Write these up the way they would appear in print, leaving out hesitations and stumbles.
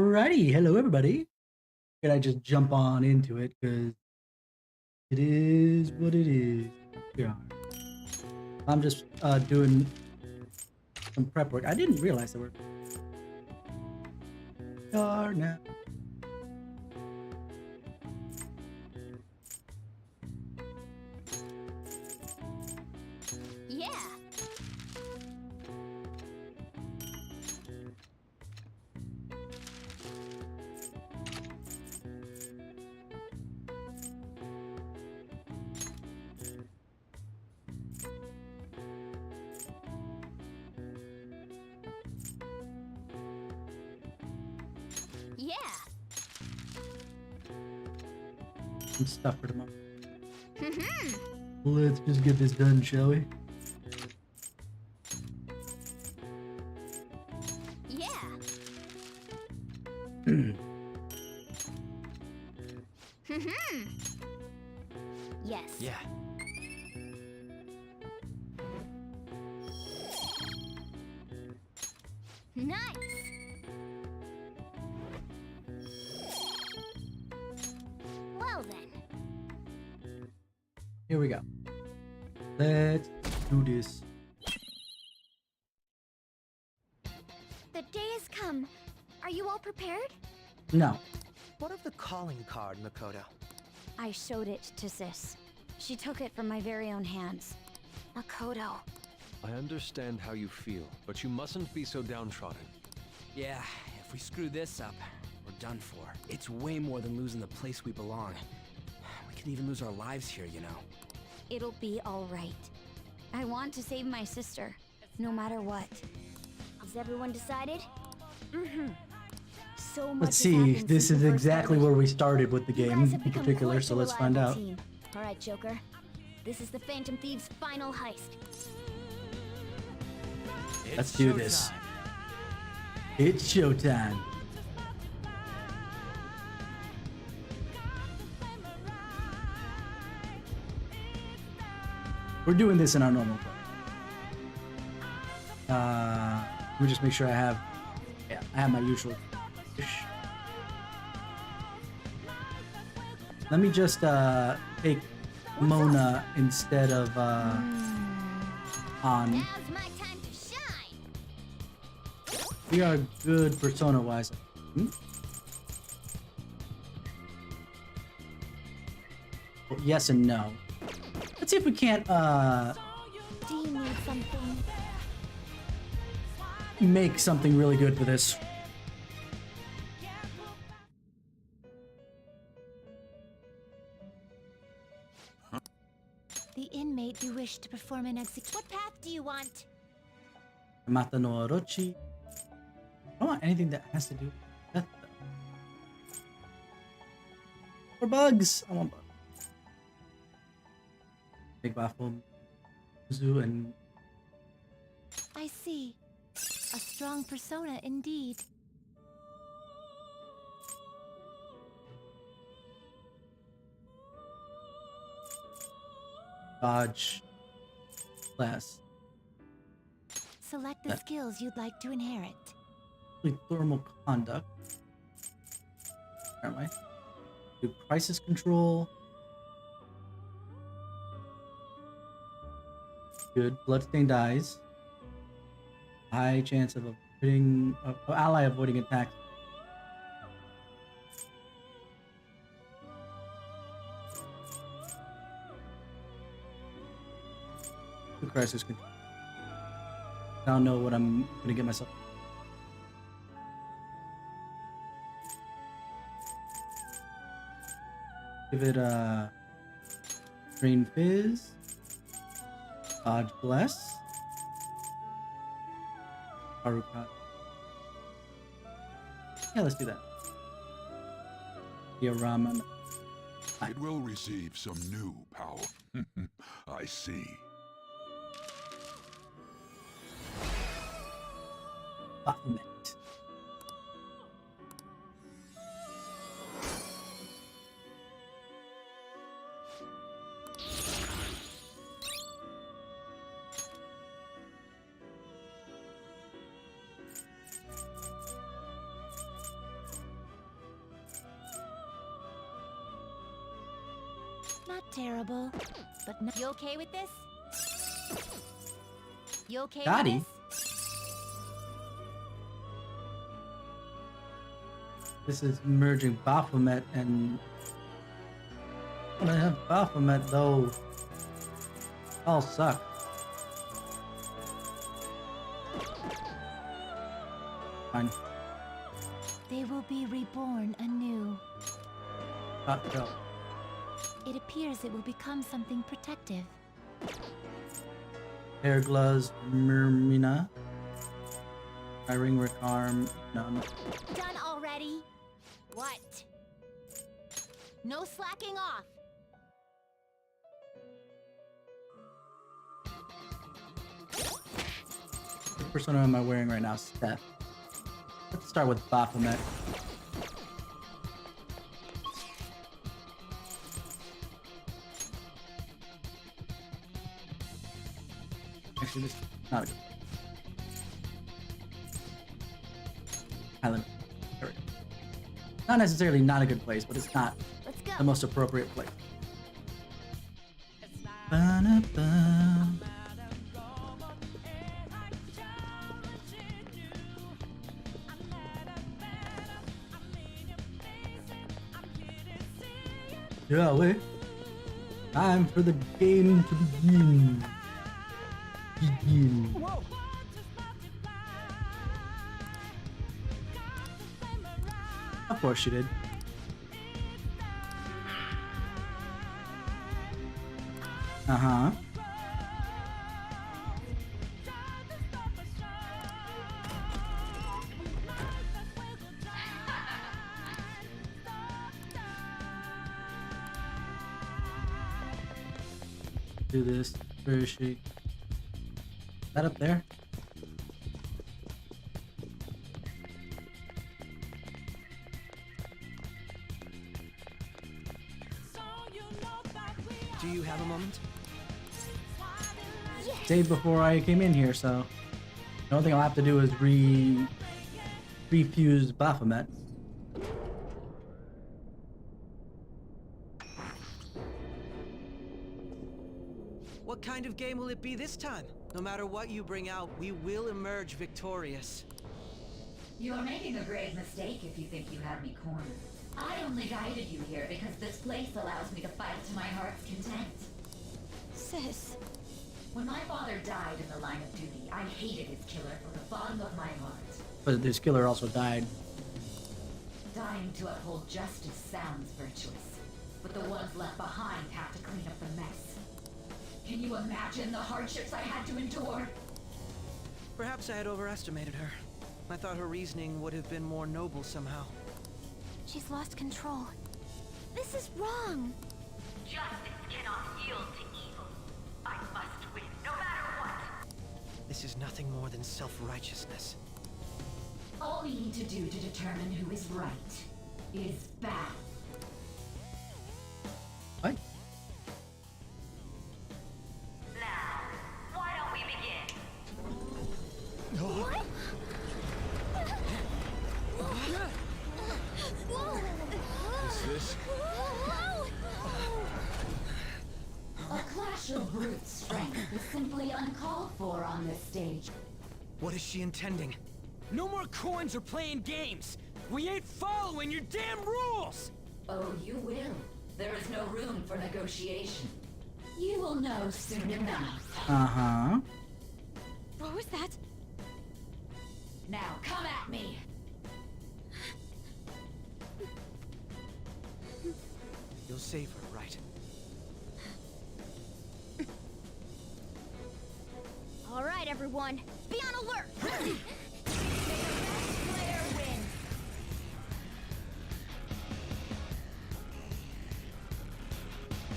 Alrighty, hello everybody. Can I just jump on into it because it is what it is. Yeah, I'm just doing some prep work. I didn't realize there were now. Yeah. Yeah. Some stuff for tomorrow. Let's just get this done, shall we? Yeah. Yes. Yeah. Nice. Well then. Here we go. Let's do this. The day has come. Are you all prepared? No. What of the calling card, Makoto? I showed it to Sis. She took it from my very own hands. Makoto. I understand how you feel, but you mustn't be so downtrodden. Yeah, if we screw this up, we're done for. It's way more than losing the place we belong. We could even lose our lives here, you know. It'll be all right. I want to save my sister, no matter what. Has everyone decided? So much Let's has see. happened This since is we first exactly started. where we started with the You game guys have in become particular, quite so the let's find reliable out. team. All right, Joker. This is the Phantom Thieves' final heist. Let's do this. It's showtime. We're doing this in our normal play. Let me just make sure I have my usual. Let me just take Mona instead of on. Now's my time to shine. We are good persona wise. Well, yes and no. Let's see if we can't Do you need something? make something really good for this. The inmate you wish to perform an execution. What path do you want? Mata no Orochi. I don't want anything that has to do with death, though. Or bugs. I want bugs. Big Baffle, Mizu, and I see. A strong persona indeed. Dodge class. Select the skills you'd like to inherit. Thermal conduct. Where am I? Do crisis control. Good. Bloodstained eyes. High chance of avoiding ally avoiding attack. Do crisis control. I don't know what I'm gonna get myself. Give it a Drain Fizz. Dodge Bless. Haruka. Yeah, let's do that. Diorama. It will receive some new power. I see. Baphomet. Not terrible, but no. You okay with this? You okay Gotti? with this? This is merging Baphomet and... When I have Baphomet, though, all suck. Fine. They will be reborn anew. Go. It appears it will become something protective. Hair gloves, Mermina. My ring work arm. No. Done already? What? No slacking off. What persona am I wearing right now? Steph. Let's start with Baphomet. Actually, this is not a good place. Island. There we go. Not necessarily not a good place, but it's not Let's go. the most appropriate place. Ba-na-ba. Yeah, wait. Time for the game to begin. Whoa! Of course she did. Uh-huh. Do this. Where is she? Is that up there? Do you have a moment? Saved before I came in here, so the only thing I'll have to do is refuse Baphomet. What kind of game will it be this time? No matter what you bring out, we will emerge victorious. You are making a grave mistake if you think you have me cornered. I only guided you here because this place allows me to fight to my heart's content. Sis. When my father died in the line of duty, I hated his killer from the bottom of my heart. But this killer also died. Dying to uphold justice sounds virtuous, but the ones left behind have to clean up the mess. Can you imagine the hardships I had to endure? Perhaps I had overestimated her. I thought her reasoning would have been more noble somehow. She's lost control. This is wrong. Justice cannot yield to evil. I must win, no matter what. This is nothing more than self-righteousness. All we need to do to determine who is right is battle. What? Now, why don't we begin? What? Is this? A clash of brute strength is simply uncalled for on this stage. What is she intending? No more coins or playing games! We ain't following your damn rules! Oh, you will. There is no room for negotiation. You will know soon enough. Uh-huh. What was that? Now come at me! You'll save her, right? All right, everyone. Be on alert. May the best player win!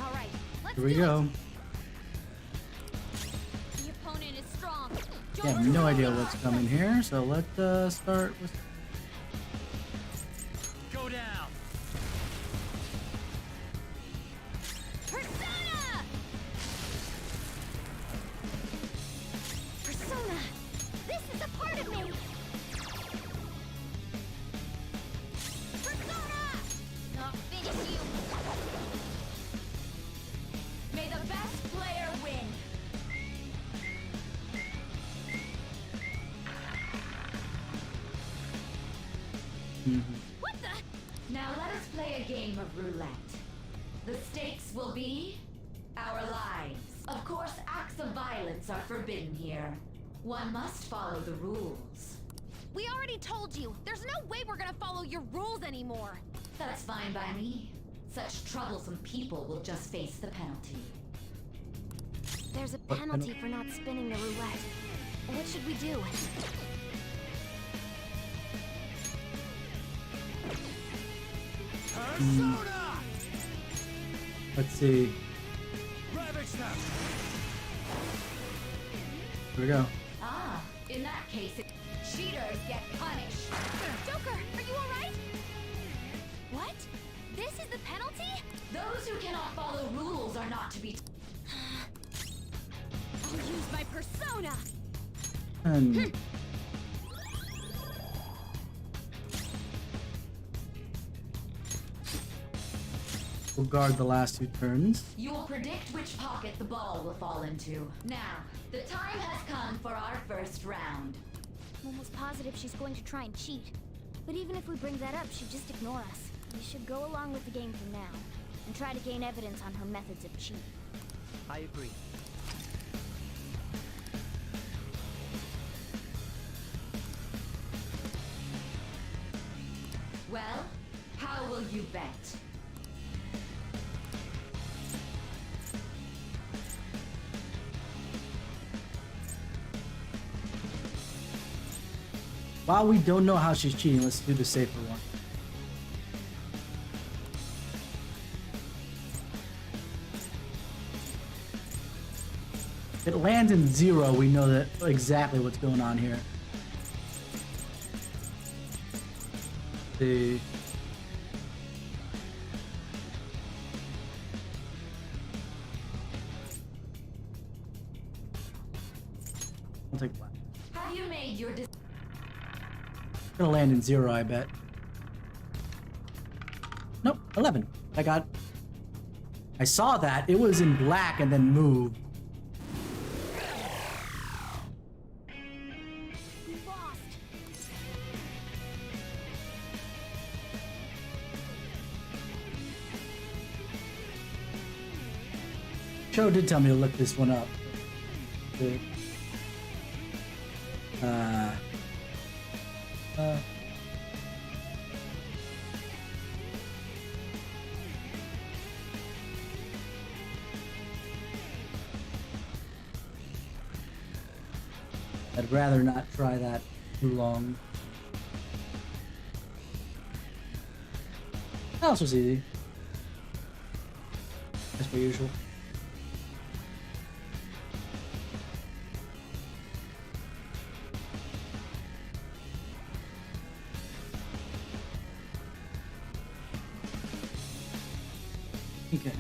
All right, let's Here we do go. it. The opponent is strong. I have no idea what's coming here, so let's start with... Go down! Persona! Persona! This is a part of me! Persona! I'll finish you! game of roulette. The stakes will be our lives. Of course, acts of violence are forbidden here. One must follow the rules. We already told you. There's no way we're gonna follow your rules anymore. That's fine by me. Such troublesome people will just face the penalty. There's a penalty for not spinning the roulette. What should we do? Persona! Let's see. Ravage them! Here we go. Ah, in that case, cheaters get punished. Joker, are you alright? What? This is the penalty? Those who cannot follow rules are not to be. I'll use my persona! And we'll guard the last 2 turns. You will predict which pocket the ball will fall into. Now, the time has come for our first round. I'm almost positive she's going to try and cheat. But even if we bring that up, she'd just ignore us. We should go along with the game for now, and try to gain evidence on her methods of cheating. I agree. Well, how will you bet? While we don't know how she's cheating, let's do the safer one. If it lands in 0, we know that exactly what's going on here. The I'll take black. Have you made your decision? It's gonna land in 0, I bet. Nope, 11. I saw that. It was in black and then moved. We lost! Show did tell me to look this one up. The- I'd rather not try that too long. That else was easy. As per usual. Okay.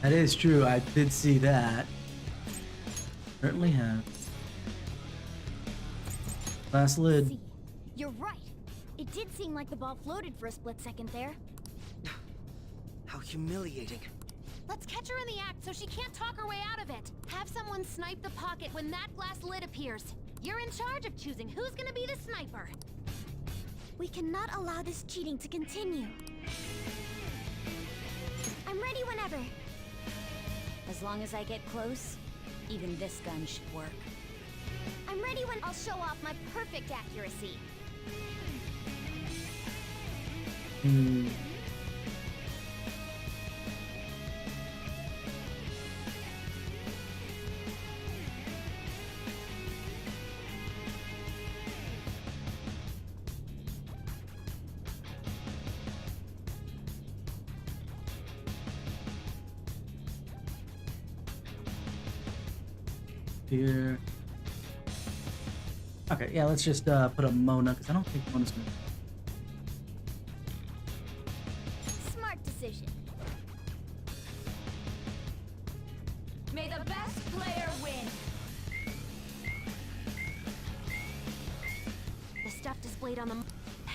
That is true. I did see that. Certainly have. Last lid. See, you're right. It did seem like the ball floated for a split second there. How humiliating. Let's catch her in the act so she can't talk her way out of it. Have someone snipe the pocket when that glass lid appears. You're in charge of choosing who's gonna be the sniper. We cannot allow this cheating to continue. I'm ready whenever. As long as I get close, even this gun should work. I'm ready when I'll show off my perfect accuracy. Here. Okay, yeah, let's just put a Mona, because I don't think Mona's gonna. Smart decision. May the best player win. The stuff displayed on the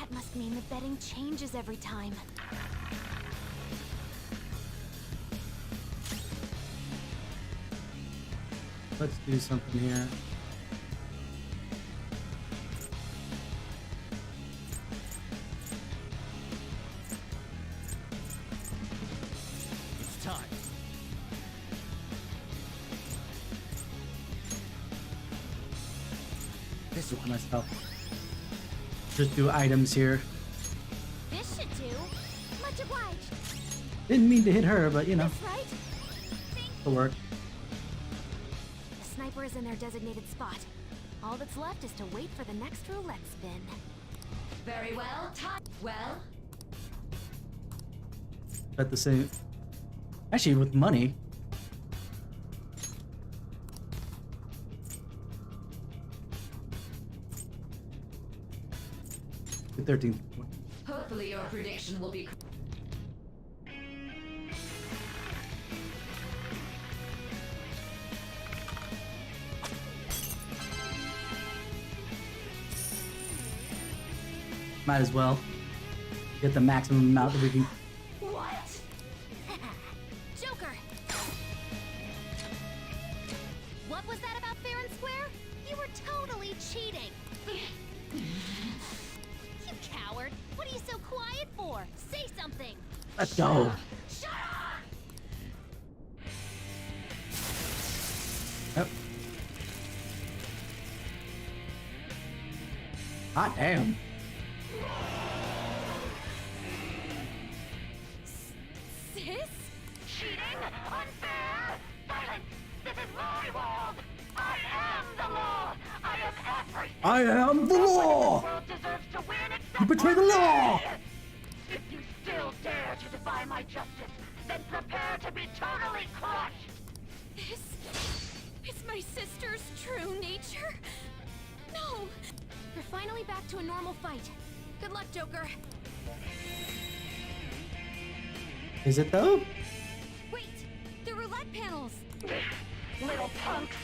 That must mean the betting changes every time. Let's do something here. It's time. This is myself. Just do items here. This should do. Much obliged. Didn't mean to hit her, but you know, That's right. it'll work. The sniper is in their designated spot. All that's left is to wait for the next roulette spin. Very well, time. Well, At the same, actually, with money. The 13th. hopefully your prediction will be. Might as well get the maximum amount that we can. What? Joker! What was that about fair and square? You were totally cheating! You coward! What are you so quiet for? Say something! Let's go. Shut up! Yep. Hot damn. Sis? Cheating? Unfair? Silence! This is my world! I am the law! I am everything! I am the law. The world deserves to win except You betray the law. If you still dare to defy my justice, then prepare to be totally crushed! This is my sister's true nature? No! You're finally back to a normal fight. Good luck, Joker. Is it though? Wait! The roulette panels! Little punks!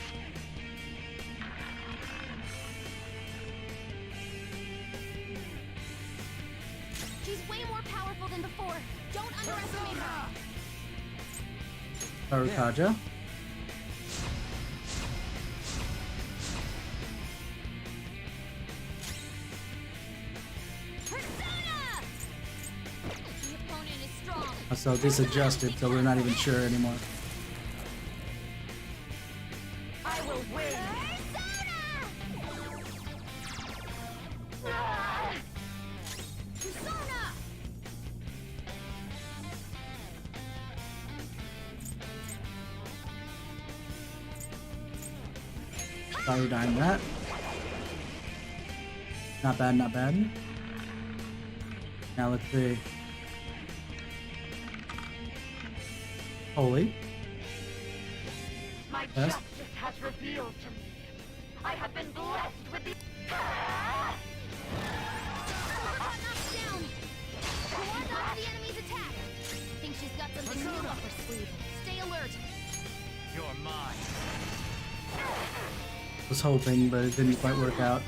She's way more powerful than before. Don't underestimate her. Kaja. Persona! The opponent is strong. So this adjusted, so we're not even sure anymore. I will win! Ah! Persona! Fire dying that. Not bad, not bad. Now let's see. Holy. My Yes? justice has revealed to me. I have been blessed with the... Ah! Knocked down. Ward off the enemy's attack. Think she's got something new up her sleeve. Stay alert. You're mine. Was hoping, but it didn't quite work out.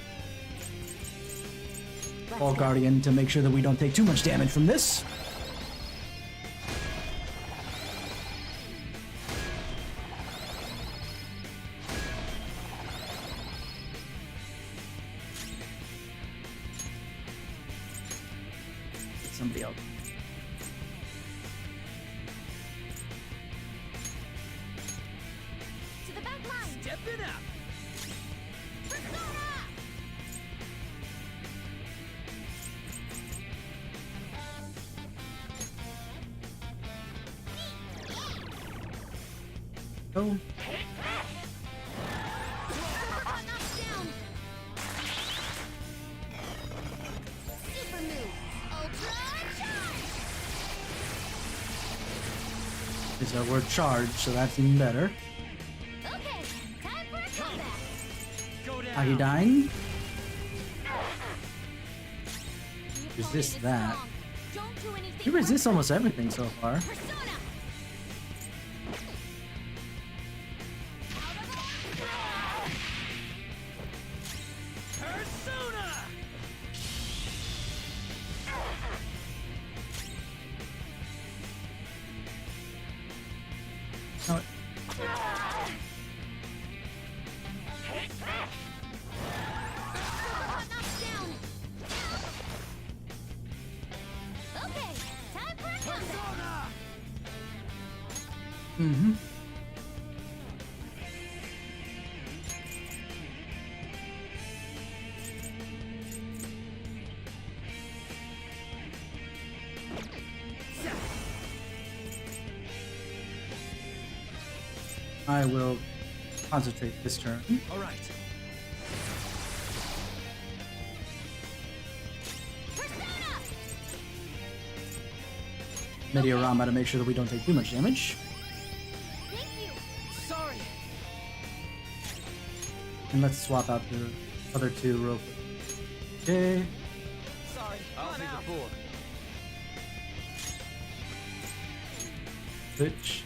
Ball Guardian to make sure that we don't take too much damage from this. Get somebody else. To the back line. Step it up. Persona! Oh, Knocked down. Super move. Ultra charge. is our word charge, so that's even better. Okay, time for a comeback. Go down. Are you dying? The Resist opponent is that. strong. Don't do anything. You resist almost everything so far. Persona. Persona. Take this! Got knocked down. Okay, time for a comeback. Mm-hmm. I will concentrate this turn. All right. Meteorama to make sure that we don't take too much damage. Thank you. Sorry. And let's swap out the other two real quick. Okay. Sorry. I'll I'm take out. the 4. Switch.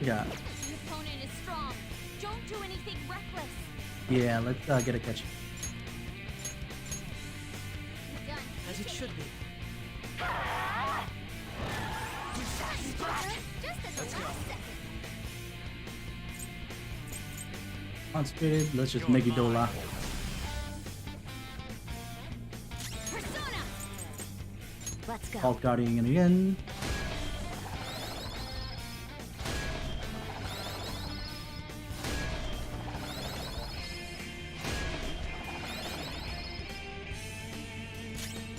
We got. The opponent is strong. Don't do anything reckless. Yeah, let's get a catch. Done. As it should be. Just at the last second. Concentrated. Let's just make it Dola. Persona. Let's go. Alt Guardian again.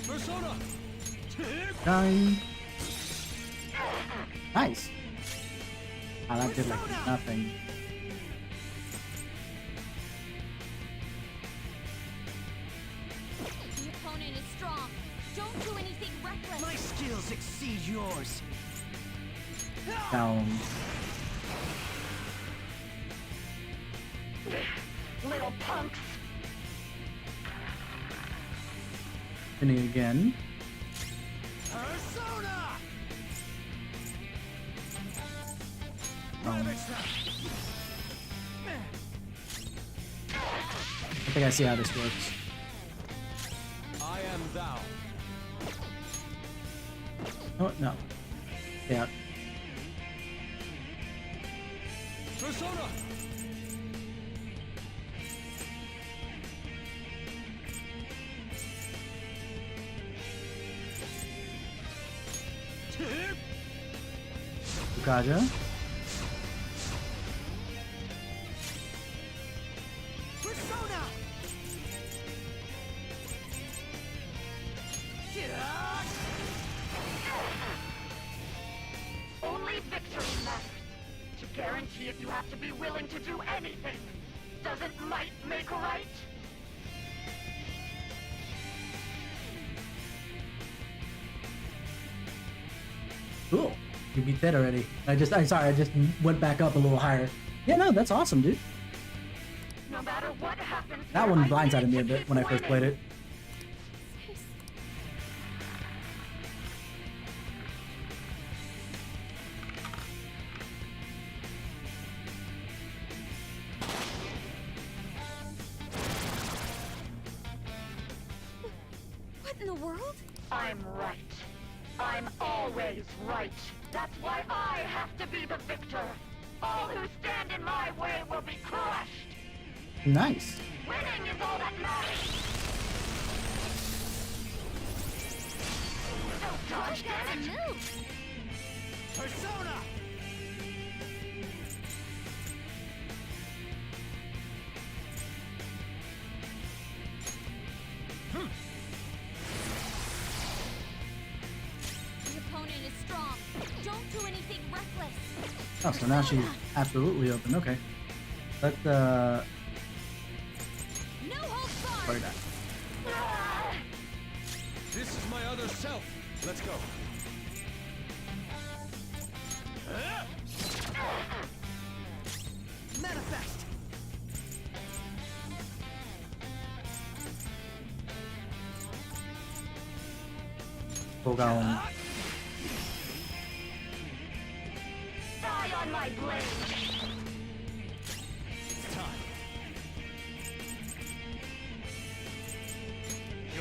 Persona. Dying. Nice. I that did like nothing. The opponent is strong. Don't do anything reckless. My skills exceed yours. Down. Little punks! Spinning again. Persona. I think I see how this works. I am thou. Oh no. Yeah. Persona. Ukaja. Persona. Only victory matters. To guarantee it, you have to be willing to do anything. Doesn't might make right? Cool. You beat that already. I'm sorry, I just went back up a little higher. Yeah, no, that's awesome, dude. No matter what happens, That here, one I blindsided need me a to bit keep when I first played winning. it. What in the world? I'm right. I'm always right. That's why I have to be the victor. All who stand in my way will be crushed. Nice. Winning is all that matters. Don't dodge, damn it! Move. Persona. The opponent is strong. Don't do anything reckless. Oh, so now she's absolutely open. Okay. Let's No holds barred. play that. This is my other self. Let's go. Manifest. Pogon. Die on my blade.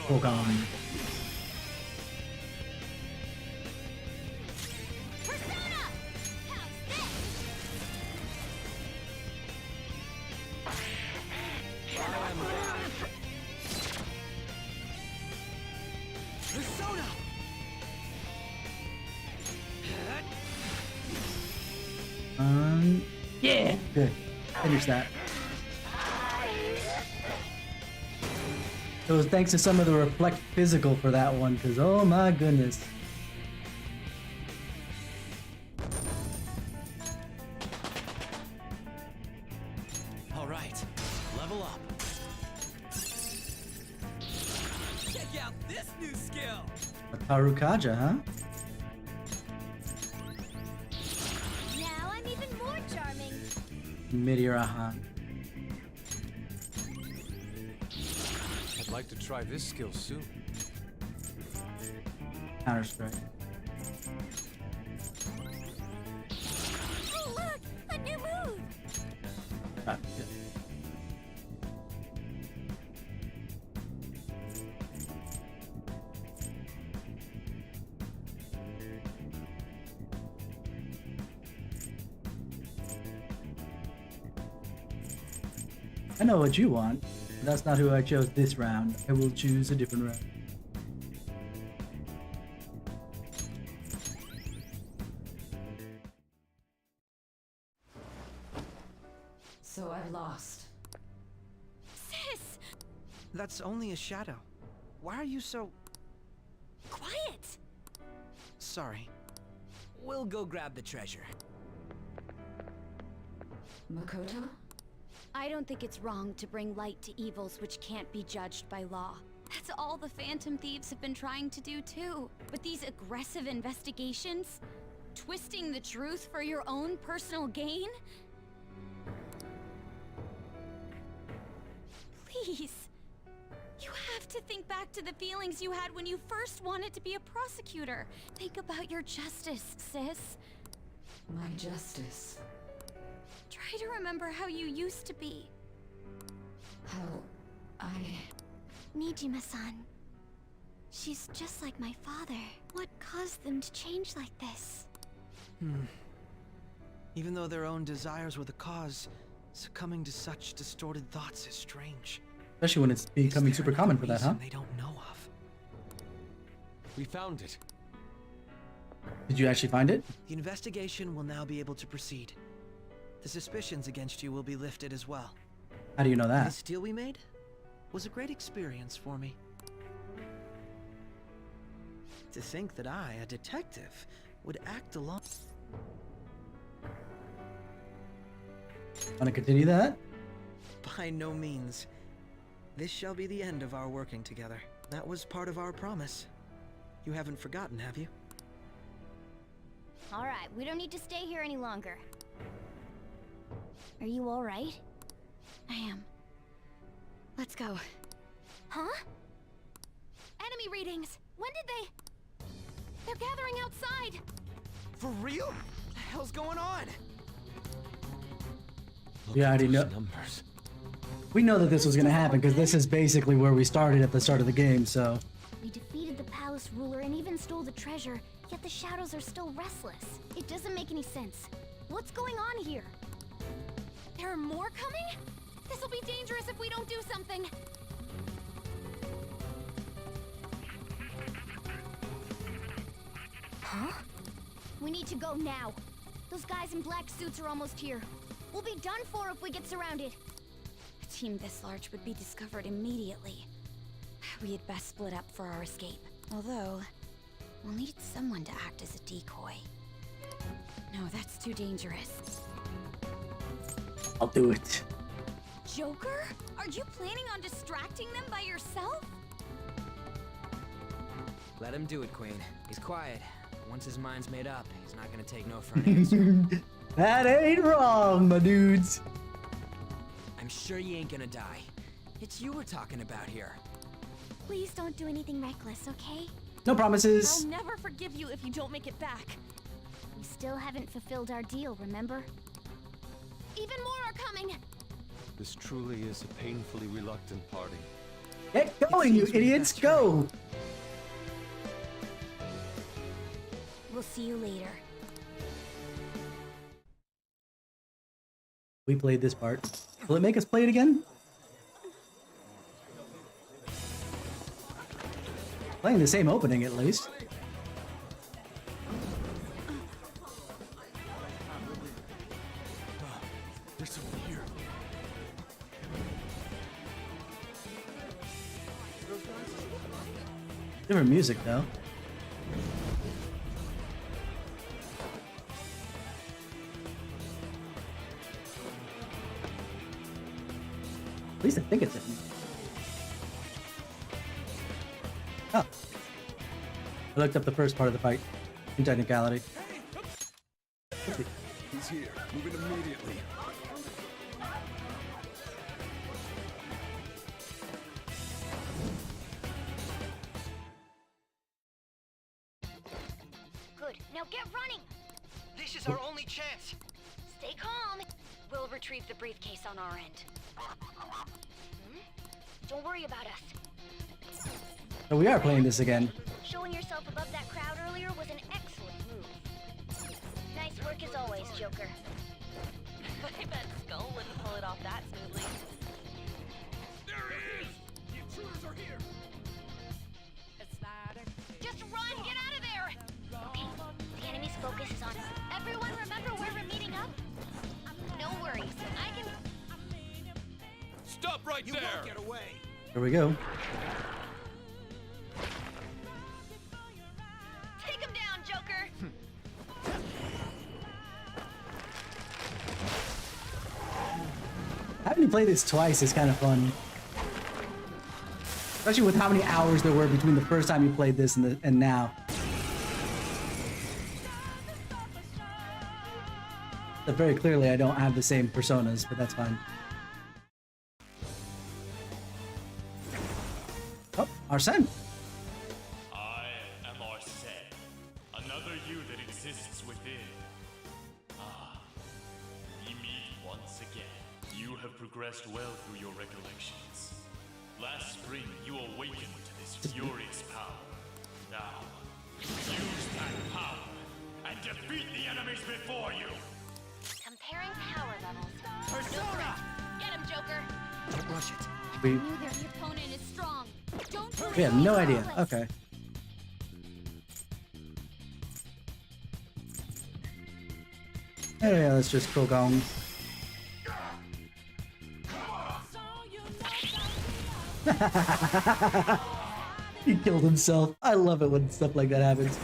Pogon. Persona. Yeah, good. Finish that. It was thanks to some of the reflect physical for that one, because oh my goodness. All right, level up. Check out this new skill. A Tarukaja, huh? Now I'm even more charming. Midirahan. I'd like to try this skill soon. Counter Strike. Oh look, a new move. Ah, good. I know what you want, but that's not who I chose this round. I will choose a different round. So I've lost. Sis, That's only a shadow. Why are you so... quiet. sorry? We'll go grab the treasure. Makoto? I don't think it's wrong to bring light to evils which can't be judged by law. That's all the Phantom Thieves have been trying to do too. But these aggressive investigations? Twisting the truth for your own personal gain? Please. You have to think back to the feelings you had when you first wanted to be a prosecutor. Think about your justice, sis. My justice. Try to remember how you used to be. How I... Nijima-san. She's just like my father. What caused them to change like this? Even though their own desires were the cause, succumbing to such distorted thoughts is strange. Especially when it's becoming Is there super common for another that, huh? reason they don't know of? We found it. Did you actually find it? The investigation will now be able to proceed. The suspicions against you will be lifted as well. How do you know that? This deal we made was a great experience for me. To think that I, a detective, would act alone. Want to continue that? By no means. This shall be the end of our working together. That was part of our promise. You haven't forgotten, have you? All right, we don't need to stay here any longer. Are you all right? I am. Let's go. Huh? Enemy readings. When did they? They're gathering outside. For real? What the hell's going on? Look Yeah, I at already those know. numbers. We know that this was going to happen because this is basically where we started at the start of the game, so... We defeated the palace ruler and even stole the treasure, yet the shadows are still restless. It doesn't make any sense. What's going on here? There are more coming? This'll be dangerous if we don't do something. Huh? We need to go now. Those guys in black suits are almost here. We'll be done for if we get surrounded. A team this large would be discovered immediately. We had best split up for our escape. Although, we'll need someone to act as a decoy. No, that's too dangerous. I'll do it. Joker? Are you planning on distracting them by yourself? Let him do it, Queen. He's quiet. Once his mind's made up, he's not gonna take no for an answer. That ain't wrong, my dudes. I'm sure you ain't gonna die. It's you we're talking about here. Please don't do anything reckless, okay? No promises. I'll never forgive you if you don't make it back. We still haven't fulfilled our deal, remember? Even more are coming! This truly is a painfully reluctant party. Get going, you seems we idiots, got go! We'll see you later. We played this part. Will it make us play it again? Playing the same opening, at least. There's someone here. Different music though. At least I think it's him. Oh. I looked up the first part of the fight. In technicality. He's here. Moving immediately. Good. Now get running. This is our only chance. Stay calm. We'll retrieve the briefcase on our end. Don't worry about us. So we are playing this again. Showing yourself above that crowd earlier was an excellent move. Nice work as always, Joker. I bet Skull wouldn't pull it off that smoothly. There he is! The intruders are here! Just run! Get out of there! Okay, the enemy's focus is on... Everyone remember where we're meeting up? No worries. I can... Stop right You there! won't get away. Here we go. Take him down, Joker! Having to play this twice is kind of fun. Especially with how many hours there were between the first time you played this and now. But very clearly I don't have the same personas, but that's fine. Oh, Arsene. I am Arsene, another you that exists within. Ah, we meet once again. You have progressed well through your recollections. Last spring, you awakened to this furious power. Now, use that power and defeat the enemies before you! Comparing power levels. Persona! Get him, Joker! Don't rush it. We Knew their opponent is strong. Don't have no idea. Okay. Oh yeah, let's just go gong. He killed himself. I love it when stuff like that happens.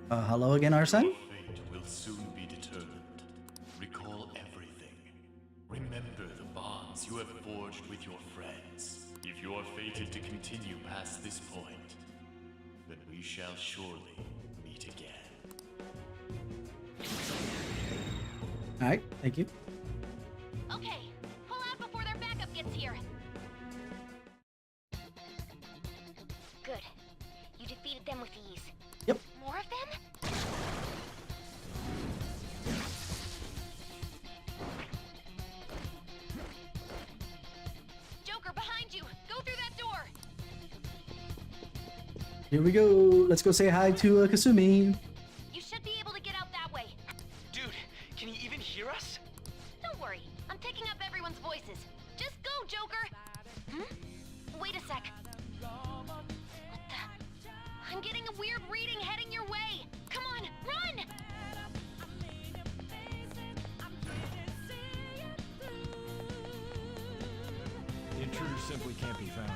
Hello again, Arsene? Your fate will soon be determined. Recall everything. Remember the bonds you have forged with your friends. If you are fated to continue past this point, then we shall surely meet again. Alright, thank you. Okay, pull out before their backup gets here. Good. You defeated them with ease. Yep. More of them? Joker, behind you! Go through that door! Here we go. Let's go say hi to Kasumi. You should be able to get out that way. Dude, can you even hear us? Don't worry, I'm picking up everyone's voices. Just go, Joker! Wait a sec. What the? I'm getting a weird reading heading your way. Come on, run! The intruder simply can't be found.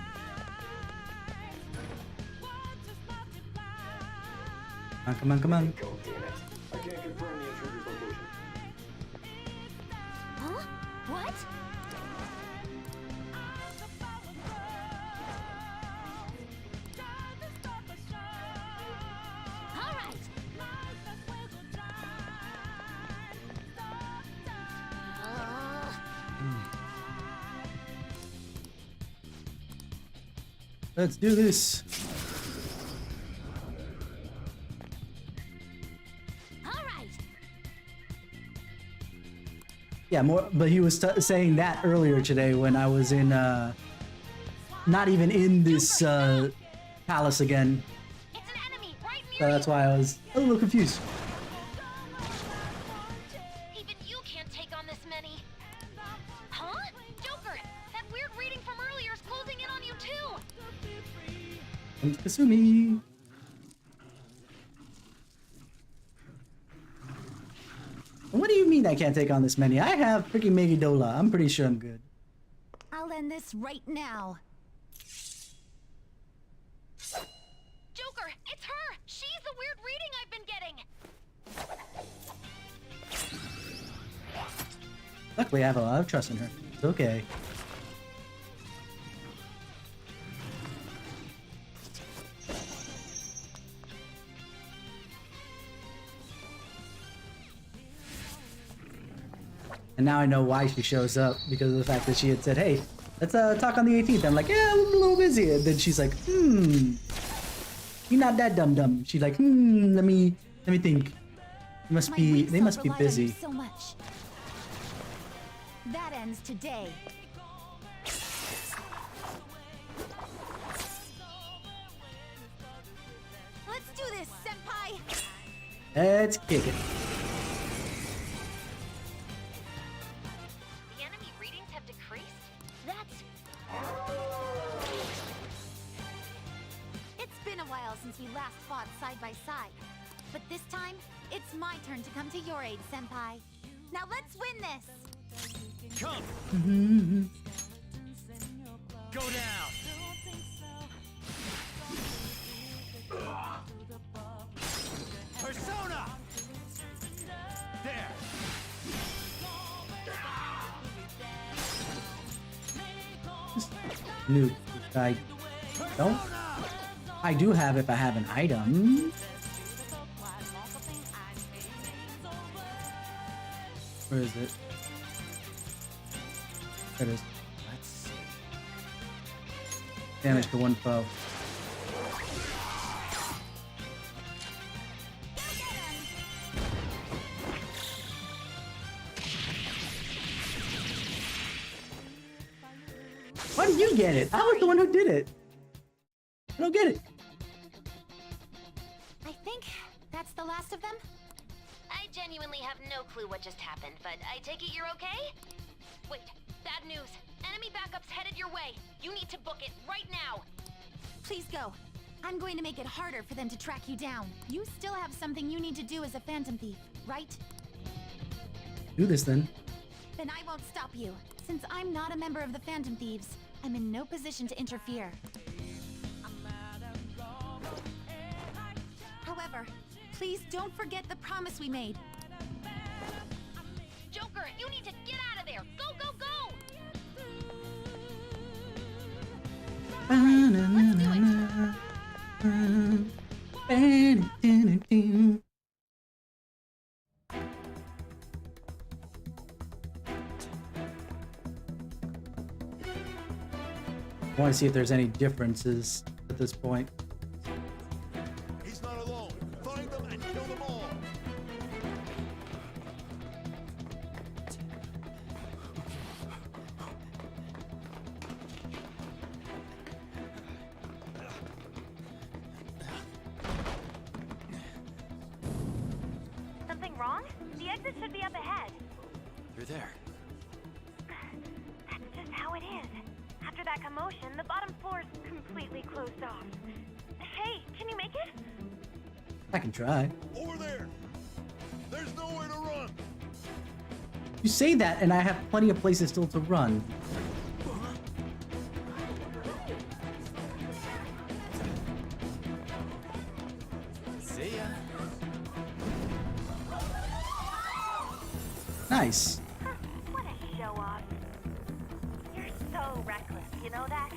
Come on, come on. I can't confirm the intruder's location. Huh? What? All right. Let's do this. All right. Yeah, more. But he was saying that earlier today when I was in, not even in this palace again. It's an enemy right near So that's why I was a little confused. you. Even you can't take on this many. Huh? Joker, that weird reading from earlier is closing in on you too. And Kasumi. What do you mean I can't take on this many? I have freaking Megidola. I'm pretty sure I'm good. I'll end this right now. Joker, it's her! She's the weird reading I've been getting! Luckily, I have a lot of trust in her. It's okay. And now I know why she shows up, because of the fact that she had said, hey, let's talk on the 18th. I'm like, yeah, I'm a little busy. And then she's like, you're not that dumb. She's like, let me think. They must be busy. So much. That ends today. Let's do this, senpai. Let's kick it. The enemy readings have decreased? That's... It's been a while since we last fought side by side. But this time, it's my turn to come to your aid, senpai. Now let's win this! Come! Go down! Persona! There! Noob. I do have if I have an item. Where is it? There it is. Let's see. Damage to one foe. Why did you get it? I was the one who did it. I don't get it. I think that's the last of them? I genuinely have no clue what just happened, but I take it you're okay? Wait, bad news. Enemy backup's headed your way. You need to book it right now. Please go. I'm going to make it harder for them to track you down. You still have something you need to do as a Phantom Thief, right? Do this then. Then I won't stop you. Since I'm not a member of the Phantom Thieves, I'm in no position to interfere. However, please don't forget the promise we made. Joker, you need to get out of there! Go, go, go! I want to see if there's any differences at this point. He's not alone. Find them and kill them all. Something wrong? The exit should be up ahead. You're there. That's just how it is. After that commotion, the bottom floor's completely closed off. Hey, can you make it? I can try. Over there. There's nowhere to run. You say that, and I have plenty of places still to run. See ya. Nice. What a show off. You're so reckless, you know that?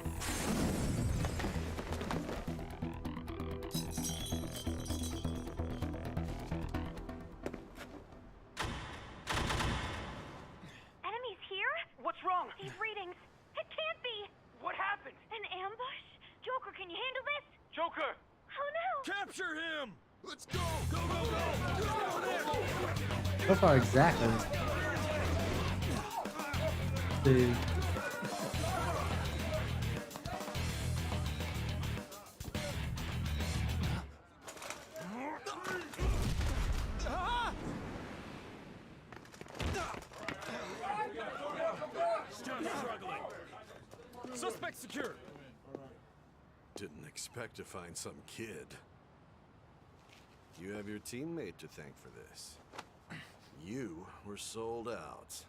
Enemies here? What's wrong? These readings. It can't be. What happened? An ambush? Joker, can you handle this? Joker! Oh no! Capture him. Let's go. Go, go, go. Go there. So far, exactly. Dude. Still struggling. Suspect secure. Didn't expect to find some kid. You have your teammate to thank for this. You were sold out.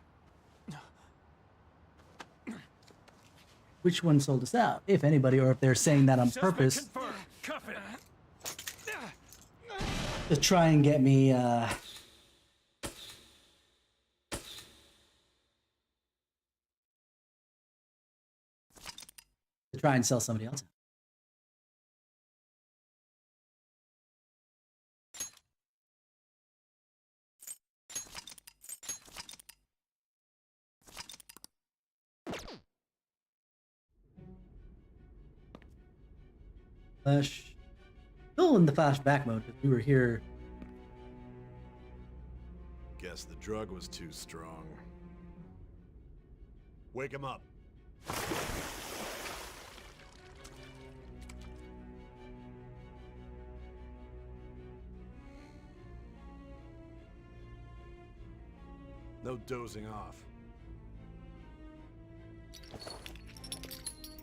Which one sold us out, if anybody, or if they're saying that on purpose to try and get me, to try and sell somebody else. Flash. Still in the flashback mode because we were here. Guess the drug was too strong. Wake him up. No dozing off.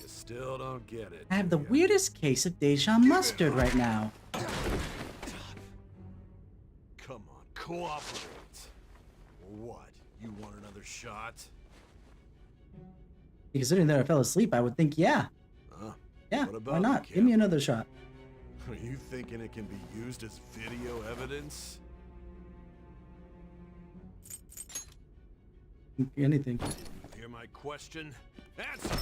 You still don't get it. I have the weirdest case of Deja mustard right now. Come on, cooperate. What? You want another shot? Considering that I fell asleep, I would think, yeah. Huh? Yeah, What about why not? the Give me camera? another shot. Are you thinking it can be used as video evidence? Anything. Did you hear my question? Answer!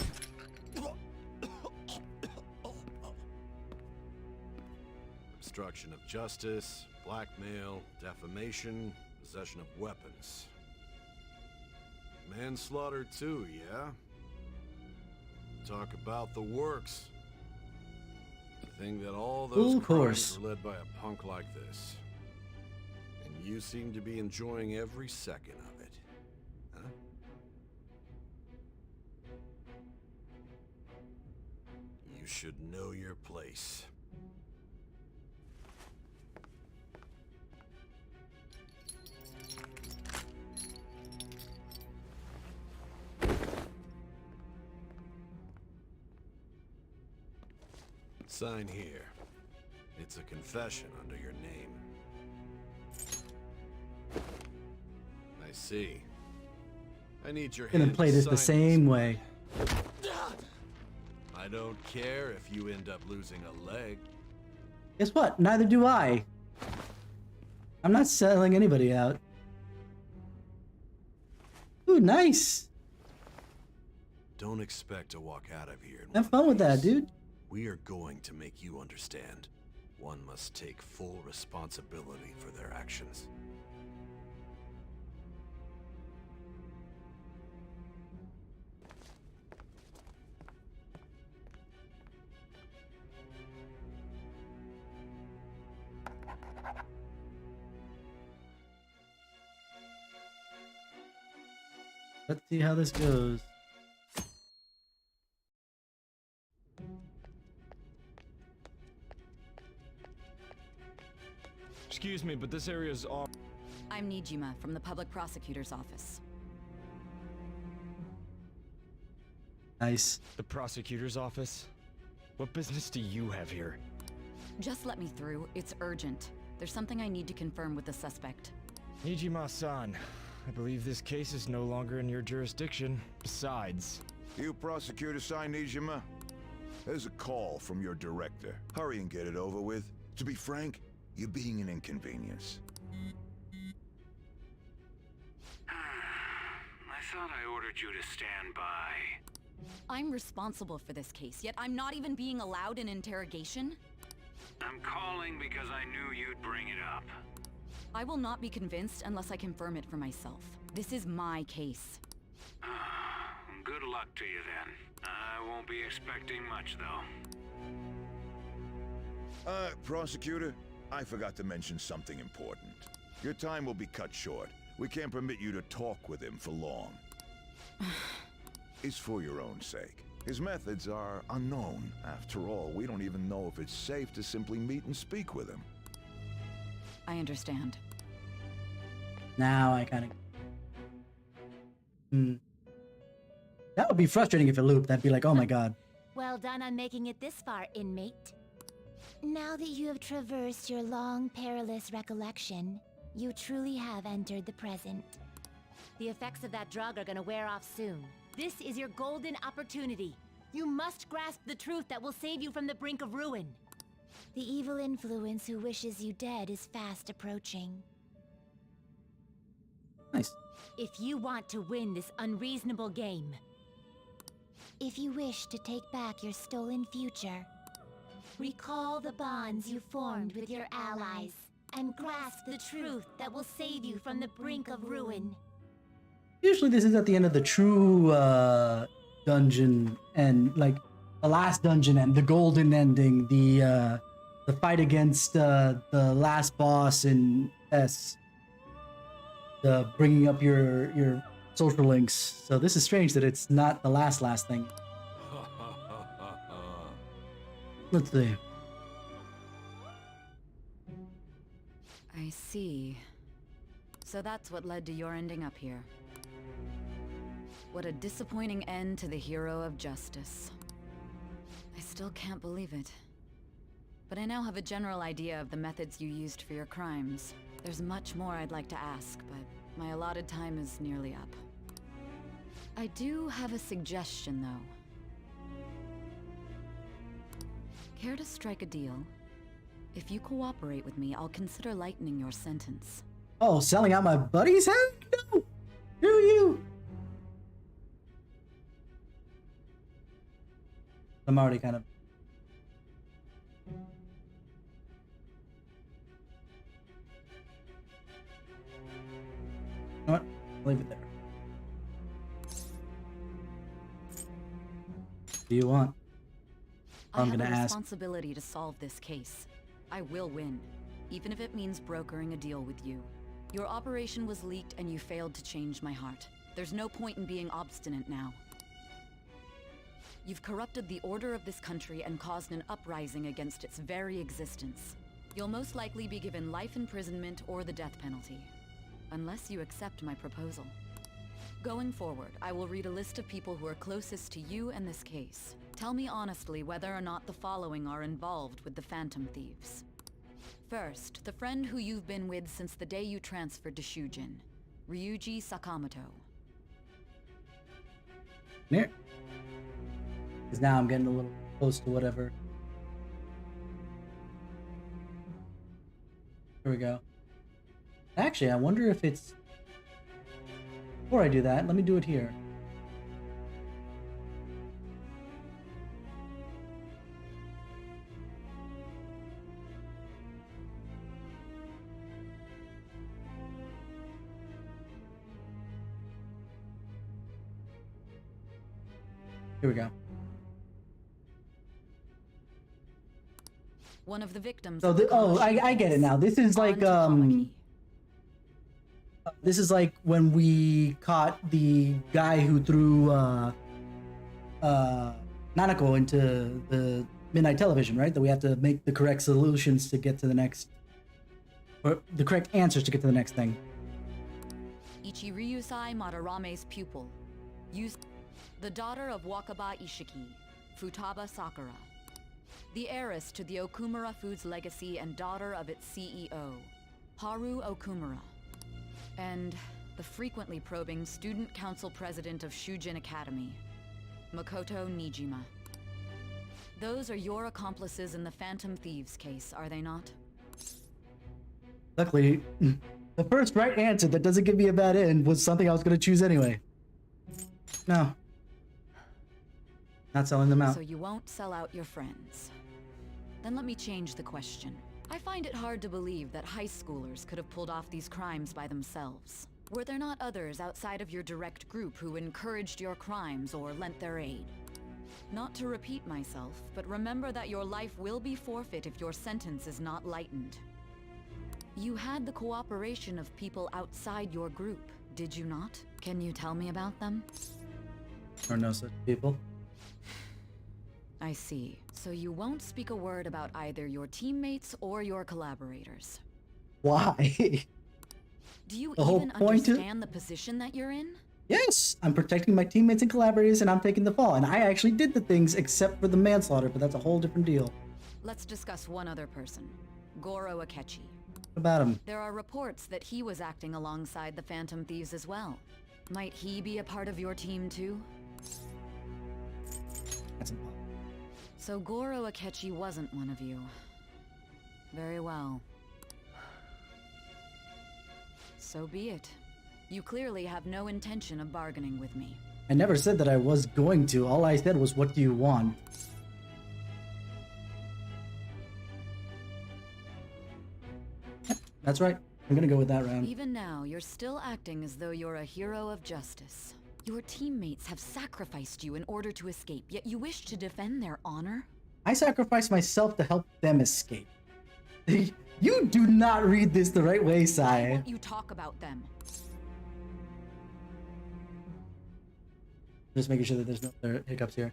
Obstruction of justice, blackmail, defamation, possession of weapons. Manslaughter too, yeah? Talk about the works. The thing that all those Of course. crimes are led by a punk like this. And you seem to be enjoying every second of it. Huh? You should know your place. Sign here. It's a confession under your name. I see. I need your Gonna hand play to this the sign same way. I don't care if you end up losing a leg. Guess what? Neither do I. I'm not selling anybody out. Ooh, nice. Don't expect to walk out of here. in Have one fun with that, piece. dude. We are going to make you understand. One must take full responsibility for their actions. Let's see how this goes. Excuse me, but this area is off. I'm Nijima from the public prosecutor's office. Nice. The prosecutor's office? What business do you have here? Just let me through. It's urgent. There's something I need to confirm with the suspect. Nijima-san, I believe this case is no longer in your jurisdiction. Besides... You prosecutor sign Nijima? There's a call from your director. Hurry and get it over with. To be frank, you're being an inconvenience. I thought I ordered you to stand by. I'm responsible for this case, yet I'm not even being allowed an interrogation? I'm calling because I knew you'd bring it up. I will not be convinced unless I confirm it for myself. This is my case. Good luck to you then. I won't be expecting much, though. Prosecutor, I forgot to mention something important. Your time will be cut short. We can't permit you to talk with him for long. It's for your own sake. His methods are unknown. After all, we don't even know if it's safe to simply meet and speak with him. I understand. Now I kind of... That would be frustrating if it looped. That'd be like, oh my god. Well done on making it this far, inmate. Now that you have traversed your long, perilous recollection, You truly have entered the present. The effects of that drug are gonna wear off soon. This is your golden opportunity. You must grasp the truth that will save you from the brink of ruin. The evil influence who wishes you dead is fast approaching. Nice. If you want to win this unreasonable game, if you wish to take back your stolen future, recall the bonds you formed with your allies and grasp the truth that will save you from the brink of ruin. Usually this is at the end of the true dungeon, and like the last dungeon and the golden ending, the fight against the last boss in S, the bringing up your social links. So this is strange that it's not the last thing. Let's see. I see. So that's what led to your ending up here. What a disappointing end to the hero of justice. I still can't believe it. But I now have a general idea of the methods you used for your crimes. There's much more I'd like to ask, but my allotted time is nearly up. I do have a suggestion, though. Care to strike a deal? If you cooperate with me, I'll consider lightening your sentence. Oh, selling out my buddies? Heck no! Do you? I'm already kind of... You know what? Leave it there. What do you want? I'm gonna I have a ask. responsibility to solve this case. I will win, even if it means brokering a deal with you. Your operation was leaked and you failed to change my heart. There's no point in being obstinate now. You've corrupted the order of this country and caused an uprising against its very existence. You'll most likely be given life imprisonment or the death penalty, unless you accept my proposal. Going forward, I will read a list of people who are closest to you and this case. Tell me honestly whether or not the following are involved with the Phantom Thieves. First, the friend who you've been with since the day you transferred to Shujin, Ryuji Sakamoto. Here. Because now I'm getting a little close to whatever. Here we go. Actually, I wonder if it's... Before I do that, let me do it here. Here we go. One of the victims. So I get it now. This is like this is like when we caught the guy who threw Nanako into the midnight television, right? That we have to make the correct solutions to get to the next, or the correct answers to get to the next thing. Ichiryusai Madarame's pupil. The daughter of Wakaba Ishiki, Futaba Sakura. The heiress to the Okumura Foods legacy and daughter of its CEO, Haru Okumura. And the frequently probing student council president of Shujin Academy, Makoto Nijima. Those are your accomplices in the Phantom Thieves case, are they not? Luckily, the first right answer that doesn't give me a bad end was something I was going to choose anyway. No. Not selling them out. So you won't sell out your friends. Then let me change the question. I find it hard to believe that high schoolers could have pulled off these crimes by themselves. Were there not others outside of your direct group who encouraged your crimes or lent their aid? Not to repeat myself, but remember that your life will be forfeit if your sentence is not lightened. You had the cooperation of people outside your group, did you not? Can you tell me about them? Or no such people. I see. So you won't speak a word about either your teammates or your collaborators. Why? Do you The whole even point understand the position that you're in? Yes, I'm protecting my teammates and collaborators, and I'm taking the fall. And I actually did the things except for the manslaughter, but that's a whole different deal. Let's discuss one other person. Goro Akechi. about him? There are reports that he was acting alongside the Phantom Thieves as well. Might he be a part of your team too? That's impossible. So Goro Akechi wasn't one of you. Very well. So be it. You clearly have no intention of bargaining with me. I never said that I was going to. All I said was, what do you want? That's right. I'm gonna go with that round. Even now, you're still acting as though you're a hero of justice. Your teammates have sacrificed you in order to escape, yet you wish to defend their honor? I sacrificed myself to help them escape. You do not read this the right way, Sai. Why won't you talk about them? Just making sure that there's no other hiccups here.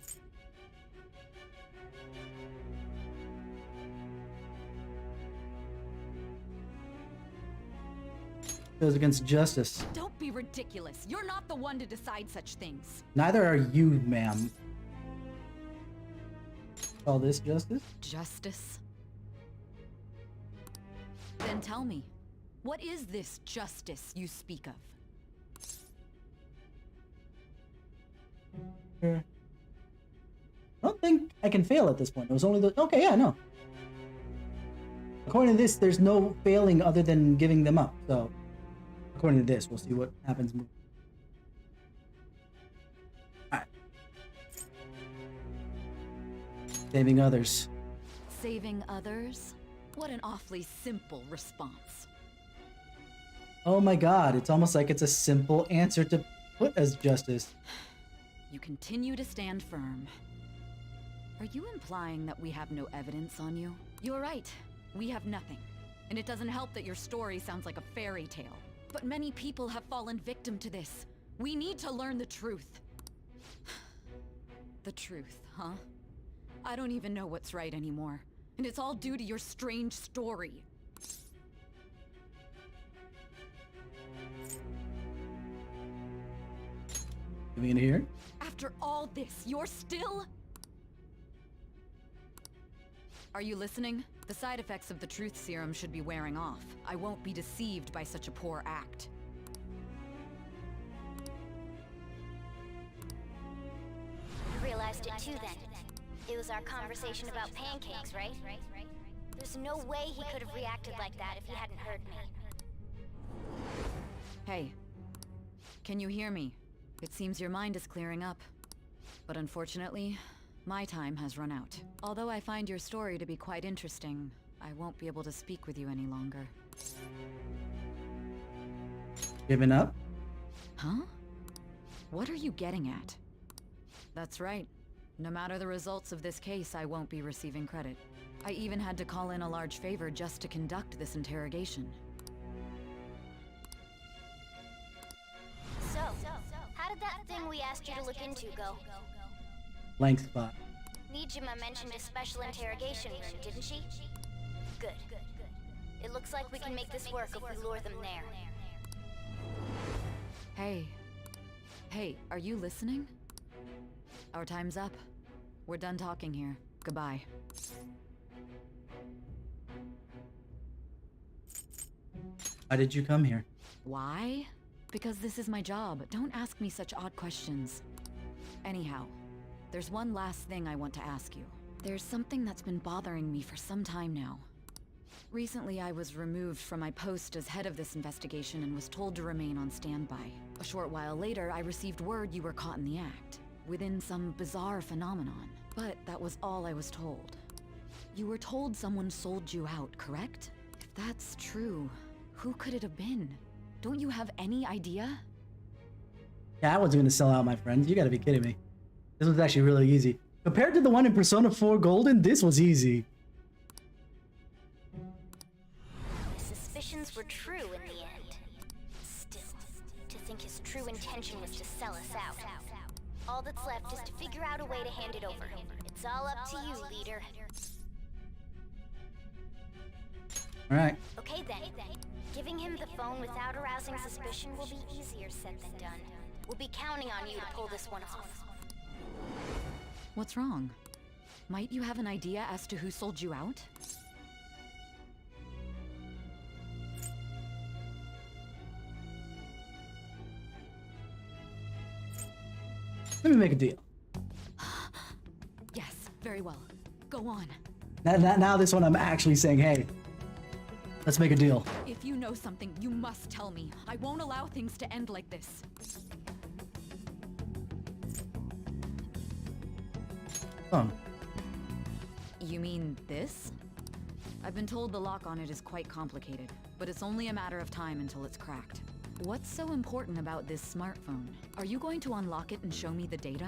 Goes against justice. Don't be ridiculous. You're not the one to decide such things. Neither are you, ma'am. Call this justice? Justice? Then tell me, what is this justice you speak of? I don't think I can fail at this point. It was only the... Okay, yeah, no. According to this, there's no failing other than giving them up. So, according to this, we'll see what happens. Alright. Saving others. Saving others? What an awfully simple response. Oh my god, it's almost like it's a simple answer to put as justice. You continue to stand firm. Are you implying that we have no evidence on you? You're right. We have nothing. And it doesn't help that your story sounds like a fairy tale. But many people have fallen victim to this. We need to learn the truth. The truth, huh? I don't even know what's right anymore. And it's all due to your strange story. Coming in here? After all this, you're still... Are you listening? The side effects of the truth serum should be wearing off. I won't be deceived by such a poor act. You realized it too then. It was our conversation about pancakes, right? There's no way he could have reacted like that if he hadn't heard me. Hey. Can you hear me? It seems your mind is clearing up. But unfortunately, my time has run out. Although I find your story to be quite interesting, I won't be able to speak with you any longer. Giving up? Huh? What are you getting at? That's right. No matter the results of this case, I won't be receiving credit. I even had to call in a large favor just to conduct this interrogation. So, how did that thing we asked you to look into go? Blank spot. Nijima mentioned a special interrogation room, didn't she? Good. It looks like we can make this work if we lure them there. Hey. Hey, are you listening? Our time's up. We're done talking here. Goodbye. Why did you come here? Why? Because this is my job. Don't ask me such odd questions. Anyhow, there's one last thing I want to ask you. There's something that's been bothering me for some time now. Recently, I was removed from my post as head of this investigation and was told to remain on standby. A short while later, I received word you were caught in the act, within some bizarre phenomenon. But that was all I was told. You were told someone sold you out, correct? If that's true, who could it have been? Don't you have any idea? Yeah, I wasn't gonna sell out my friends. You gotta be kidding me. This was actually really easy. Compared to the one in Persona 4 Golden, this was easy. His suspicions were true in the end. Still, to think his true intention was to sell us out. All that's left is to figure out a way to hand it over. It's all up to you, leader. Alright. Okay then. Giving him the phone without arousing suspicion will be easier said than done. We'll be counting on you to pull this one off. What's wrong? Might you have an idea as to who sold you out? Let me make a deal. Yes, very well. Go on. Now this one I'm actually saying, hey, let's make a deal. If you know something, you must tell me. I won't allow things to end like this. Oh. You mean this? I've been told the lock on it is quite complicated, but it's only a matter of time until it's cracked. What's so important about this smartphone? Are you going to unlock it and show me the data?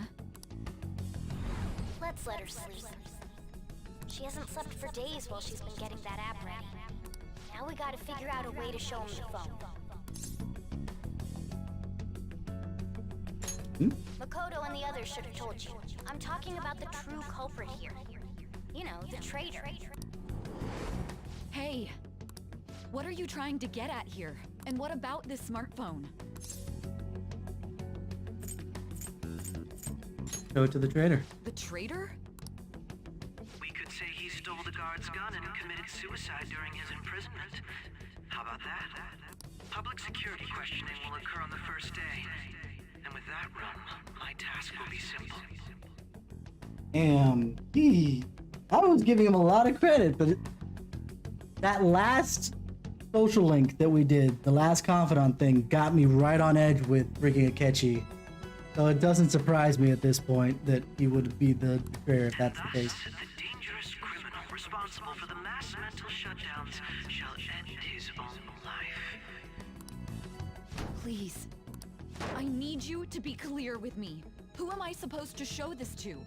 Let's let her sleep. She hasn't slept for days while she's been getting that app ready. Now we gotta figure out a way to show him the phone. Makoto and the others should have told you. I'm talking about the true culprit here. You know, the traitor. Hey! What are you trying to get at here? And what about this smartphone? Show it to the traitor. The traitor? We could say he stole the guard's gun and committed suicide during his imprisonment. How about that? Public security questioning will occur on the first day. And with that run, my task will be simple. I was giving him a lot of credit, but that last social link that we did, the last confidant thing, got me right on edge with freaking Akechi. So it doesn't surprise me at this point that he would be the betrayer if that's the case. The dangerous criminal responsible for the mass mental shutdowns shall end his own life. Please. I need you to be clear with me. Who am I supposed to show this to?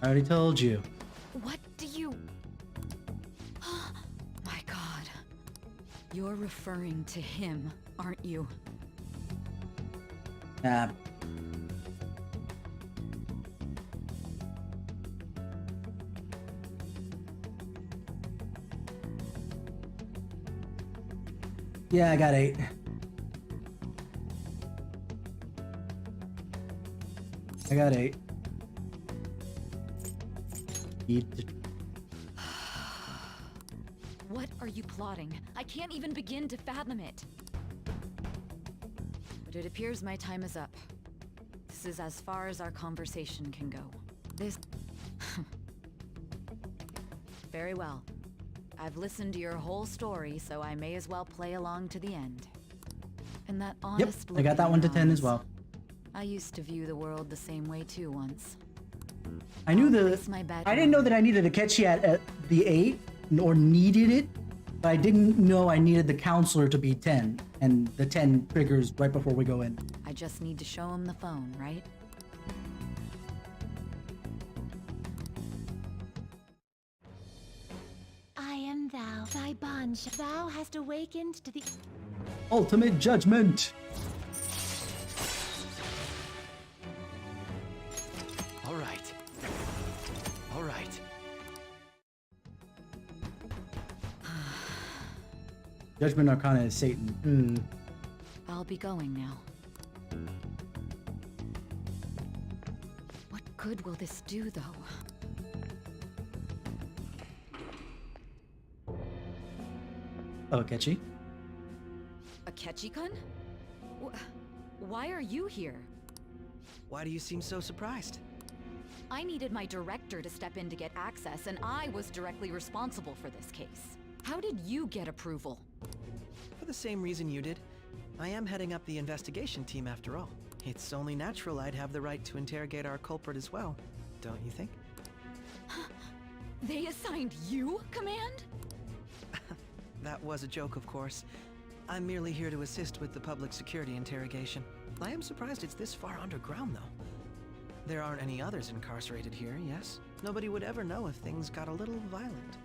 I already told you. What do you... My God. You're referring to him, aren't you? Nah. Yeah, I got 8. I got 8. What are you plotting? I can't even begin to fathom it. But it appears my time is up. This is as far as our conversation can go. This... Very well. I've listened to your whole story, so I may as well play along to the end. And that honest Yep, I got that one to 10 as well. I used to view the world the same way too once. I knew I didn't know that I needed Akechi at the 8 or needed it, but I didn't know I needed the counselor to be 10, and the 10 triggers right before we go in. I just need to show him the phone, right? I am thou, thy bond. Thou hast awakened to the Ultimate judgment! Alright. Alright. Judgment Arcana is Satan. I'll be going now. What good will this do, though? Oh, Akechi? Akechi-kun? Why are you here? Why do you seem so surprised? I needed my director to step in to get access, and I was directly responsible for this case. How did you get approval? For the same reason you did. I am heading up the investigation team after all. It's only natural I'd have the right to interrogate our culprit as well, don't you think? They assigned you command? That was a joke, of course. I'm merely here to assist with the public security interrogation. I am surprised it's this far underground, though. There aren't any others incarcerated here, yes? Nobody would ever know if things got a little violent.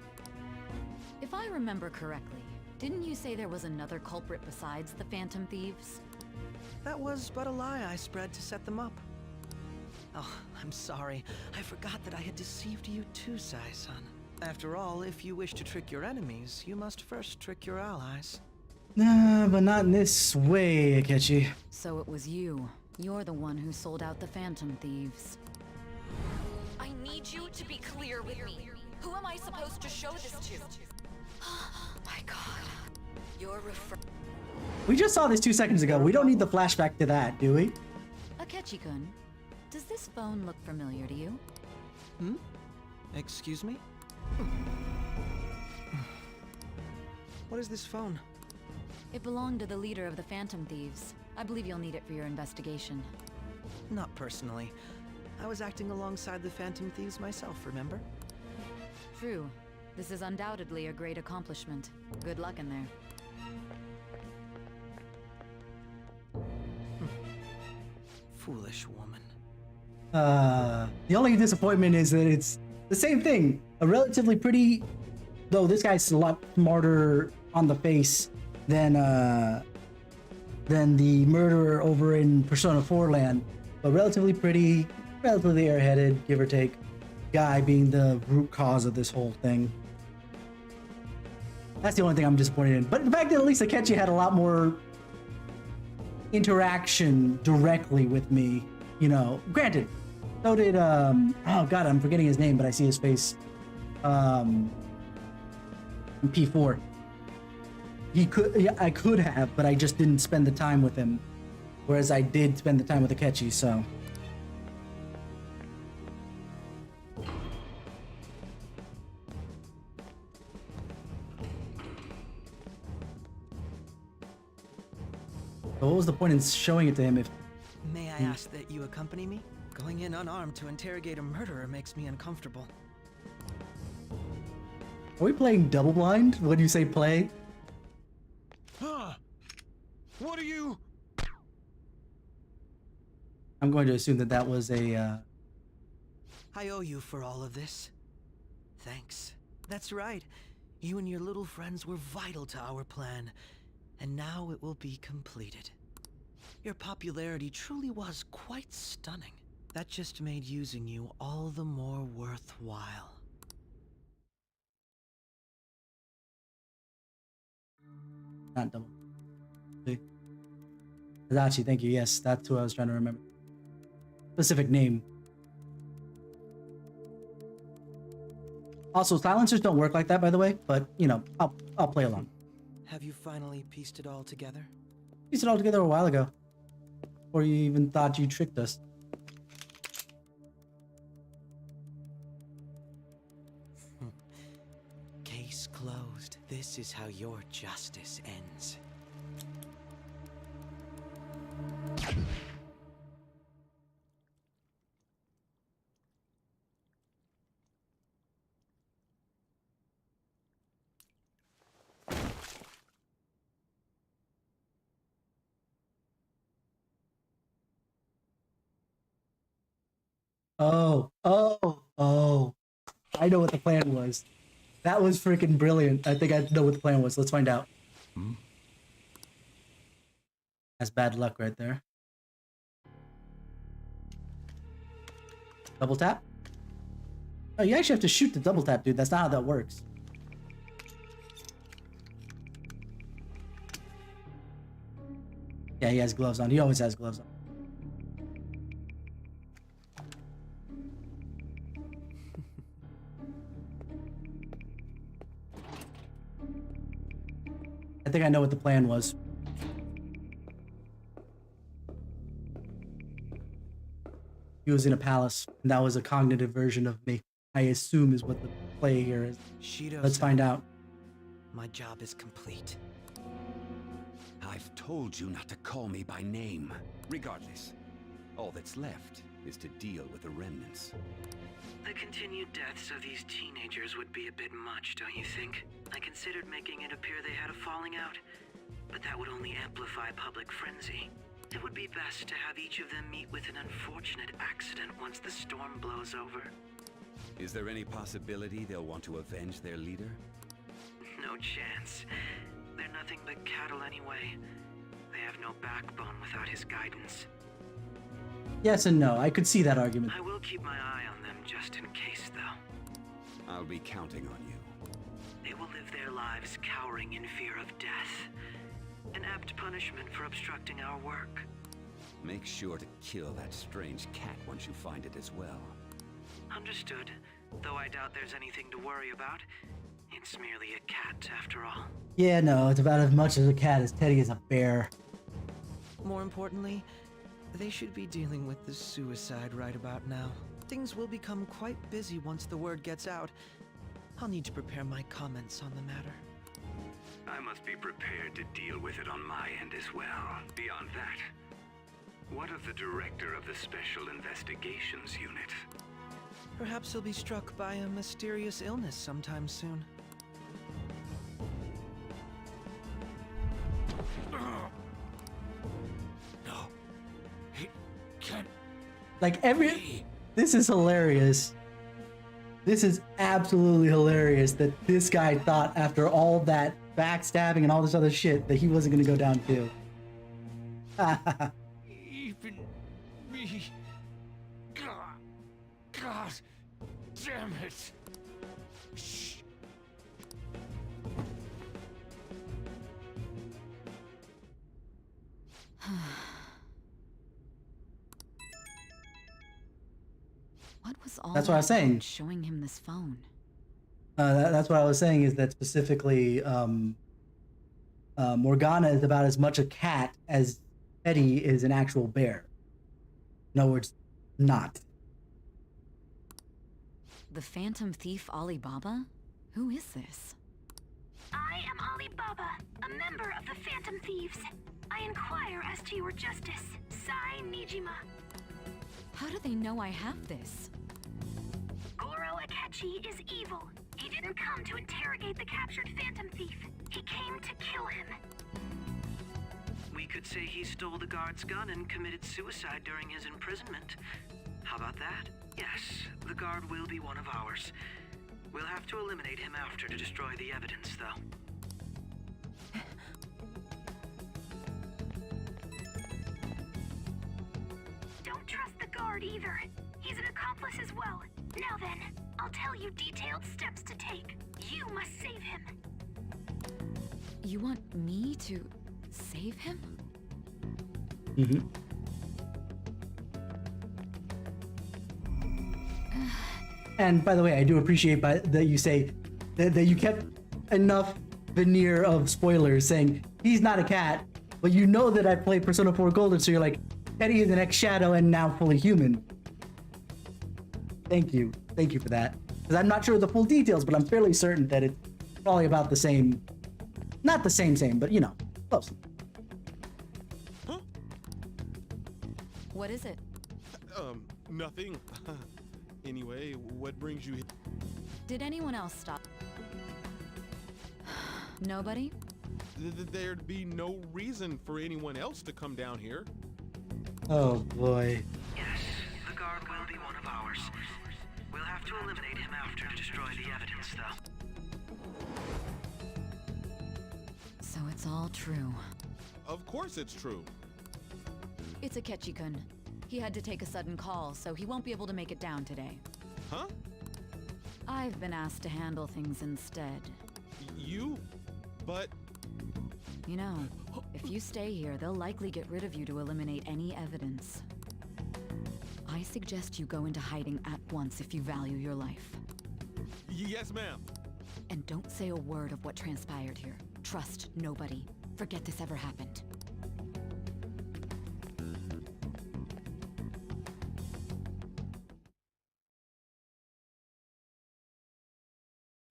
If I remember correctly, didn't you say there was another culprit besides the Phantom Thieves? That was but a lie I spread to set them up. Oh, I'm sorry. I forgot that I had deceived you too, Sai-san. After all, if you wish to trick your enemies, you must first trick your allies. Nah, but not in this way, Akechi. So it was you. You're the one who sold out the Phantom Thieves. I need you to be clear with me. Who am I supposed to show this to? My God. You're We just saw this 2 seconds ago. We don't need the flashback to that, do we? Akechi-kun, does this phone look familiar to you? Hmm? Excuse me? What is this phone? It belonged to the leader of the Phantom Thieves. I believe you'll need it for your investigation. Not personally. I was acting alongside the Phantom Thieves myself, remember? True. This is undoubtedly a great accomplishment. Good luck in there. Foolish woman. The only disappointment is that it's the same thing. A relatively pretty, though this guy's a lot smarter on the face than the murderer over in Persona 4 land, but relatively pretty, relatively airheaded, give or take, guy being the root cause of this whole thing. That's the only thing I'm disappointed in. But the fact that at least Akechi had a lot more interaction directly with me, you know. Granted, so did oh god, I'm forgetting his name, but I see his face. P4. I could have, but I just didn't spend the time with him. Whereas I did spend the time with Akechi, so. So what was the point in showing it to him if... May I ask that you accompany me? Going in unarmed to interrogate a murderer makes me uncomfortable. Are we playing double blind? What do you say play? Huh? What are you? I'm going to assume that that was a, I owe you for all of this. Thanks. That's right. You and your little friends were vital to our plan, and now it will be completed. Your popularity truly was quite stunning. That just made using you all the more worthwhile. Not double. See? Hidachi, thank you. Yes, that's who I was trying to remember. Specific name. Also, silencers don't work like that, by the way, but, you know, I'll play along. Have you finally pieced it all together? Pieced it all together a while ago. Before you even thought you tricked us. Case closed. This is how your justice ends. Oh. I know what the plan was. That was freaking brilliant. I think I know what the plan was. Let's find out. That's bad luck right there. Double tap? Oh, you actually have to shoot the double tap, dude. That's not how that works. Yeah, he has gloves on. He always has gloves on. I think I know what the plan was. He was in a palace, and that was a cognitive version of me. I assume is what the play here is. Let's find out. My job is complete. I've told you not to call me by name. Regardless, all that's left is to deal with the remnants. The continued deaths of these teenagers would be a bit much, don't you think? I considered making it appear they had a falling out, but that would only amplify public frenzy. It would be best to have each of them meet with an unfortunate accident once the storm blows over. Is there any possibility they'll want to avenge their leader? No chance. They're nothing but cattle anyway. They have no backbone without his guidance. Yes and no. I could see that argument. I will keep my eye on them just in case, though. I'll be counting on you. They will live their lives cowering in fear of death. An apt punishment for obstructing our work. Make sure to kill that strange cat once you find it as well. Understood. Though I doubt there's anything to worry about. It's merely a cat, after all. Yeah, no, it's about as much as a cat as Teddy is a bear. More importantly, They should be dealing with the suicide right about now. Things will become quite busy once the word gets out. I'll need to prepare my comments on the matter. I must be prepared to deal with it on my end as well. Beyond that, what of the director of the Special Investigations Unit? Perhaps he'll be struck by a mysterious illness sometime soon. No. He can't. Like this is hilarious. This is absolutely hilarious that this guy thought after all that backstabbing and all this other shit that he wasn't gonna go down too. Even me. God damn it. Shh. What was all That's what I was that saying. about showing him this phone? That's what I was saying, is that specifically Morgana is about as much a cat as Eddie is an actual bear. In other words, not. The Phantom Thief Alibaba? Who is this? I am Alibaba, a member of the Phantom Thieves. I inquire as to your justice, Sai Nijima. How do they know I have this? Goro Akechi is evil. He didn't come to interrogate the captured Phantom Thief. He came to kill him. We could say he stole the guard's gun and committed suicide during his imprisonment. How about that? Yes, the guard will be one of ours. We'll have to eliminate him after to destroy the evidence, though. Don't trust the guard either. He's an accomplice as well. Now then, I'll tell you detailed steps to take. You must save him. You want me to save him? Mm-hmm. And by the way, I do appreciate that you say that you kept enough veneer of spoilers saying he's not a cat, but you know that I played Persona 4 Golden, so you're like, Eddie is an ex-Shadow and now fully human. Thank you for that. Because I'm not sure of the full details, but I'm fairly certain that it's probably about the same, not the same, but you know, close. Huh? What is it? Nothing. Anyway, what brings you here? Did anyone else stop? Nobody? There'd be no reason for anyone else to come down here. Oh boy. Yes, the guard will be one of ours. We'll have to eliminate him after to destroy the evidence, though. So it's all true. Of course it's true. It's Akechi-kun. He had to take a sudden call, so he won't be able to make it down today. Huh? I've been asked to handle things instead. You? But... You know, if you stay here, they'll likely get rid of you to eliminate any evidence. I suggest you go into hiding at once if you value your life. Yes, ma'am. And don't say a word of what transpired here. Trust nobody. Forget this ever happened.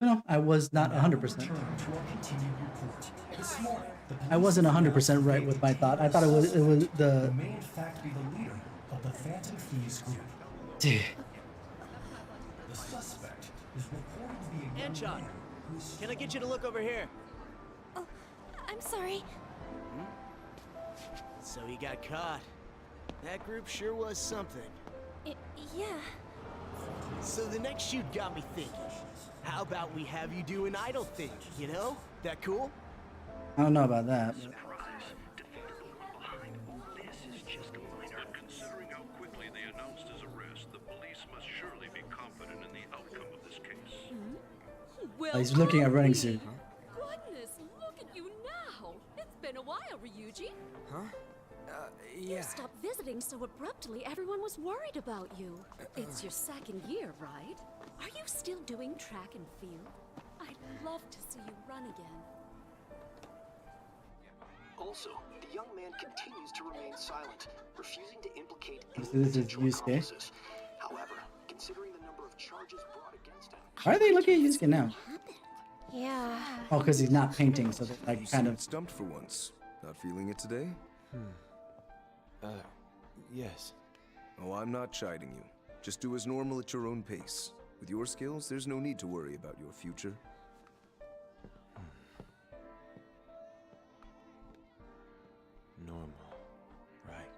No, I was not 100%. I wasn't 100% right with my thought. I thought it was the may in fact be the leader of the Phantom Thieves group. Dude. The suspect is reported to be a young Anchon, man who is can I get you to look over here? Oh, I'm sorry. So you got caught. That group sure was something. Yeah. So the next shoot got me thinking. How about we have you do an idle thing, you know? That cool? I don't know about that. But... Considering how quickly they announced his arrest, the police must surely be confident in the outcome of this case. Well, he's looking at running soon. Goodness, look at you now. It's been a while, Ryuji. Huh? You Yeah. stopped visiting so abruptly, everyone was worried about you. It's your second year, right? Are you still doing track and field? I'd love to see you run again. Also, the young man continues to remain silent, refusing to implicate any So this is potential Yusuke. accomplices. However, considering the number of charges brought against him, Why are they looking at Yusuke now? Yeah. Oh, because he's not painting, so they're like You kind seem of. stumped for once. Not feeling it today? Yes. Oh, I'm not chiding you. Just do as normal at your own pace. With your skills, there's no need to worry about your future. Normal. Right.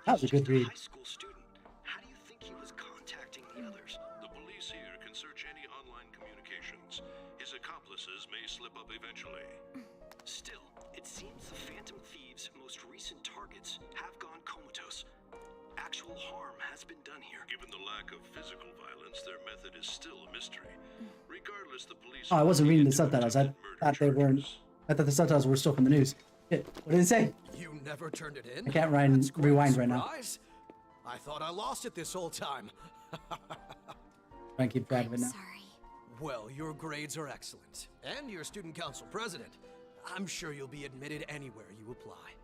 That was a good read. high school student. How do you think he was contacting the others? The police here can search any online communications. His accomplices may slip up eventually. Still, it seems the Phantom Thieves' most recent targets have gone comatose. Actual harm has been done here. Given the lack of physical violence, their method is still a mystery. Regardless, the police... Oh, I wasn't reading the subtitles. I thought they weren't. I thought the subtitles were still from the news. Shit. What did it say? You never turned it in? I can't rewind right now. Surprise. I thought I lost it this whole time. Try and keep track of it now. Well, your grades are excellent. And you're student council president. I'm sure you'll be admitted anywhere you apply.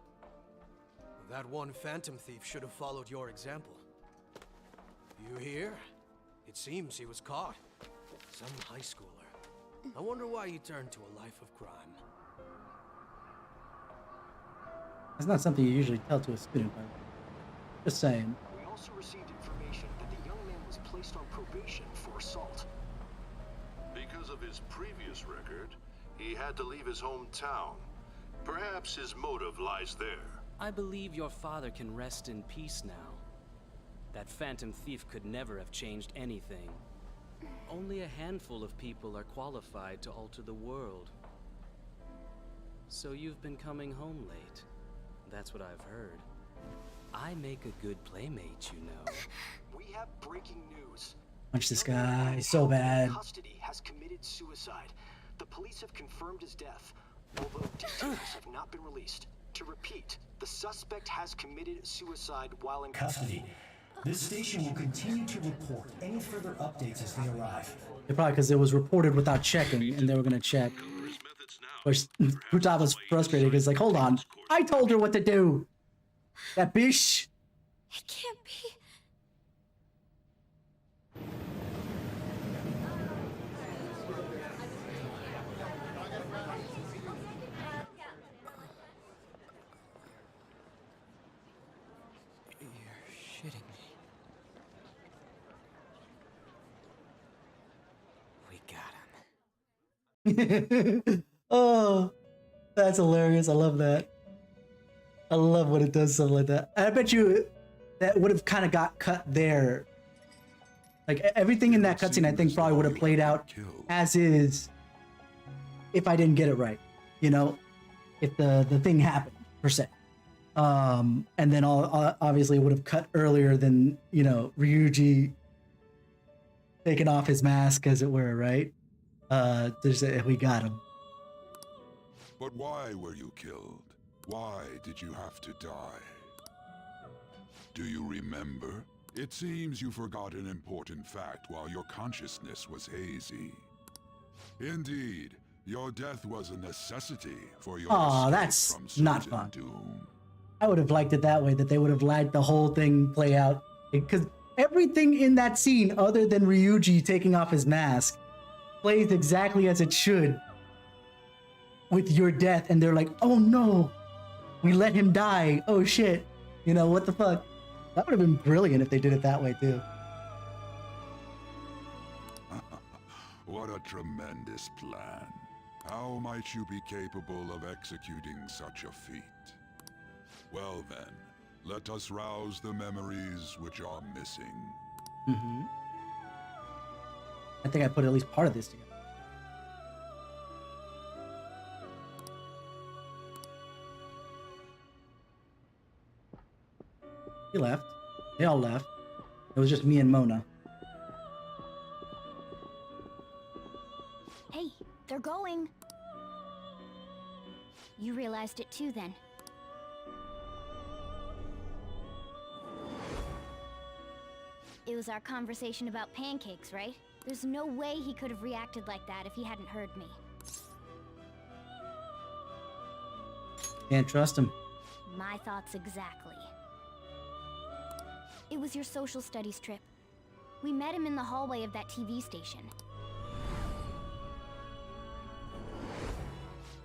That one phantom thief should have followed your example. You hear? It seems he was caught. Some high schooler. I wonder why he turned to a life of crime. That's not something you usually tell to a student, but just saying. We also received information that the young man was placed on probation for assault. Because of his previous record, he had to leave his hometown. Perhaps his motive lies there. I believe your father can rest in peace now. That phantom thief could never have changed anything. Only a handful of people are qualified to alter the world. So you've been coming home late. That's what I've heard. I make a good playmate, you know. We have breaking news. Punch this guy so bad. Custody has committed suicide. The police have confirmed his death, although details have not been released. To repeat, the suspect has committed suicide while in Custody. This station will continue to report any further updates as they arrive. Yeah, probably because it was reported without checking, and they were gonna check. Which Futaba frustrated because, like, hold on, I told her what to do. That bitch. It can't be. You're shitting me. We got him. Oh, that's hilarious. I love that. I love when it does something like that. I bet you that would have kind of got cut there. Like everything in that cutscene, I think probably would have played out as is if I didn't get it right. You know, if the thing happened per se. And then obviously it would have cut earlier than, you know, Ryuji taking off his mask, as it were, right? We got him. But why were you killed? Why did you have to die? Do you remember? It seems you forgot an important fact while your consciousness was hazy. Indeed, your death was a necessity for your Aw, escape that's from not certain fun. doom. I would have liked it that way, that they would have let the whole thing play out. Because everything in that scene, other than Ryuji taking off his mask, plays exactly as it should with your death. And they're like, oh no, we let him die. Oh shit. You know, what the fuck? That would have been brilliant if they did it that way too. What a tremendous plan. How might you be capable of executing such a feat? Well then, let us rouse the memories which are missing. Mm-hmm. I think I put at least part of this together. He left. They all left. It was just me and Mona. Hey, they're going. You realized it too then. It was our conversation about pancakes, right? There's no way he could have reacted like that if he hadn't heard me. Can't trust him. My thoughts exactly. It was your social studies trip. We met him in the hallway of that TV station.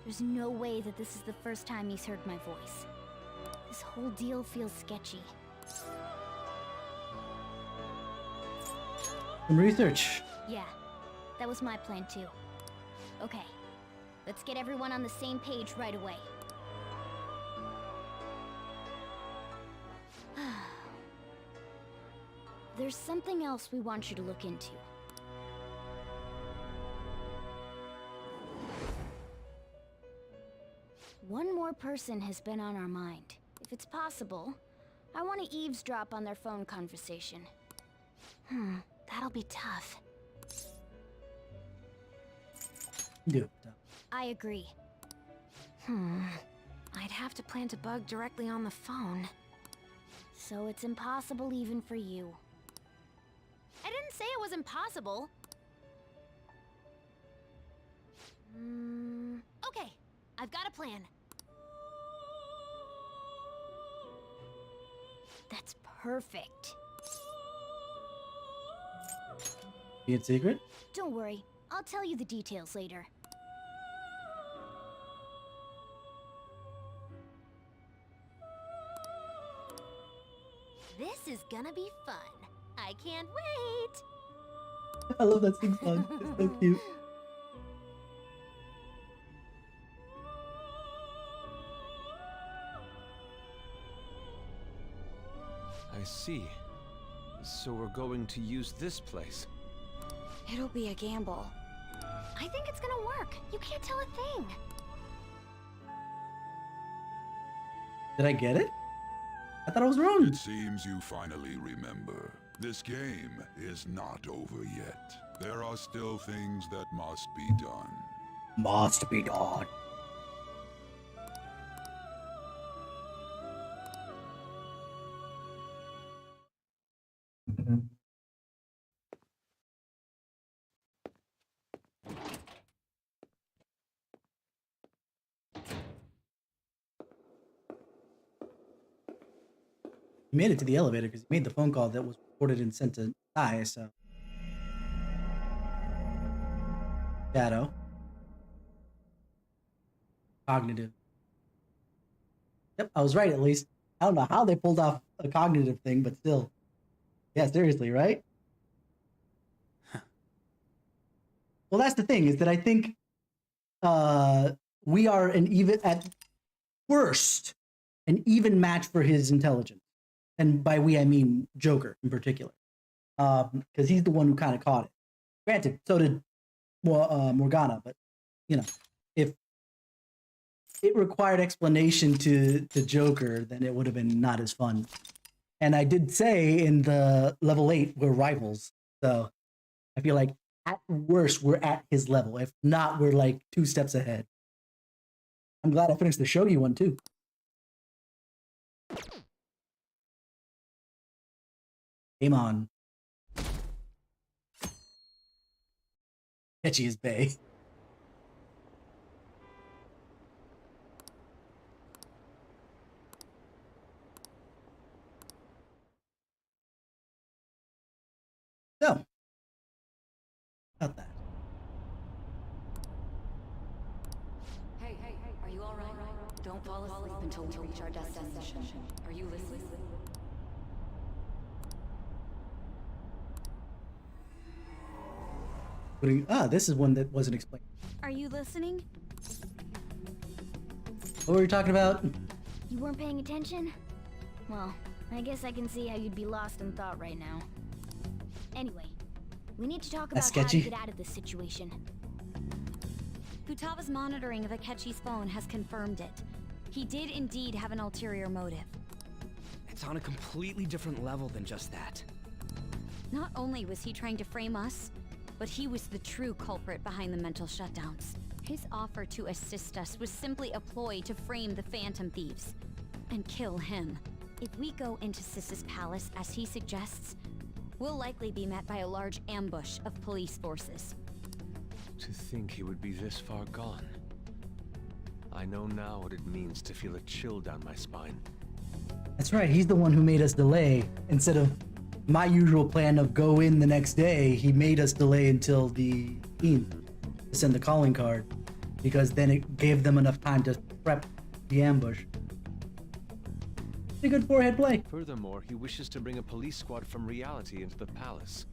There's no way that this is the first time he's heard my voice. This whole deal feels sketchy. Some research. Yeah, that was my plan too. Okay, let's get everyone on the same page right away. There's something else we want you to look into. One more person has been on our mind. If it's possible, I want to eavesdrop on their phone conversation. That'll be tough. Yeah. I agree. I'd have to plant a bug directly on the phone. So it's impossible even for you. I didn't say it was impossible. Okay, I've got a plan. That's perfect. Be it secret? Don't worry, I'll tell you the details later. This is gonna be fun. I can't wait. I love that sing song. It's so cute. I see. So we're going to use this place. It'll be a gamble. I think it's gonna work. You can't tell a thing. Did I get it? I thought I was wrong. It seems you finally remember. This game is not over yet. There are still things that must be done. Must be done. He made it to the elevator because he made the phone call that was recorded and sent to Ty, so. Shadow. Cognitive. Yep, I was right at least. I don't know how they pulled off a cognitive thing, but still. Yeah, seriously, right? Well, that's the thing, is that I think we are at worst, an even match for his intelligence. And by we, I mean Joker in particular. Because he's the one who kind of caught it. Granted, so did Morgana, but, you know, if it required explanation to Joker, then it would have been not as fun. And I did say in the level 8, we're rivals. So I feel like at worst, we're at his level. If not, we're like 2 steps ahead. I'm glad I finished the Shogi one too. Game on. Catchy as Bay. So, about that. Hey, are you alright? Don't fall asleep until we reach our destination. Are you listening? This is one that wasn't explained. Are you listening? What were we talking about? You weren't paying attention? Well, I guess I can see how you'd be lost in thought right now. Anyway, we need to talk about how to get out of this situation. Futaba's monitoring of Akechi's phone has confirmed it. He did indeed have an ulterior motive. It's on a completely different level than just that. Not only was he trying to frame us, but he was the true culprit behind the mental shutdowns. His offer to assist us was simply a ploy to frame the Phantom Thieves and kill him. If we go into Sis's palace as he suggests, we'll likely be met by a large ambush of police forces. To think he would be this far gone. I know now what it means to feel a chill down my spine. That's right, he's the one who made us delay. Instead of my usual plan of go in the next day, he made us delay until the 18th to send the calling card, because then it gave them enough time to prep the ambush. Pretty good forehead play. Furthermore, he wishes to bring a police squad from reality into the palace.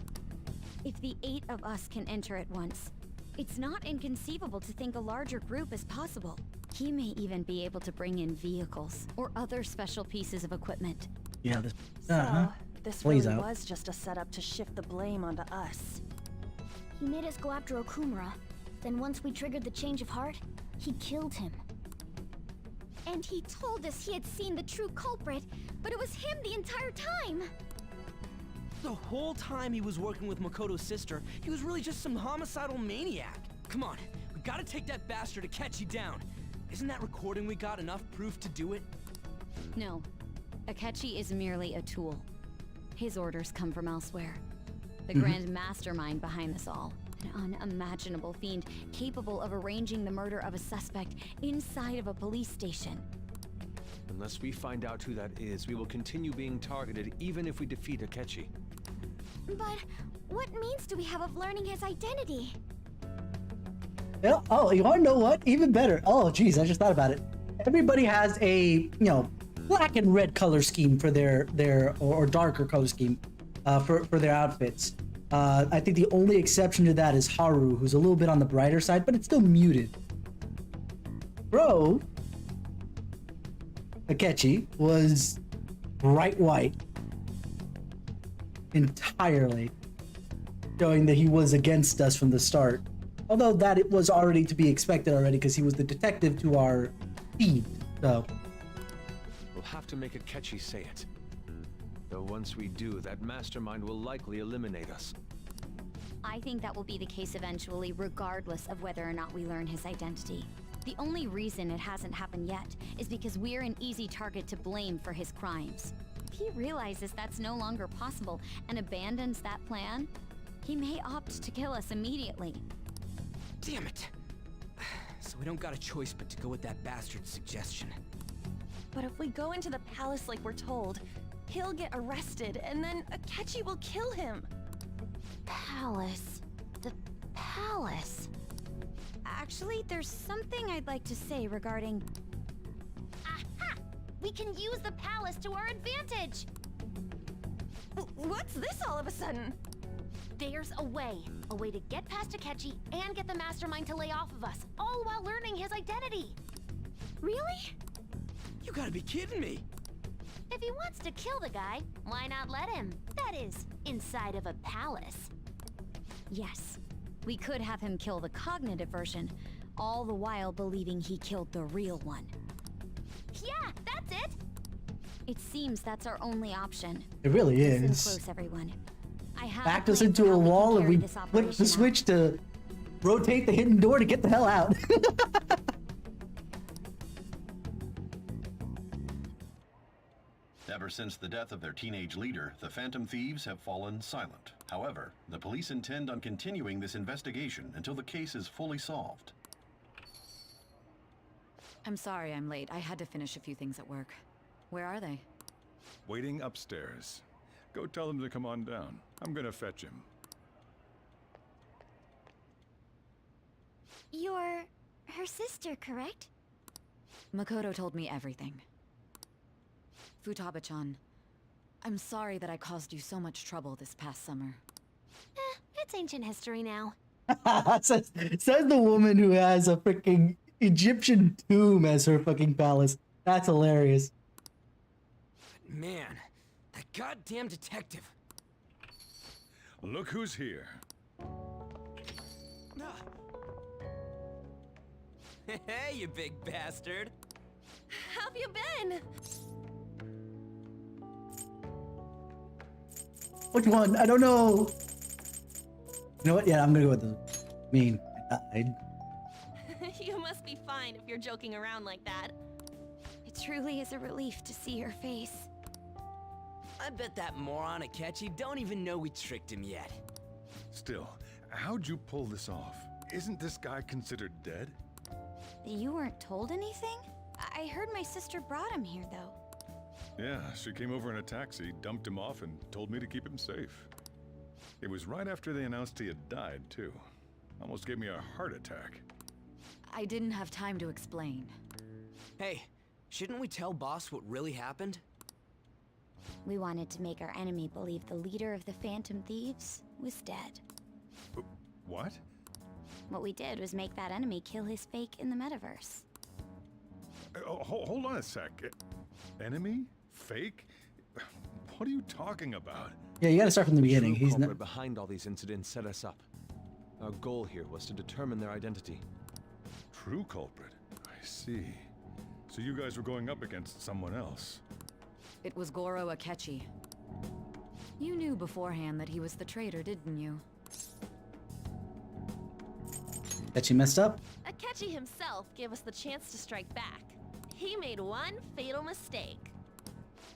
If the 8 of us can enter at once, it's not inconceivable to think a larger group is possible. He may even be able to bring in vehicles or other special pieces of equipment. Yeah, this This plays really out. was just a setup to shift the blame onto us. He made us go after Okumura. Then once we triggered the change of heart, he killed him. And he told us he had seen the true culprit, but it was him the entire time! The whole time he was working with Makoto's sister, he was really just some homicidal maniac. Come on, we gotta take that bastard Akechi down. Isn't that recording we got enough proof to do it? No. Akechi is merely a tool. His orders come from elsewhere. The grand mastermind behind this all. An unimaginable fiend capable of arranging the murder of a suspect inside of a police station. Unless we find out who that is, we will continue being targeted even if we defeat Akechi. But what means do we have of learning his identity? Yeah, oh, you wanna know what? Even better. Oh, geez, I just thought about it. Everybody has a, black and red color scheme for their or darker color scheme for their outfits. I think the only exception to that is Haru, who's a little bit on the brighter side, but it's still muted. Bro, Akechi was bright white entirely, showing that he was against us from the start. Although that it was already to be expected already, because he was the detective to our feed. So we'll have to make Akechi say it. Though once we do, that mastermind will likely eliminate us. I think that will be the case eventually, regardless of whether or not we learn his identity. The only reason it hasn't happened yet is because we're an easy target to blame for his crimes. If he realizes that's no longer possible and abandons that plan, he may opt to kill us immediately. Damn it! So we don't got a choice but to go with that bastard's suggestion. But if we go into the palace like we're told, he'll get arrested and then Akechi will kill him. Palace. The palace. Actually, there's something I'd like to say regarding... Aha! We can use the palace to our advantage! What's this all of a sudden? There's a way to get past Akechi and get the mastermind to lay off of us, all while learning his identity. Really? You gotta be kidding me! If he wants to kill the guy, why not let him? That is, inside of a palace. Yes, we could have him kill the cognitive version, all the while believing he killed the real one. Yeah, that's it! It seems that's our only option. it really Listen is. close, everyone. I have Backed a us plan into for a how we can wall and carry we this flipped the operation out. switch to rotate the hidden door to get the hell out. Ever since the death of their teenage leader, the Phantom Thieves have fallen silent. However, the police intend on continuing this investigation until the case is fully solved. I'm sorry I'm late. I had to finish a few things at work. Where are they? Waiting upstairs. Go tell them to come on down. I'm gonna fetch him. You're her sister, correct? Makoto told me everything. Futaba-chan, I'm sorry that I caused you so much trouble this past summer. It's ancient history now. says the woman who has a freaking Egyptian tomb as her fucking palace. That's hilarious. Man, that goddamn detective. Look who's here. Hey, you big bastard. How have you been? Which one? I don't know. You know what? Yeah, I'm gonna go with the mean. You must be fine if you're joking around like that. It truly is a relief to see her face. I bet that moron Akechi don't even know we tricked him yet. Still, how'd you pull this off? Isn't this guy considered dead? You weren't told anything? I heard my sister brought him here, though. Yeah, she came over in a taxi, dumped him off, and told me to keep him safe. It was right after they announced he had died, too. Almost gave me a heart attack. I didn't have time to explain. Hey, shouldn't we tell Boss what really happened? We wanted to make our enemy believe the leader of the Phantom Thieves was dead. What? What we did was make that enemy kill his fake in the metaverse. Hold on a sec. Enemy? Fake? What are you talking about? Yeah, you gotta start from the beginning. True He's culprit not. behind all these incidents set us up. Our goal here was to determine their identity. True culprit? I see. So you guys were going up against someone else. It was Goro Akechi. You knew beforehand that he was the traitor, didn't you? That she messed up? Akechi himself gave us the chance to strike back. He made one fatal mistake.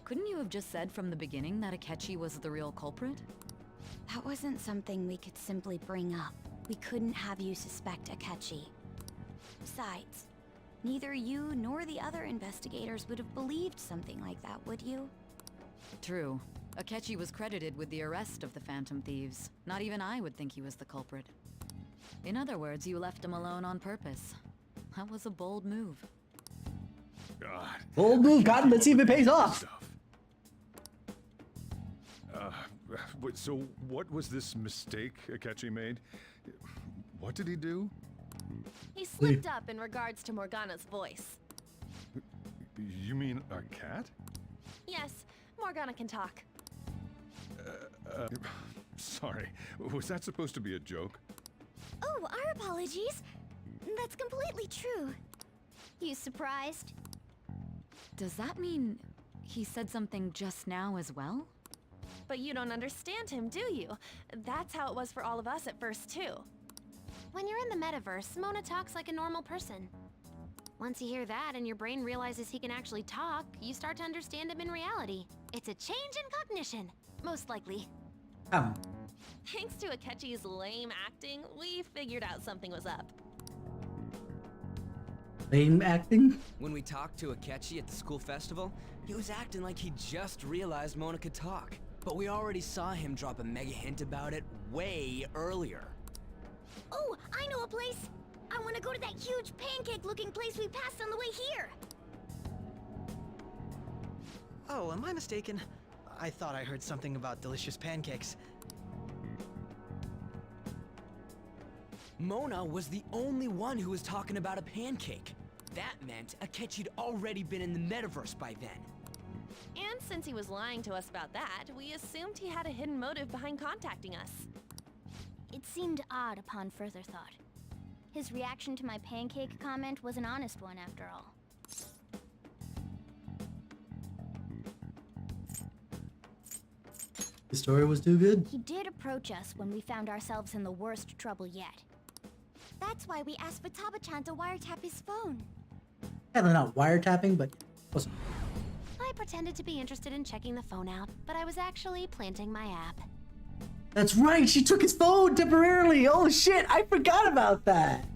Couldn't you have just said from the beginning that Akechi was the real culprit? That wasn't something we could simply bring up. We couldn't have you suspect Akechi. Besides, neither you nor the other investigators would have believed something like that, would you? True. Akechi was credited with the arrest of the Phantom Thieves. Not even I would think he was the culprit. In other words, you left him alone on purpose. That was a bold move. God. Bold move, God, let's see if it pays off. So what was this mistake Akechi made? What did he do? He slipped up in regards to Morgana's voice. You mean a cat? Yes, Morgana can talk. Sorry, was that supposed to be a joke? Oh, our apologies. That's completely true. You surprised? Does that mean he said something just now as well? But you don't understand him, do you? That's how it was for all of us at first, too. When you're in the metaverse, Mona talks like a normal person. Once you hear that and your brain realizes he can actually talk, you start to understand him in reality. It's a change in cognition, most likely. Thanks to Akechi's lame acting, we figured out something was up. Lame acting? When we talked to Akechi at the school festival, he was acting like he just realized Mona could talk. But we already saw him drop a mega hint about it way earlier. Oh, I know a place! I want to go to that huge pancake-looking place we passed on the way here! Oh, am I mistaken? I thought I heard something about delicious pancakes. Mona was the only one who was talking about a pancake. That meant Akechi'd already been in the metaverse by then. And since he was lying to us about that, we assumed he had a hidden motive behind contacting us. It seemed odd upon further thought. His reaction to my pancake comment was an honest one, after all. The story was too good? He did approach us when we found ourselves in the worst trouble yet. That's why we asked Futaba-chan to wiretap his phone. Yeah, they're not wiretapping, but listen. I pretended to be interested in checking the phone out, but I was actually planting my app. That's right, she took his phone temporarily. Oh shit, I forgot about that.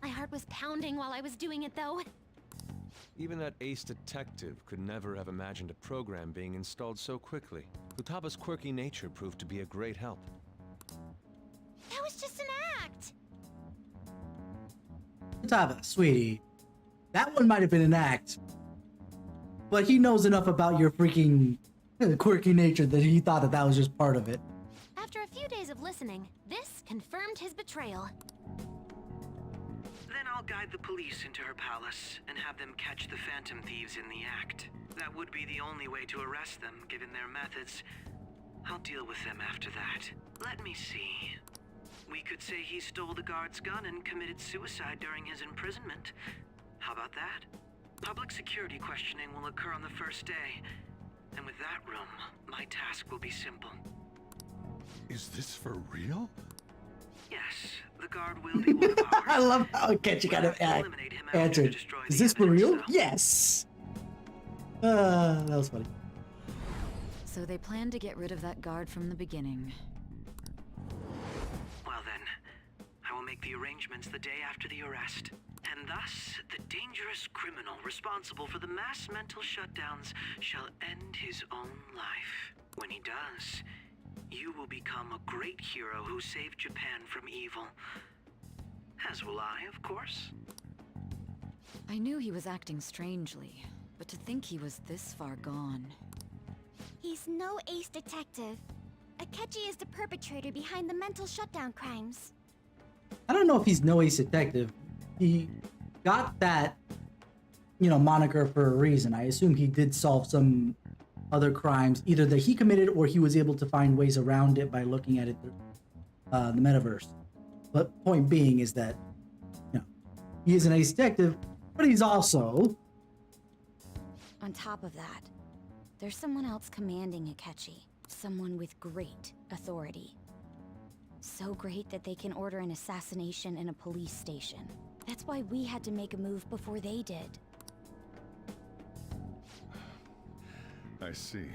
My heart was pounding while I was doing it, though. Even that ace detective could never have imagined a program being installed so quickly. Futaba's quirky nature proved to be a great help. That was just an act! Futaba, sweetie. That one might have been an act. But he knows enough about your freaking quirky nature that he thought that that was just part of it. After a few days of listening, this confirmed his betrayal. Then I'll guide the police into her palace and have them catch the Phantom Thieves in the act. That would be the only way to arrest them, given their methods. I'll deal with them after that. Let me see. We could say he stole the guard's gun and committed suicide during his imprisonment. How about that? Public security questioning will occur on the first day. And with that room, my task will be simple. Is this for real? Yes, the guard will be one of ours. I love how Akechi got an answered. Is this for real? Yes! That was funny. So they planned to get rid of that guard from the beginning. Well then, I will make make the arrangements the day after the arrest. And thus, the dangerous criminal responsible for the mass mental shutdowns shall end his own life. When he does, you will become a great hero who saved Japan from evil. As will I, of course. I knew he was acting strangely, but to think he was this far gone. He's no ace detective. Akechi is the perpetrator behind the mental shutdown crimes. I don't know if he's no ace detective. He got that, moniker for a reason. I assume he did solve some other crimes, either that he committed or he was able to find ways around it by looking at it through the metaverse. But point being is that, he is an ace detective, but he's also... On top of that, there's someone else commanding Akechi. Someone with great authority. So great that they can order an assassination in a police station. That's why we had to make a move before they did. I see.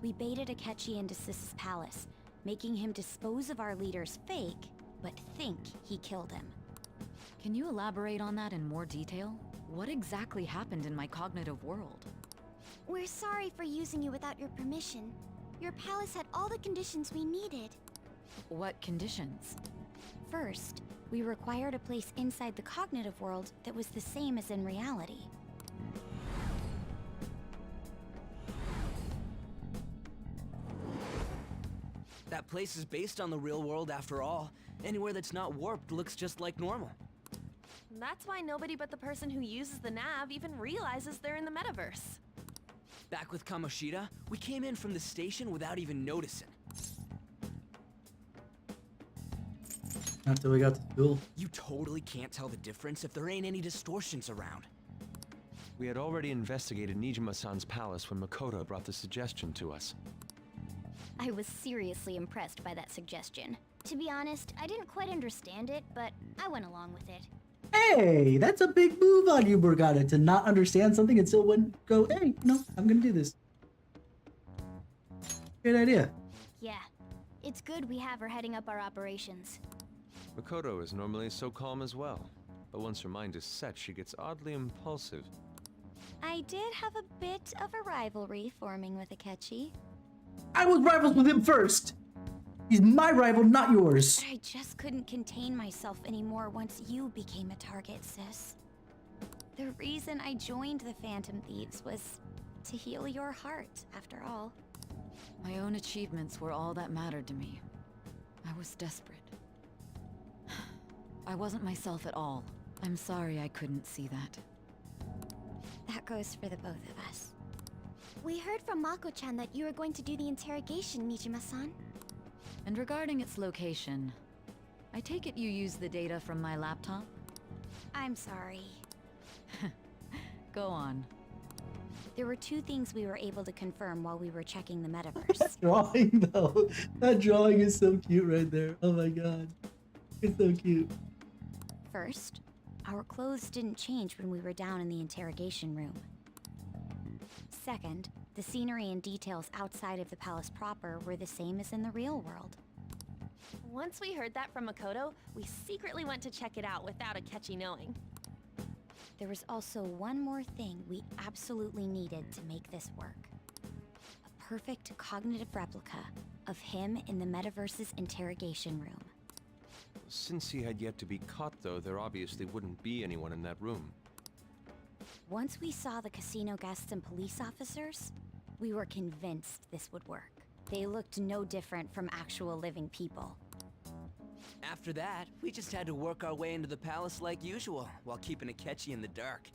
We baited Akechi into Sis's palace, making him dispose of our leader's fake, but think he killed him. Can you elaborate on that in more detail? What exactly happened in my cognitive world? We're sorry for using you without your permission. Your palace had all the conditions we needed. What conditions? First, we required a place inside the cognitive world that was the same as in reality. That place is based on the real world after all. Anywhere that's not warped looks just like normal. That's why nobody but the person who uses the nav even realizes they're in the metaverse. Back with Kamoshida, we came in from the station without even noticing. After we got to school. You totally can't tell the difference if there ain't any distortions around. We had already investigated Nijima-san's palace when Makoto brought the suggestion to us. I was seriously impressed by that suggestion. To be honest, I didn't quite understand it, but I went along with it. Hey, that's a big move on you, Morgana, to not understand something and still go, hey, no, I'm gonna do this. Good idea. Yeah, it's good we have her heading up our operations. Makoto is normally so calm as well, but once her mind is set, she gets oddly impulsive. I did have a bit of a rivalry forming with Akechi. I was rivals with him first! He's my rival, not yours! But I just couldn't contain myself anymore once you became a target, sis. The reason I joined the Phantom Thieves was to heal your heart, after all. My own achievements were all that mattered to me. I was desperate. I wasn't myself at all. I'm sorry I couldn't see that. That goes for the both of us. We heard from Mako-chan that you were going to do the interrogation, Nijima-san. And regarding its location, I take it you used the data from my laptop? I'm sorry. Go on. There were two things we were able to confirm while we were checking the metaverse. That drawing, though. That drawing is so cute right there. Oh my god. It's so cute. First, our clothes didn't change when we were down in the interrogation room. Second, the scenery and details outside of the palace proper were the same as in the real world. Once we heard that from Makoto, we secretly went to check it out without Akechi knowing. There was also one more thing we absolutely needed to make this work. A perfect cognitive replica of him in the metaverse's interrogation room. Since he had yet to be caught, though, there obviously wouldn't be anyone in that room. Once we saw the casino guests and police officers, we were convinced this would work. They looked no different from actual living people. After that, we just had to work our way into the palace like usual, while keeping Akechi in the dark.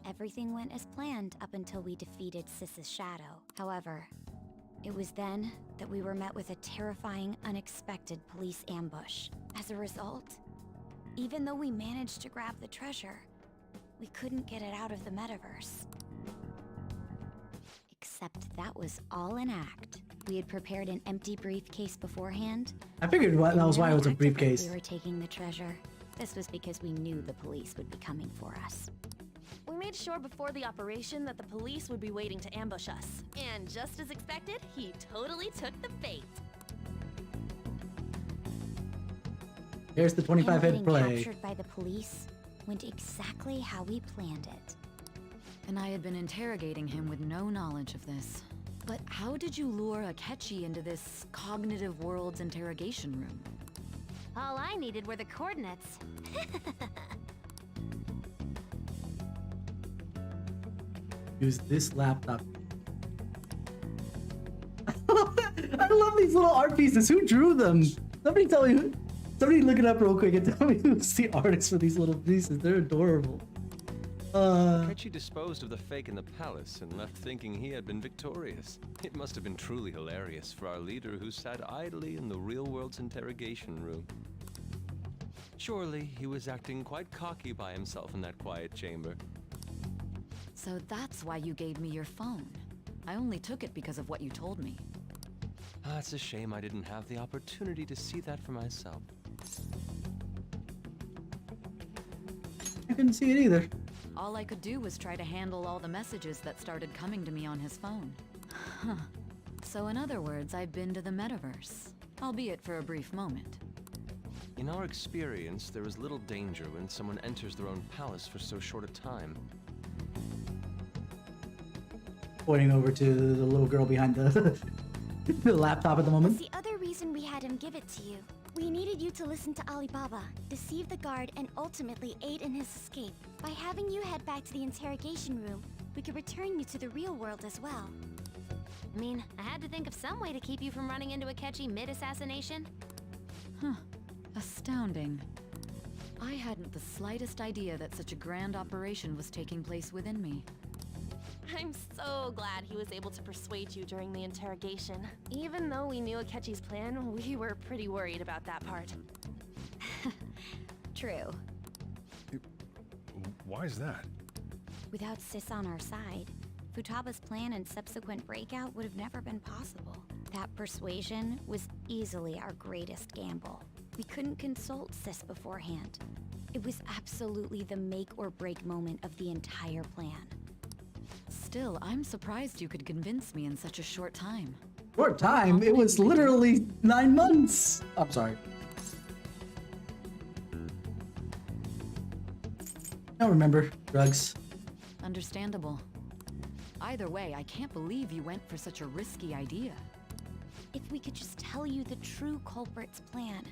Everything went as planned up until we defeated Sis's shadow. However, it was then that we were met with a terrifying, unexpected police ambush. As a result, even though we managed to grab the treasure, we couldn't get it out of the metaverse. Except that was all an act. We had prepared an empty briefcase beforehand. I figured that was why it was a briefcase. We were taking the treasure. This was because we knew the police would be coming for us. We made made sure before the operation that the police would be waiting to ambush us. And just as expected, he totally took the bait. Here's the 25 head Him play. getting captured by the police went exactly how we planned it. And I had been interrogating him with no knowledge of this. But how did you lure Akechi into this cognitive world's interrogation room? All I needed were the coordinates. Use this laptop. I love these little art pieces. Who drew them? Somebody tell me who. Somebody look it up real quick and tell me who's the artist for these little pieces. They're adorable. Akechi disposed of the fake in the palace and left thinking he had been victorious. It must have been truly hilarious for our leader who sat idly in the real world's interrogation room. Surely he was acting quite cocky by himself in that quiet chamber. So that's why you gave me your phone. I only took it because of what you told me. It's a shame I didn't have the opportunity to see that for myself. I couldn't see it either. All I could do was try to handle all the messages that started coming to me on his phone. Huh. So in other words, I've been to the metaverse, albeit for a brief moment. In our experience, there is little danger when someone enters their own palace for so short a time. Pointing over to the little girl behind the, the laptop at the moment. That's the other reason we had him give it to you. We needed you to listen to Alibaba, deceive the guard, and ultimately aid in his escape. By having you head back to the interrogation room, we could return you to the real world as well. I mean, I had to think of some way to keep you from running into Akechi mid-assassination. Huh. Astounding. I hadn't the slightest idea that such a grand operation was taking place within me. I'm so glad he was able to persuade you during the interrogation. Even though we knew Akechi's plan, we were pretty worried about that part. True. Why is that? Without Sis on our side, Futaba's plan and subsequent breakout would have never been possible. That persuasion was easily our greatest gamble. We couldn't consult Sis beforehand. It was absolutely the make or break moment of the entire plan. Still, I'm surprised you could convince me in such a short time. Short time? It was literally 9 months. I'm sorry. I don't remember. Drugs. Understandable. Either way, I can't believe you went for such a risky idea. If we could just tell you the true culprit's plan,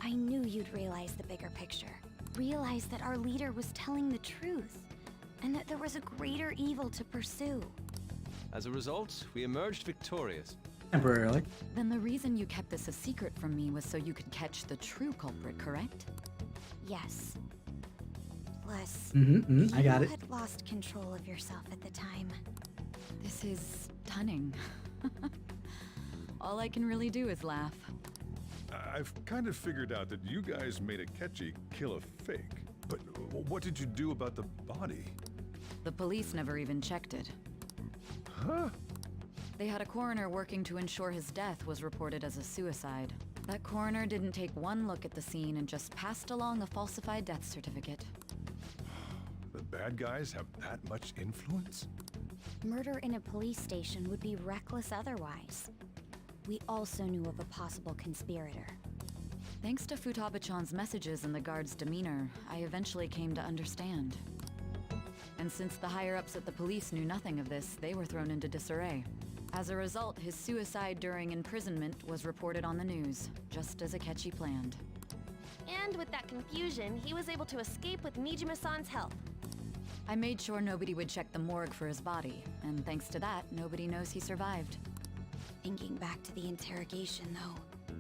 I knew you'd realize the bigger picture. Realize that our leader was telling the truth, and that there was a greater evil to pursue. As a result, we emerged victorious. Temporarily. Then the reason you kept this a secret from me was so you could catch the true culprit, correct? Yes. Plus, I got it. You had lost control of yourself at the time. This is stunning. All I can really do is laugh. I've kind of figured out that you guys made Akechi kill a fake. But what did you do about the body? The police never even checked it. Huh? They had a coroner working to ensure his death was reported as a suicide. That coroner didn't take one look at the scene and just passed along a falsified death certificate. The bad guys have that much influence? Murder in a police station would be reckless otherwise. We also knew of a possible conspirator. Thanks to Futaba-chan's messages and the guard's demeanor, I eventually came to understand. And since the higher-ups at the police knew nothing of this, they were thrown into disarray. As a result, his suicide during imprisonment was reported on the news, just as Akechi planned. And with that confusion, he was able to escape with Mijima-san's help. I made sure nobody would check the morgue for his body, and thanks to that, nobody knows he survived. Thinking back to the interrogation, though,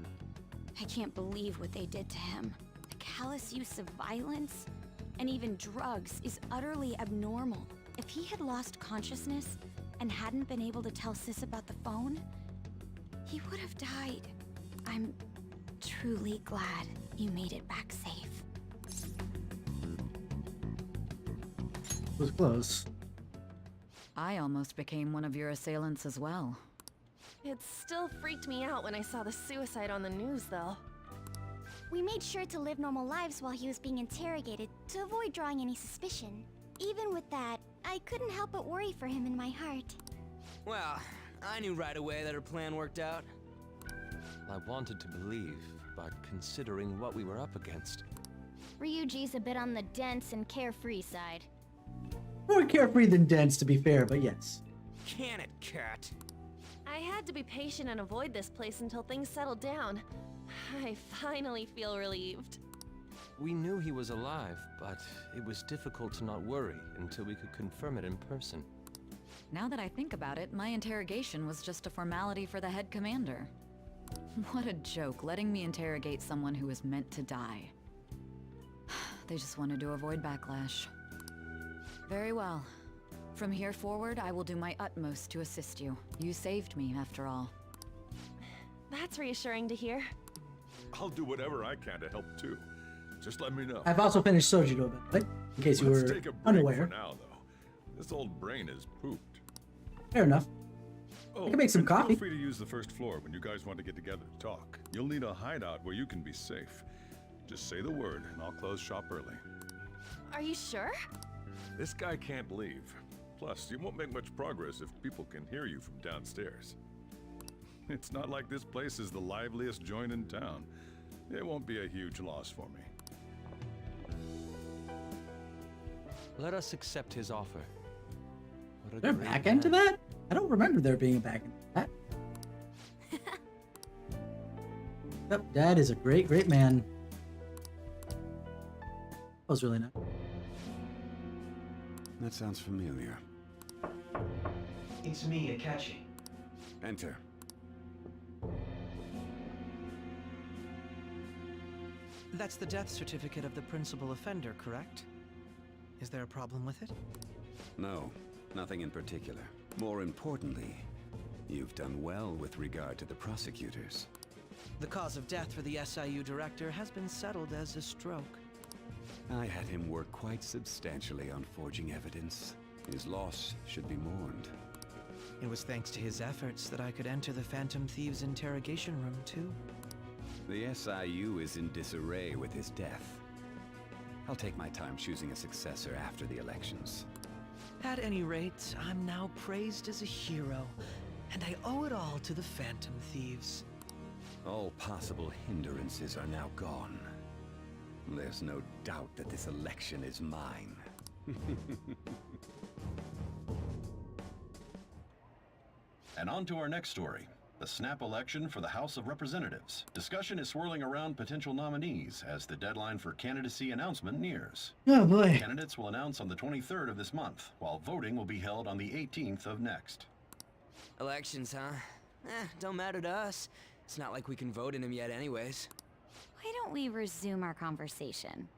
I can't believe what they did to him. The callous use of violence, and even drugs, is utterly abnormal. If he had lost consciousness and hadn't been able to tell Sis about the phone, he would have died. I'm truly glad you made it back safe. It was close. I almost became one of your assailants as well. It still freaked me out when I saw the suicide on the news, though. We made sure to live normal lives while he was being interrogated to avoid drawing any suspicion. even with that, I couldn't help but worry for him in my heart. Well, I knew right away that her plan worked out. I wanted to believe, but considering what we were up against... Ryuji's a bit on the dense and carefree side. More carefree than dense, to be fair, but yes. Can it, Cat? I had to be patient and avoid this place until things settled down. I finally feel relieved. We knew he was alive, but it was difficult to not worry until we could confirm it in person. Now that I think about it, my interrogation was just a formality for the head commander. What a joke, letting me interrogate someone who was meant to die. They just wanted to avoid backlash. Very well. From here forward, I will do my utmost to assist you. You saved me, after all. That's reassuring to hear. I'll do whatever I can to help too. Just let me know. I've also finished Sojido, but in case you Let's were take a break unaware. for now, though. This old brain is pooped. Fair enough. I can make some and coffee. Feel free to use the first floor when you guys want to get together to talk. You'll need a hideout where you can be safe. Just say the word, and I'll close shop early. Are you sure? This guy can't leave. Plus, you won't make much progress if people can hear you from downstairs. It's not like this place is the liveliest joint in town. It won't be a huge loss for me. Let us accept his offer. What a Is there a great back end to man. that? I don't remember there being a back end to that. Yep, Dad is a great, great man. That was really nice. That sounds familiar. It's me, Akachi. Enter. That's the death certificate of the principal offender, correct? Is there a problem with it? No, nothing in particular. More importantly, you've done well with regard to the prosecutors. The cause of death for the SIU director has been settled as a stroke. I had him work quite substantially on forging evidence. His loss should be mourned. It was thanks to his efforts that I could enter the Phantom Thieves' interrogation room, too. The SIU is in disarray with his death. I'll take my time choosing a successor after the elections. At any rate, I'm now praised as a hero, and I owe it all to the Phantom Thieves. All possible hindrances are now gone. There's no doubt that this election is mine. And on to our next story. The snap election for the House of Representatives. Discussion is swirling around potential nominees as the deadline for candidacy announcement nears. Oh boy. Candidates will announce on the 23rd of this month, while voting will be held on the 18th of next. Elections, huh? Don't matter to us. It's not like we can vote in them yet anyways. Why don't we resume our conversation?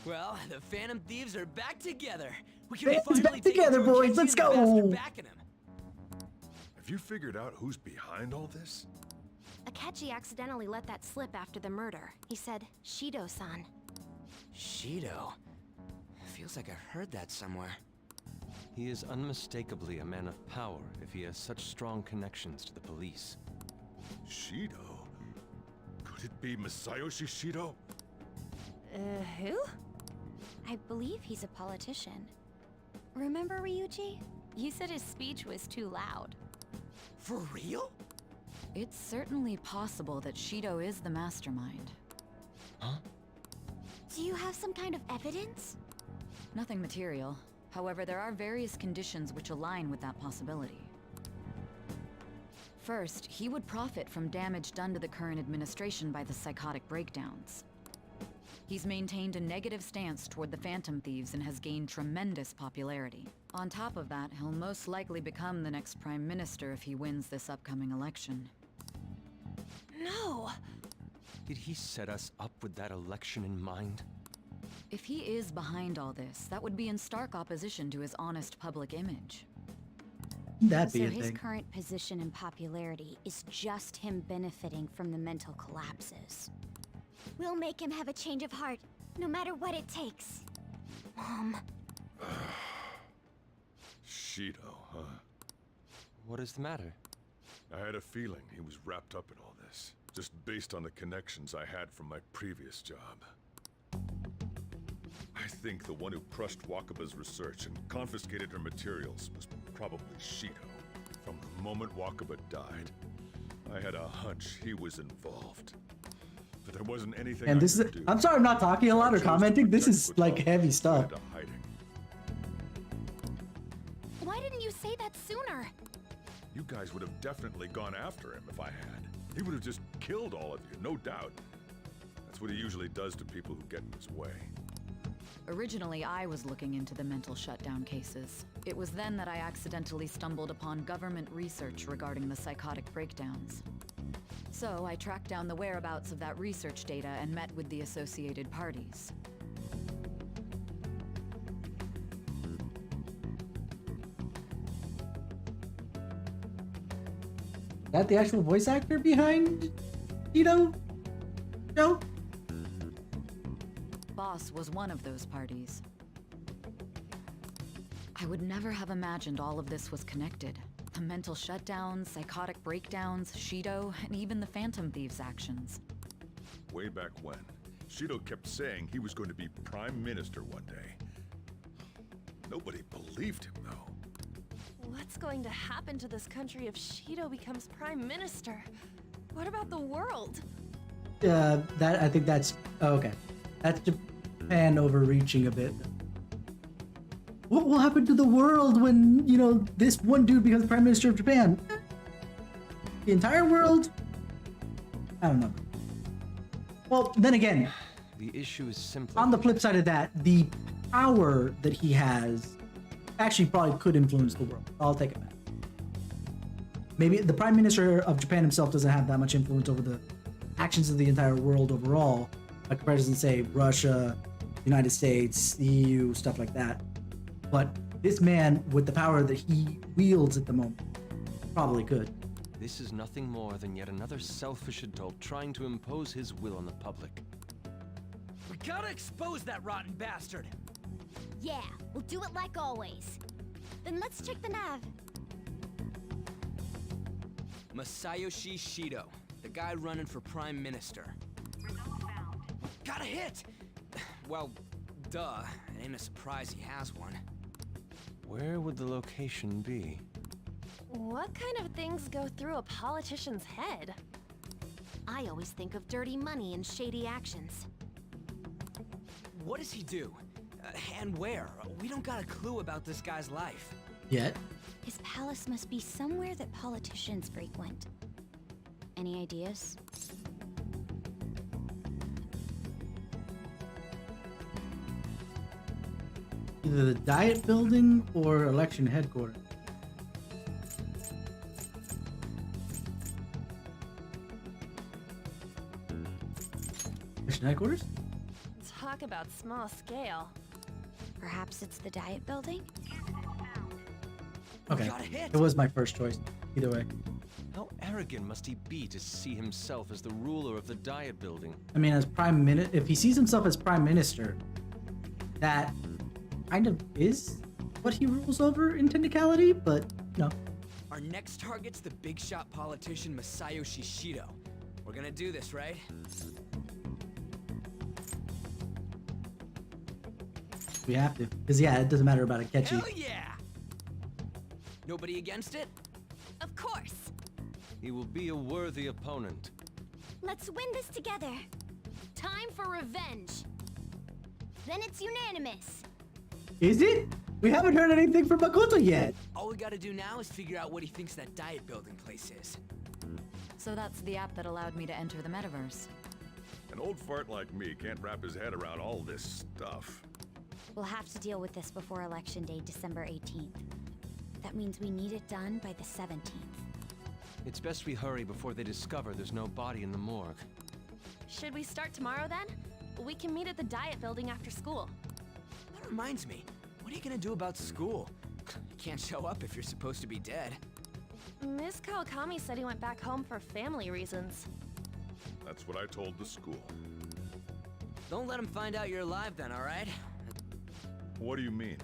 Well, the Phantom Thieves are back together. We can Band's finally back take together, it to boys. Akechi Let's and the bastard go. back in him. Have you figured out who's behind all this? Akechi accidentally let that slip after the murder. He said, Shido-san. Shido? Feels like I heard that somewhere. He is unmistakably a man of power if he has such strong connections to the police. Shido? Could it be Masayoshi Shido? Who? I believe he's a politician. Remember, Ryuji? You said his speech was too loud. For real? It's certainly possible that Shido is the mastermind. Huh? Do you have some kind of evidence? Nothing material. However, there are various conditions which align with that possibility. First, he would profit from damage done to the current administration by the psychotic breakdowns. He's maintained a negative stance toward the Phantom Thieves and has gained tremendous popularity. On top of that, he'll most likely become the next Prime Minister if he wins this upcoming election. No! Did he set us up with that election in mind? If he is behind all this, that would be in stark opposition to his honest public image. That'd So be a his thing. current position and popularity is just him benefiting from the mental collapses. We'll make him have a change of heart, no matter what it takes. Mom. Shido, huh? What is the matter? I had a feeling he was wrapped up in all this, just based on the connections I had from my previous job. think the one who crushed Wakaba's research and confiscated her materials was probably Shido. From the moment Wakaba died, I had a hunch he was involved. But there wasn't anything And I this is, could do. I'm sorry I'm not talking a lot or commenting. This is like heavy stuff. Into hiding. Why didn't you say that sooner? You guys would have definitely gone after him if I had. He would have just killed all of you, no doubt. That's what he usually does to people who get in his way. Originally, I was looking into the mental shutdown cases. It was then that I accidentally stumbled upon government research regarding the psychotic breakdowns. So I tracked down the whereabouts of that research data and met with the associated parties. Is that the actual voice actor behind Shido? No? Boss was one of those parties. I would never have imagined all of this was connected. The mental shutdowns, psychotic breakdowns, Shido, and even the Phantom Thieves' actions. Way back when, Shido kept saying he was going to be Prime Minister one day. Nobody believed him, though. What's going to happen to this country if Shido becomes Prime Minister? What about the world? I think that's okay. That's Japan overreaching a bit. What will happen to the world when, you know, this one dude becomes Prime Minister of Japan? The entire world? I don't know. Well, then again, the issue is simply on the flip side of that, the power that he has actually probably could influence the world. I'll take it back. Maybe the Prime Minister of Japan himself doesn't have that much influence over the actions of the entire world overall, by comparison to, say, Russia, United States, the EU, stuff like that. But this man, with the power that he wields at the moment, probably could. This is nothing more than yet another selfish adult trying to impose his will on the public. We gotta expose that rotten bastard! Yeah, we'll do it like always. Then let's check the nav. Masayoshi Shido, the guy running for Prime Minister. Got a hit! Well, duh. It ain't a surprise he has one. Where would the location be? What kind of things go through a politician's head? I always think of dirty money and shady actions. What does he do? And where? We don't got a clue about this guy's life. Yet? His palace must be somewhere that politicians frequent. Any ideas? Either the Diet Building or election headquarters. Election headquarters? Talk about small scale. Perhaps it's the Diet Building? Okay, it was my first choice. Either way. How arrogant must he be to see himself as the ruler of the Diet Building? I mean, as Prime Minister, if he sees himself as Prime Minister, that kind of is what he rules over in technicality, but no. Our next target's the big shot politician Masayoshi Shido. We're gonna do this, right? We have to, because yeah, it doesn't matter about Akechi. Hell yeah! Nobody against it? Of course. He will be a worthy opponent. Let's win this together. Time for revenge. Then it's unanimous. Is it? We haven't heard anything from Makoto yet. All we gotta do now is figure out what he thinks that Diet Building place is. So that's the app that allowed me to enter the metaverse. An old fart like me can't wrap his head around all this stuff. We'll have to deal with this before Election Day, December 18th. That means we need it done by the 17th. It's best we hurry before they discover there's no body in the morgue. Should we start tomorrow then? We can meet at the Diet Building after school. That reminds me, what are you gonna do about school? You can't show up if you're supposed to be dead. Miss Kawakami said he went back home for family reasons. That's what I told the school. Don't let him find out you're alive then, alright? What do you mean?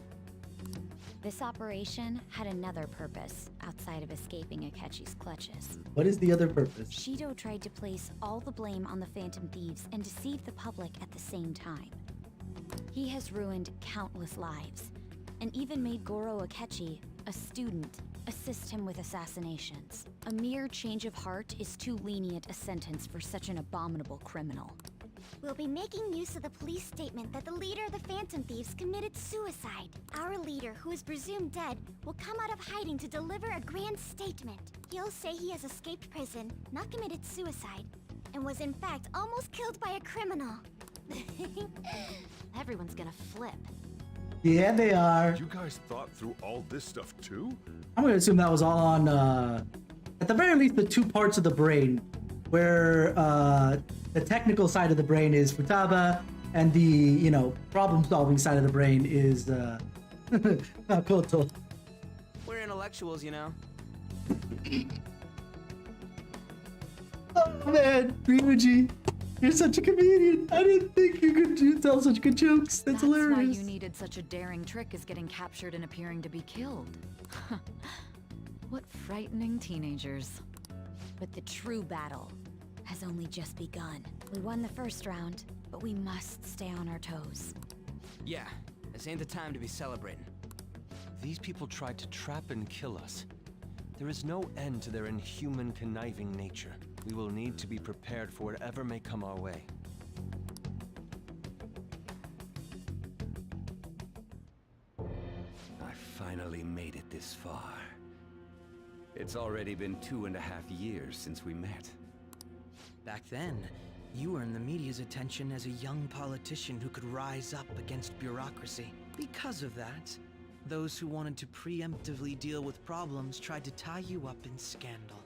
This operation had another purpose outside of escaping Akechi's clutches. What is the other purpose? Shido tried to place all the blame on the Phantom Thieves and deceive the public at the same time. He has ruined countless lives, and even made Goro Akechi, a student, assist him with assassinations. A mere change of heart is too lenient a sentence for such an abominable criminal. We'll be making use of the police statement that the leader of the Phantom Thieves committed suicide. Our leader, who is presumed dead, will come out of hiding to deliver a grand statement. He'll say he has escaped prison, not committed suicide, and was in fact almost killed by a criminal. Everyone's gonna flip. Yeah, they are. You guys thought through all this stuff too? I'm gonna assume that was all on, at the very least, the two parts of the brain, where the technical side of the brain is Futaba, and the, you know, problem-solving side of the brain is Makoto. We're intellectuals, you know. Oh man, Ryuji, you're such a comedian. I didn't think you could tell such good jokes. That's hilarious. Why you needed such a daring trick as getting captured and appearing to be killed. What frightening teenagers. But the true battle has only just begun. We won the first round, but we must stay on our toes. Yeah, this ain't the time to be celebrating. These people tried to trap and kill us. There is no end to their inhuman, conniving nature. We will need to be prepared for whatever may come our way. I finally made it this far. It's already been 2.5 years since we met. Back then, you earned the media's attention as a young politician who could rise up against bureaucracy. Because of that, those who wanted to preemptively deal with problems tried to tie you up in scandal.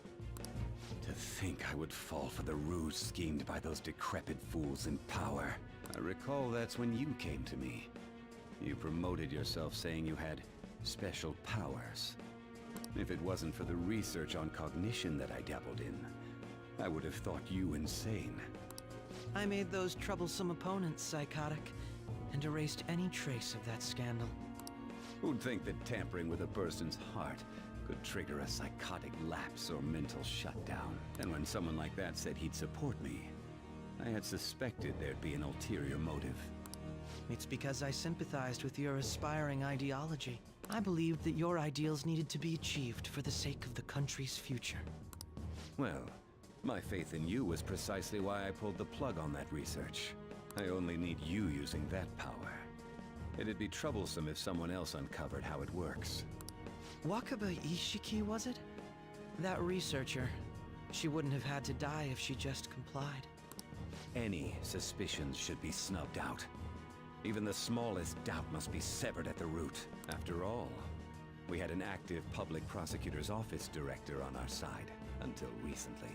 To think I would fall for the ruse schemed by those decrepit fools in power. I recall that's when you came to me. You promoted yourself saying you had special powers. If it wasn't for the research on cognition that I dabbled in, I would have thought you insane. I made those troublesome opponents psychotic, and erased any trace of that scandal. Who'd think that tampering with a person's heart could trigger a psychotic lapse or mental shutdown? And when someone like that said he'd support me, I had suspected there'd be an ulterior motive. It's because I sympathized with your aspiring ideology. I believed that your ideals needed to be achieved for the sake of the country's future. Well, my faith in you was precisely why I pulled the plug on that research. I only need you using that power. It'd be troublesome if someone else uncovered how it works. Wakaba Ishiki, was it? That researcher. She wouldn't have had to die if she just complied. Any suspicions should be snubbed out. Even the smallest doubt must be severed at the root. After all, we had an active public prosecutor's office director on our side, until recently.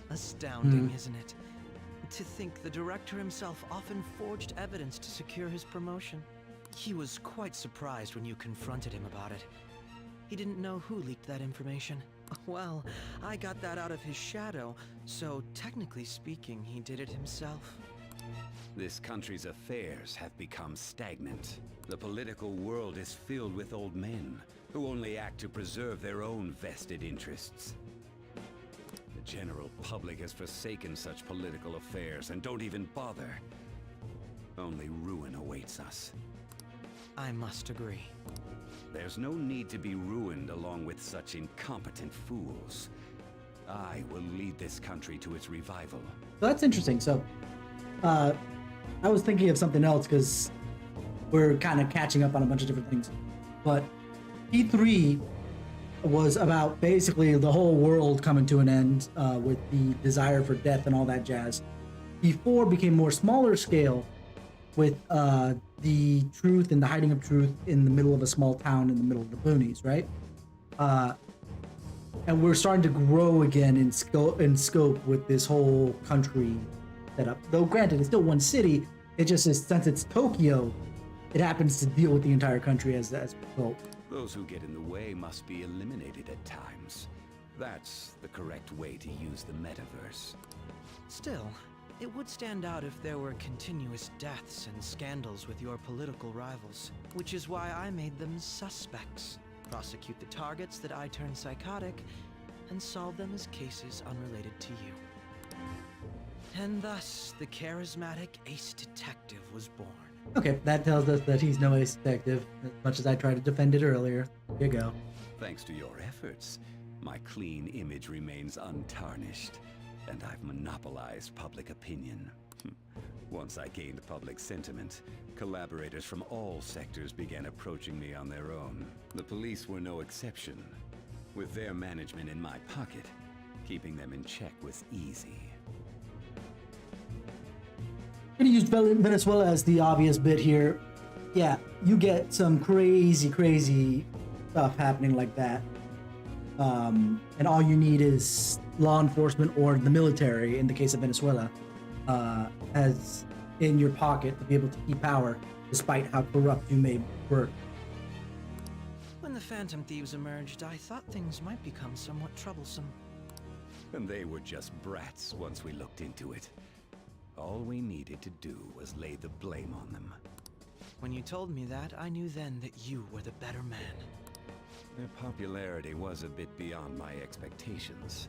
Astounding, isn't it? To think the director himself often forged evidence to secure his promotion. He was quite surprised when you confronted him about it. He didn't know who leaked that information. Well, I got that out of his shadow, so technically speaking, he did it himself. This country's affairs have become stagnant. The political world is filled with old men who only act to preserve their own vested interests. The general public has forsaken such political affairs and don't even bother. Only ruin awaits us. I must agree. There's no need to be ruined along with such incompetent fools. I will lead this country to its revival. So that's interesting. So, I was thinking of something else because we're kind of catching up on a bunch of different things. But P3 was about basically the whole world coming to an end with the desire for death and all that jazz. P4 became more smaller scale with the truth and the hiding of truth in the middle of a small town in the middle of the boonies, right? And we're starting to grow again in scope with this whole country setup. Though granted, it's still one city. It just is, since it's Tokyo, it happens to deal with the entire country as a result. Those who get in the way must be eliminated at times. That's the correct way to use the metaverse. Still, it would stand out if there were continuous deaths and scandals with your political rivals, which is why I made them suspects. Prosecute the targets that I turn psychotic, and solve them as cases unrelated to you. And thus, the charismatic ace detective was born. Okay, that tells us that he's no ace detective, as much as I tried to defend it earlier. Here you go. Thanks to your efforts, my clean image remains untarnished, and I've monopolized public opinion. Once I gained public sentiment, collaborators from all sectors began approaching me on their own. The police were no exception. With their management in my pocket, keeping them in check was easy. I'm gonna use Venezuela as the obvious bit here. Yeah, you get some crazy stuff happening like that. And all you need is law enforcement or the military, in the case of Venezuela, as in your pocket to be able to keep power, despite how corrupt you may work. When the Phantom Thieves emerged, I thought things might become somewhat troublesome. And they were just brats once we looked into it. All we needed to do was lay the blame on them. When you told me that, I knew then that you were the better man. Their popularity was a bit beyond my expectations,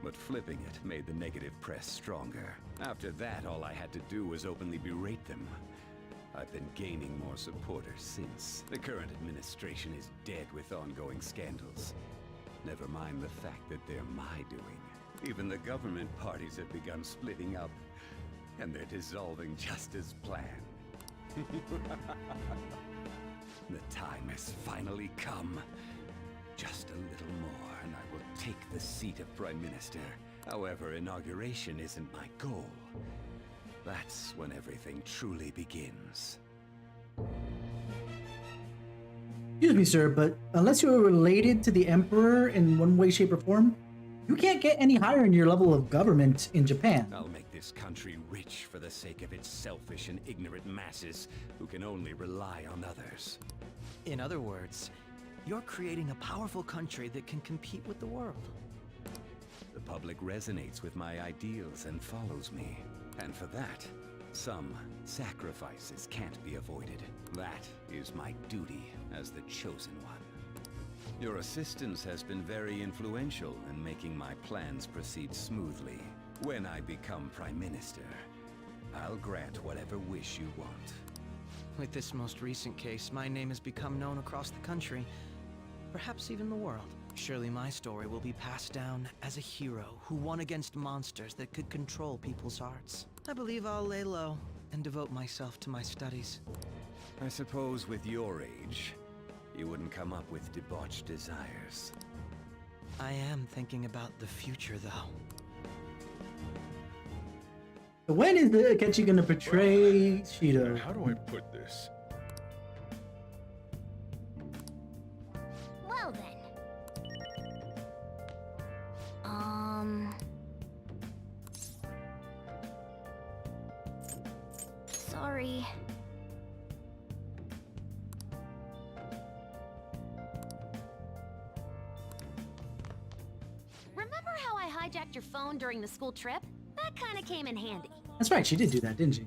but flipping it made the negative press stronger. After that, all I had to do was openly berate them. I've been gaining more supporters since. The current administration is dead with ongoing scandals. Never mind the fact that they're my doing. Even the government parties have begun splitting up, and they're dissolving just as planned. The time has finally come. Just a little more, and I will take the seat of Prime Minister. However, inauguration isn't my goal. That's when everything truly begins. Excuse me, sir, but unless you're related to the Emperor in one way, shape, or form, you can't get any higher in your level of government in Japan. I'll make this country rich for the sake of its selfish and ignorant masses who can only rely on others. In other words, you're creating a powerful country that can compete with the world. The public resonates with my ideals and follows me. And for that, some sacrifices can't be avoided. That is my duty as the chosen one. Your assistance has been very influential in making my plans proceed smoothly. When I become Prime Minister, I'll grant whatever wish you want. With this most recent case, my name has become known across the country, perhaps even the world. Surely my story will be passed down as a hero who won against monsters that could control people's hearts. I believe I'll lay low and devote myself to my studies. I suppose with your age, you wouldn't come up with debauched desires. I am thinking about the future, though. When is the Akechi gonna betray Shido? How do I put this? Well then. Sorry. Remember how I hijacked your phone during the school trip? That kind of came in handy. That's right, she did do that, didn't she?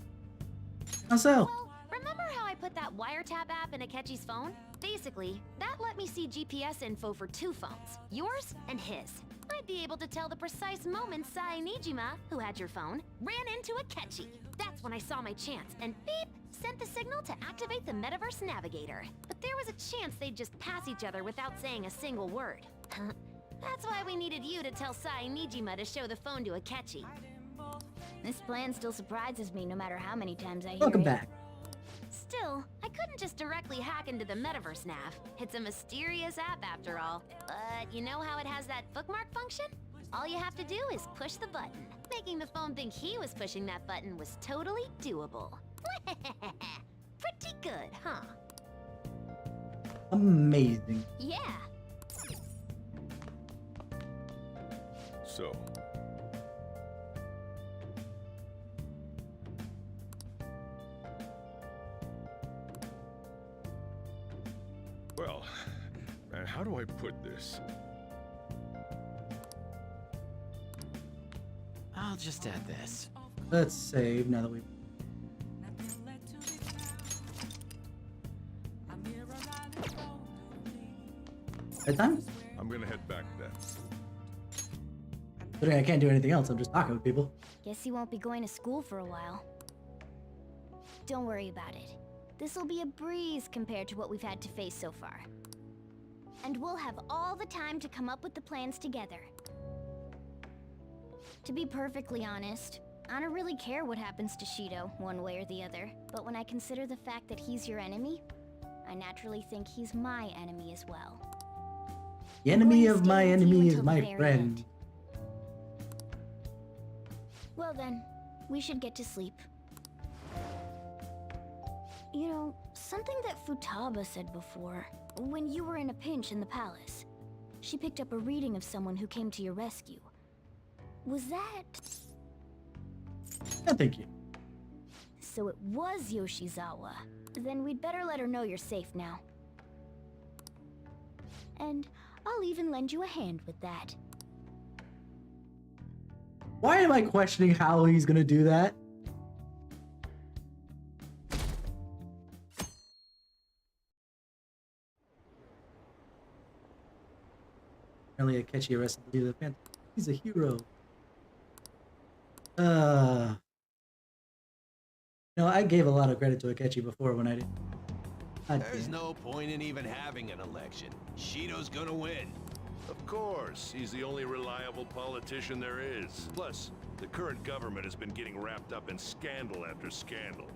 How so? Well, remember how I put that wiretap app in Akechi's phone? Basically, that let me see GPS info for 2 phones, yours and his. I'd be able to tell the precise moment Sai Nijima, who had your phone, ran into Akechi. That's when I saw my chance, and beep, sent the signal to activate the Metaverse Navigator. But there was a chance they'd just pass each other without saying a single word. That's why we needed you to tell Sai Nijima to show the phone to Akechi. This plan still surprises me no matter how many times I hear Welcome it. back. Still, I couldn't just directly hack into the Metaverse Nav. It's a mysterious app after all. But you know how it has that bookmark function? All you have to do is push the button. Making the phone think he was pushing that button was totally doable. Pretty good, huh? Amazing. Yeah. So, well, man, how do I put this? I'll just add this. Let's save now that we. Bedtime? I'm gonna head back then. Today I can't do anything else. I'm just talking with people. Guess he won't be going to school for a while. Don't worry about it. This'll be a breeze compared to what we've had to face so far. And we'll have all the time to come up with the plans together. To be perfectly honest, I don't really care what happens to Shido, one way or the other. But when I consider the fact that he's your enemy, I naturally think he's my enemy as well. The enemy of my enemy is my friend. Well then, we should get to sleep. You know, something that Futaba said before, when you were in a pinch in the palace, she picked up a reading of someone who came to your rescue. Was that... No, thank you. So it was Yoshizawa. Then we'd better let her know you're safe now. And I'll even lend you a hand with that. Why am I questioning how he's gonna do that? Apparently Akechi arrested the leader of the Phantom. He's a hero. No, I gave a lot of credit to Akechi before when I did. There's no point in even having an election. Shido's gonna win. Of course, he's the only reliable politician there is. Plus, the current government has been getting wrapped up in scandal after scandal.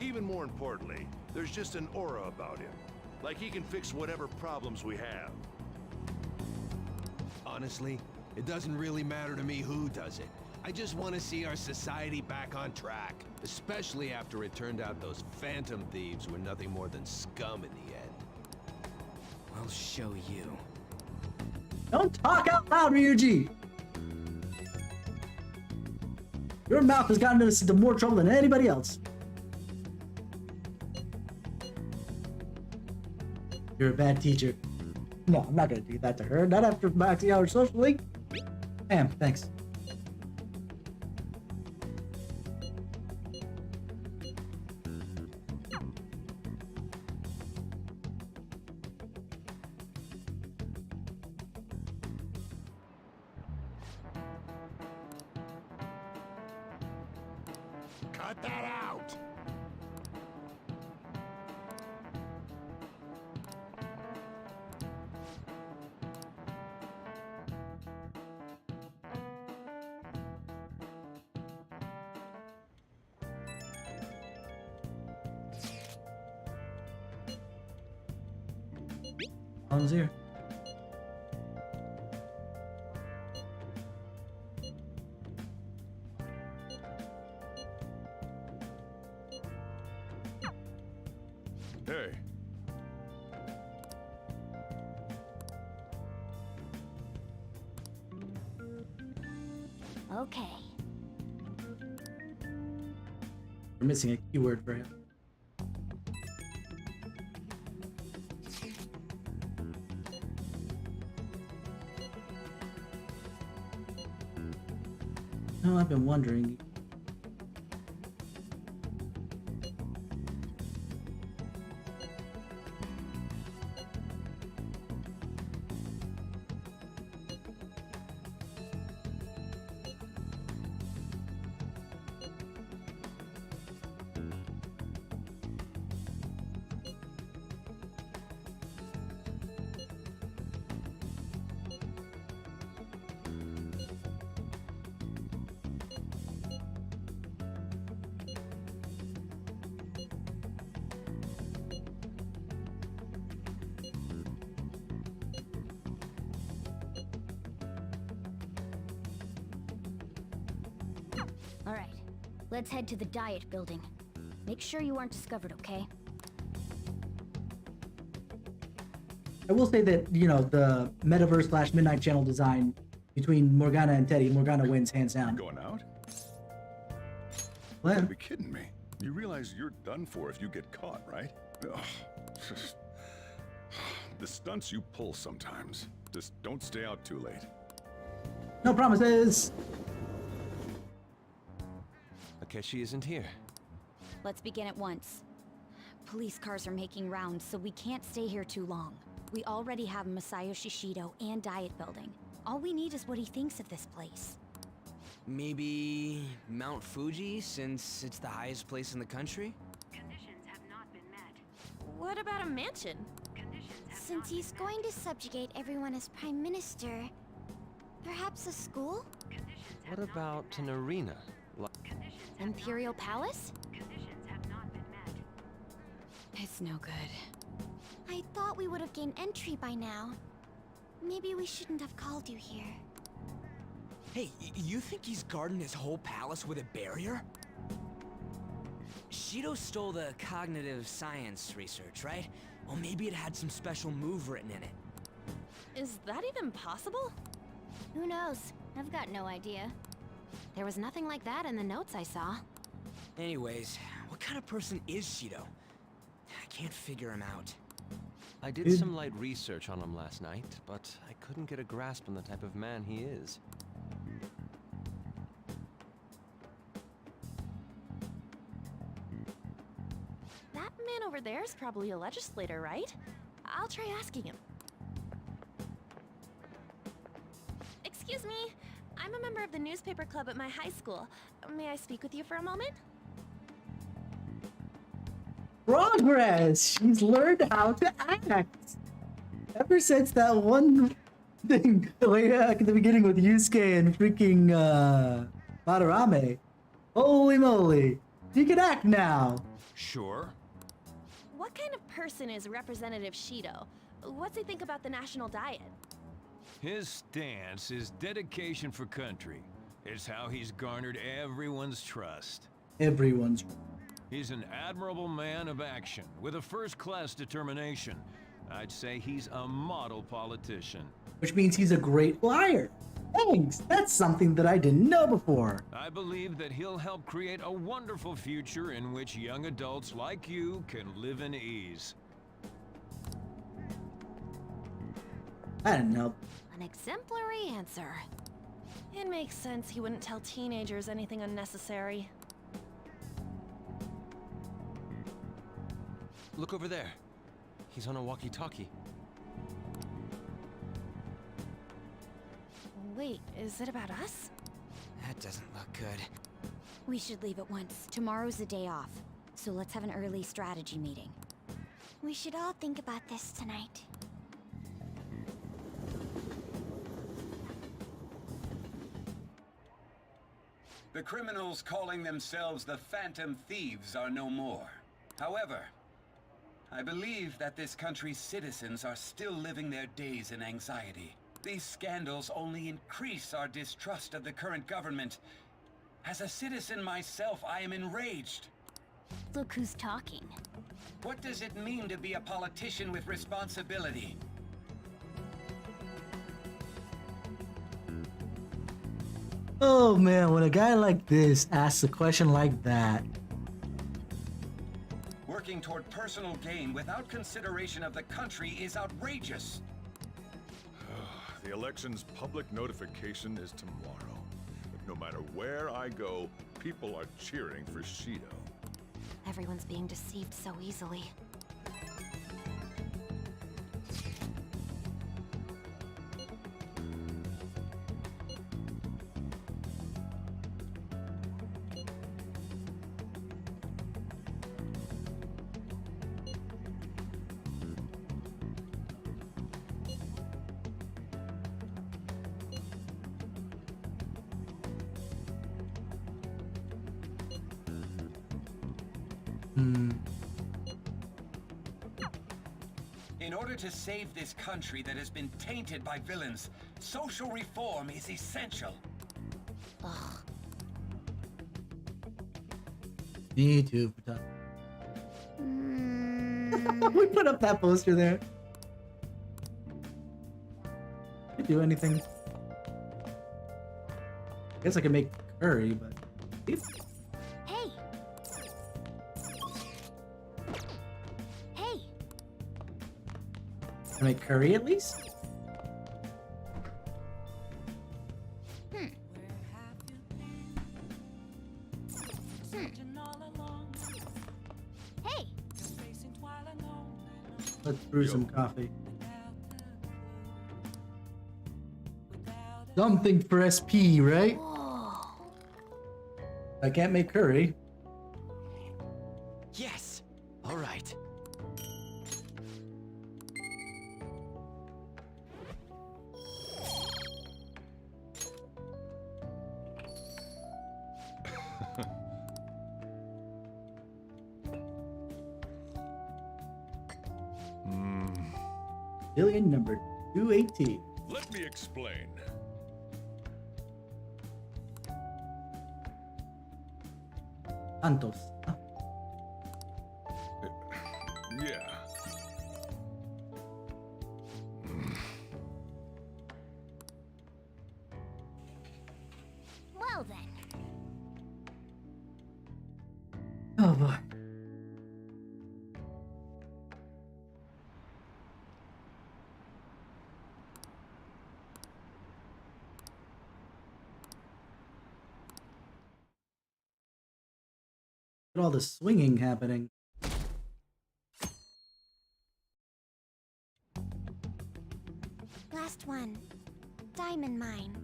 Even more importantly, there's just an aura about him. Like he can fix whatever problems we have. Honestly, it doesn't really matter to me who does it. I just want to see our society back on track. Especially after it turned out those Phantom Thieves were nothing more than scum in the end. I'll show you. Don't talk out loud, Ryuji! Your mouth has gotten us into more trouble than anybody else. You're a bad teacher. No, I'm not gonna do that to her. Not after maxing out her social link. Damn, thanks. Cut that out! Alan's here. Hey. Okay. We're missing a keyword for him. No, I've been wondering. Alright, let's head to the Diet Building. Make sure you aren't discovered, okay? I will say that, you know, the Metaverse / Midnight Channel design between Morgana and Teddy, Morgana wins hands down. Going out? What? You gotta be kidding me. You realize you're done for if you get caught, right? Ugh. The stunts you pull sometimes. Just don't stay out too late. No promises! Akechi isn't here. Let's begin at once. Police cars are making rounds, so we can't stay here too long. We already have Masayoshi Shido and Diet Building. All we need is what he thinks of this place. Maybe Mount Fuji, since it's the highest place in the country? about a mansion? Since he's going to subjugate everyone as Prime Minister, perhaps a school? What about an arena? Imperial Palace? It's no good. I thought we would have gained entry by now. Maybe we shouldn't have called you here. Hey, you think he's guarding his whole palace with a barrier? Shido stole the cognitive science research, right? Well, maybe it had some special move written in it. Is that even possible? Who knows? I've got no idea. There was nothing like that in the notes I saw. Anyways, what kind of person is Shido? I can't figure him out. I did some light research on him last night, but I couldn't get a grasp on the type of man he is. That man over there is probably a legislator, right? I'll try asking him. Excuse me, I'm a member of the newspaper club at my high school. May I speak with you for a moment? Progress! She's learned how to act! Ever since that one thing way back at the beginning with Yusuke and freaking Madarame. Holy moly! You can act now! Sure. What kind of person is Representative Shido? What's he think about the national diet? His stance is dedication for country. It's how he's garnered everyone's trust. Everyone's. He's an admirable man of action, with a first-class determination. I'd say he's a model politician. Which means he's a great liar. Thanks! That's something that I didn't know before. I believe that he'll help create a wonderful future in which young adults like you can live in ease. I didn't know. An exemplary answer. It makes sense he wouldn't tell teenagers anything unnecessary. Look over there. He's on a walkie-talkie. Wait, is it about us? That doesn't look good. We should leave at once. Tomorrow's the day off, so let's have an early strategy meeting. We should all think about this tonight. The criminals calling themselves the Phantom Thieves are no more. However, I believe that this country's citizens are still living their days in anxiety. These scandals only increase our distrust of the current government. As a citizen myself, I am enraged. Look who's talking. What does it mean to be a politician with responsibility? Oh man, when a guy like this asks a question like that. Working toward personal gain without consideration of the country is outrageous. The election's public notification is tomorrow. But no matter where I go, people are cheering for Shido. Everyone's being deceived so easily. In order to save this country that has been tainted by villains, social reform is essential. Ugh. Me too. We put up that poster there. Can I do anything? I guess I can make curry, but. Hey! Can I make curry at least? Hey! Let's brew some coffee. Something for SP, right? I can't make curry. Yes! Alright. Alien number 218. Let me explain. Santos. Huh? Yeah. Well then. Oh boy. Look at all the swinging happening. Last one. Diamond mine.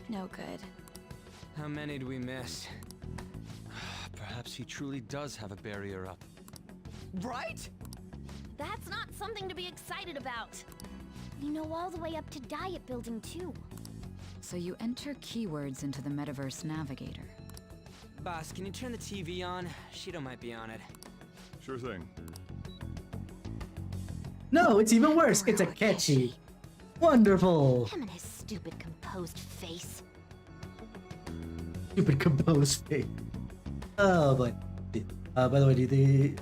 No good. How many do we miss? Perhaps he truly does have a barrier up. Right? That's not something to be excited about. We know all the way up to Diet Building, too. So you enter keywords into the Metaverse Navigator. Boss, can you turn the TV on? Shido might be on it. Sure thing. No, it's even worse. It's a catchy. Wonderful. Him and his stupid composed face. Stupid composed face. Oh boy. By the way, do they...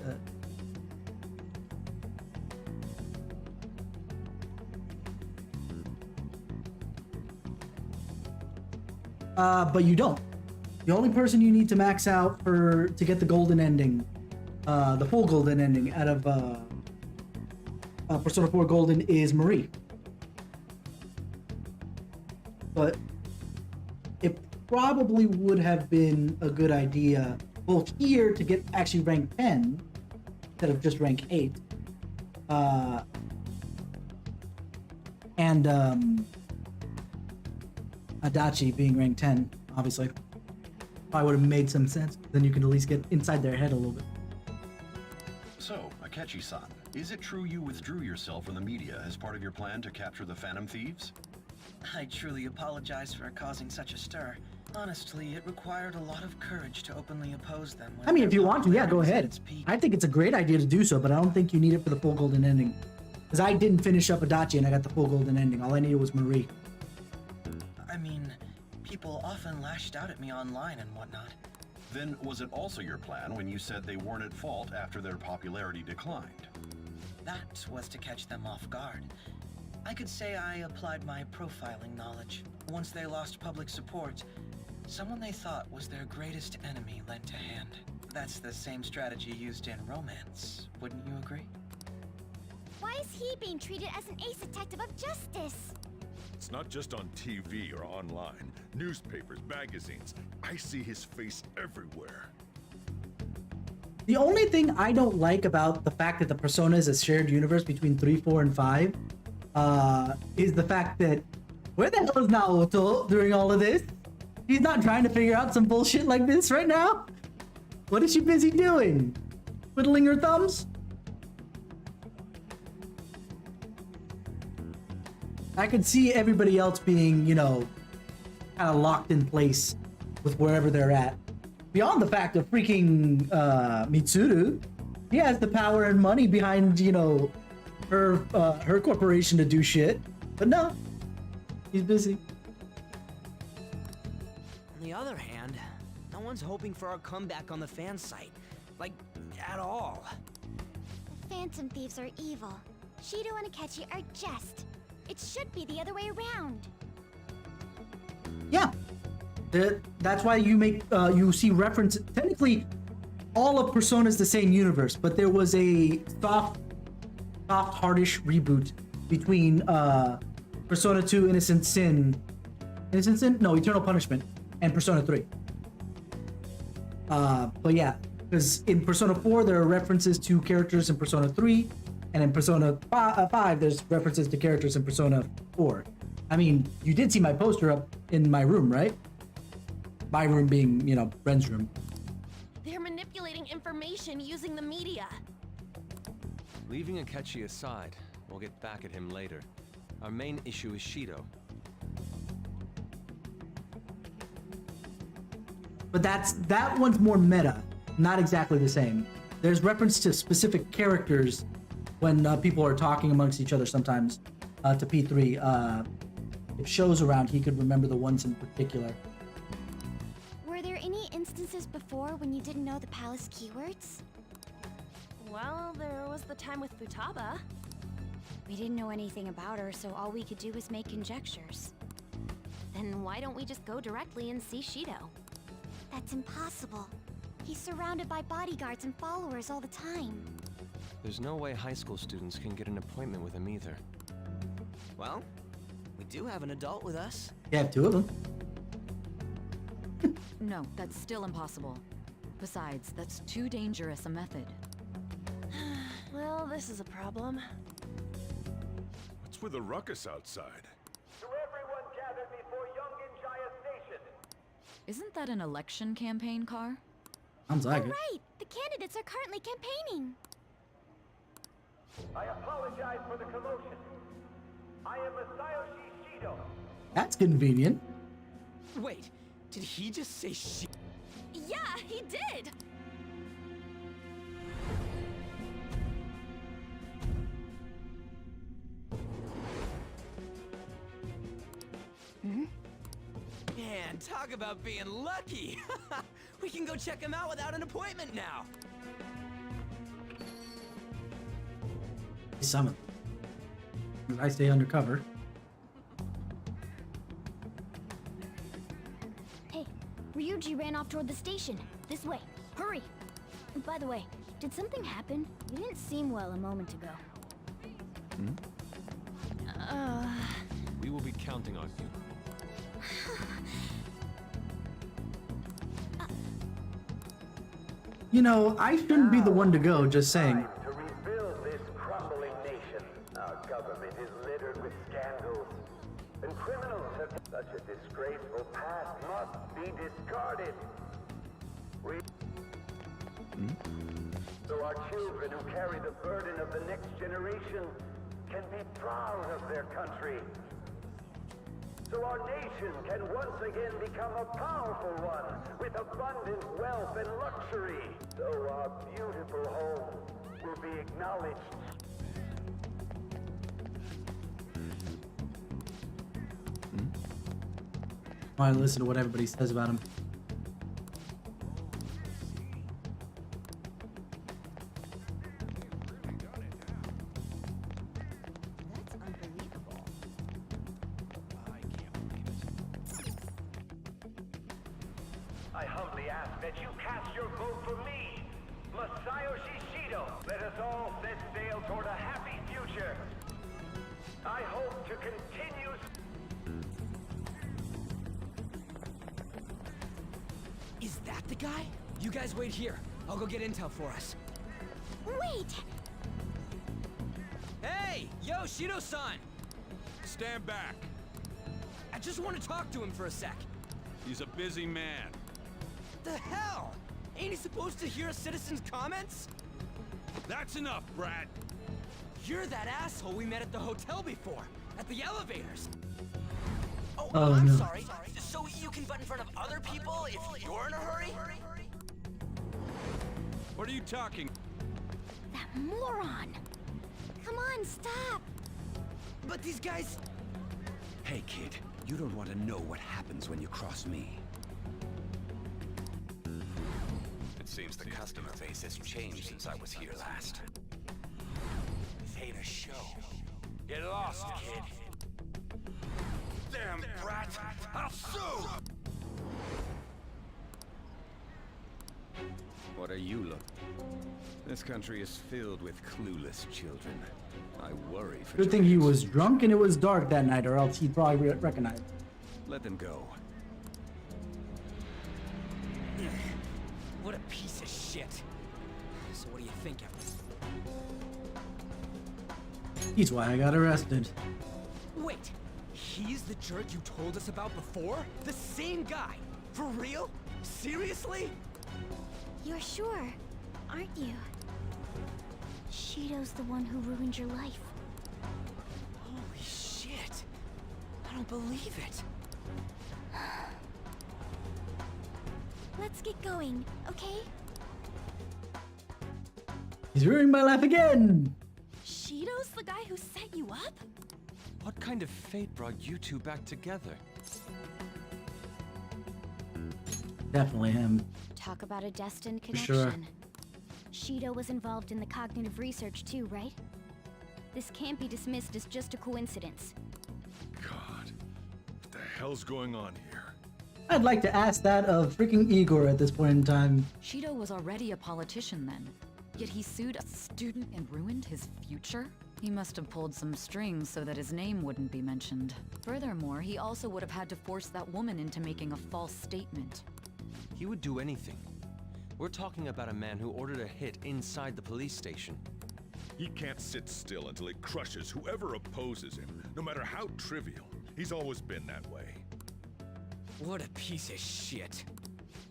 but you don't. The only person you need to max out to get the golden ending, the full golden ending out of Persona 4 Golden is Marie. But it probably would have been a good idea both here to get actually rank 10 instead of just rank 8. And Adachi being rank 10, obviously. Probably would have made some sense. Then you can at least get inside their head a little bit. So, Akechi-san, is it true you withdrew yourself from the media as part of your plan to capture the Phantom Thieves? I truly apologize for causing such a stir. Honestly, it required a lot of courage to openly oppose them. I mean, if you want to, yeah, go ahead. I think it's a great idea to do so, but I don't think you need it for the full golden ending. Because I didn't finish up Adachi and I got the full golden ending. All I needed was Marie. I mean, people often lashed out at me online and whatnot. Then was it also your plan when you said they weren't at fault after their popularity declined? That was to catch them off guard. I could say I applied my profiling knowledge. Once they lost public support, someone they thought was their greatest enemy lent a hand. That's the same strategy used in romance, wouldn't you agree? Why is he being treated as an ace detective of justice? It's not just on TV or online. Newspapers, magazines. I see his face everywhere. The only thing I don't like about the fact that the Persona is a shared universe between 3, 4, and 5 is the fact that where the hell is Naoto during all of this? He's not trying to figure out some bullshit like this right now? What is she busy doing? Twiddling her thumbs? I could see everybody else being, you know, kind of locked in place with wherever they're at. Beyond the fact of freaking Mitsuru, he has the power and money behind, you know, her corporation to do shit. But no, he's busy. On the other hand, no one's hoping for our comeback on the fan site. Like, at all. The Phantom Thieves are evil. Shido and Akechi are just. It should be the other way around. Yeah. That's why you make you see reference. Technically, all of Persona is the same universe, but there was a soft-heartish reboot between Persona 2 Innocent Sin? No, Eternal Punishment, and Persona 3. But yeah, because in Persona 4 there are references to characters in Persona 3, and in Persona 5 there's references to characters in Persona 4. I mean, you did see my poster up in my room, right? My room being, you know, Ren's room. They're manipulating information using the media. Leaving Akechi aside, we'll get back at him later. Our main issue is Shido. But that one's more meta, not exactly the same. There's reference to specific characters when people are talking amongst each other sometimes to P3, if shows around, he could remember the ones in particular. Were there any instances before when you didn't know the palace keywords? Well, there was the time with Futaba. We didn't know anything about her, so all we could do was make conjectures. Then why don't we just go directly and see Shido? That's impossible. He's surrounded by bodyguards and followers all the time. There's no way high school students can get an appointment with him either. Well, we do have an adult with us. You have two of them. No, that's still impossible. Besides, that's too dangerous a method. Well, this is a problem. What's with the ruckus outside? To everyone gathered before Yongen-Jaya Station. Isn't that an election campaign car? Sounds like it. Right! The candidates are currently campaigning. I apologize for the commotion. I am Masayoshi Shido. That's convenient. Wait, did he just say shit? Yeah, he did! Man, talk about being lucky! We can go check him out without an appointment now! Summon. I stay undercover. Hey, Ryuji ran off toward the station. This way. Hurry! By the way, did something happen? You didn't seem well a moment ago. We will be counting on you. You know, I shouldn't be the one to go, just saying. To rebuild this crumbling nation. Our government is littered with scandals. And criminals have such a disgraceful past must be discarded. So our children who carry the burden of the next generation can be proud of their country. So our nation can once again become a powerful one with abundant wealth and luxury. So our beautiful home will be acknowledged. I want to listen to what everybody says about him. I humbly ask that you cast your vote for me, Masayoshi Shido. Let us all set sail toward a happy future. I hope to continue. Is that the guy? You guys wait here. I'll go get intel for us. Wait! Hey! Yo, Shido-san! Stand back. I just want to talk to him for a sec. He's a busy man. The hell? Ain't he supposed to hear a citizen's comments? That's enough, Brad. You're that asshole we met at the hotel before, at the elevators. Oh, Oh, I'm no. sorry. So you can butt in front of other people if you're in a hurry? What are you talking? That moron! Come on, stop! But these guys... Hey, kid, you don't want to know what happens when you cross me. It seems the customer base has changed since I was here last. This ain't a show. Get lost, kid. Damn brat! I'll sue! What are you looking? This country is filled with clueless children. I worry for Good thing he was drunk and it was dark that night, or else he'd probably recognize it. Let them go. What a piece of shit. So what do you think of this? He's why I got arrested. Wait, he's the jerk you told us about before? The same guy? For real? Seriously? You're sure, aren't you? Shido's the one who ruined your life. Holy shit. I don't believe it. Let's get going, okay? He's ruining my life again! Shido's the guy who set you up? What kind of fate brought you two back together? Definitely him. Talk about a destined For sure. connection. Shido was involved in the cognitive research too, right? This can't be dismissed as just a coincidence. God, what the hell's going on here? I'd like to ask that of freaking Igor at this point in time. Shido was already a politician then, yet he sued a student and ruined his future? He must have pulled some strings so that his name wouldn't be mentioned. Furthermore, he also would have had to force that woman into making a false statement. He would do anything. We're talking about a man who ordered a hit inside the police station. He can't sit still until he crushes whoever opposes him, no matter how trivial. He's always been that way. What a piece of shit.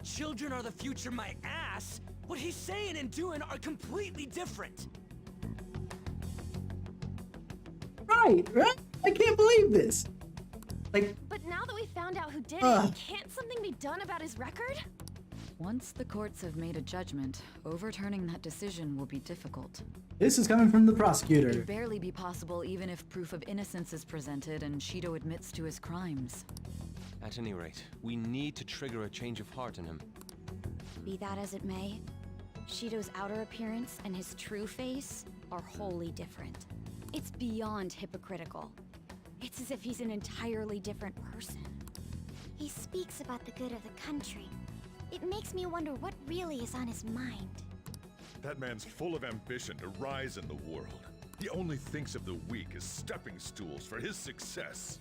Children are the future, my ass! What he's saying and doing are completely different. Right? I can't believe this. Like, But now that we found out who did Ugh. it, can't something be done about his record? Once the courts have made a judgment, overturning that decision will be difficult. this is coming from the It'd prosecutor. barely be possible even if proof of innocence is presented and Shido admits to his crimes. At any rate, we need to trigger a change of heart in him. Be that as it may, Shido's outer appearance and his true face are wholly different. It's beyond hypocritical. It's as if he's an entirely different person. He speaks about the good of the country. It makes me wonder what really is on his mind. That man's full of ambition to rise in the world. He only thinks of the weak as stepping stools for his success.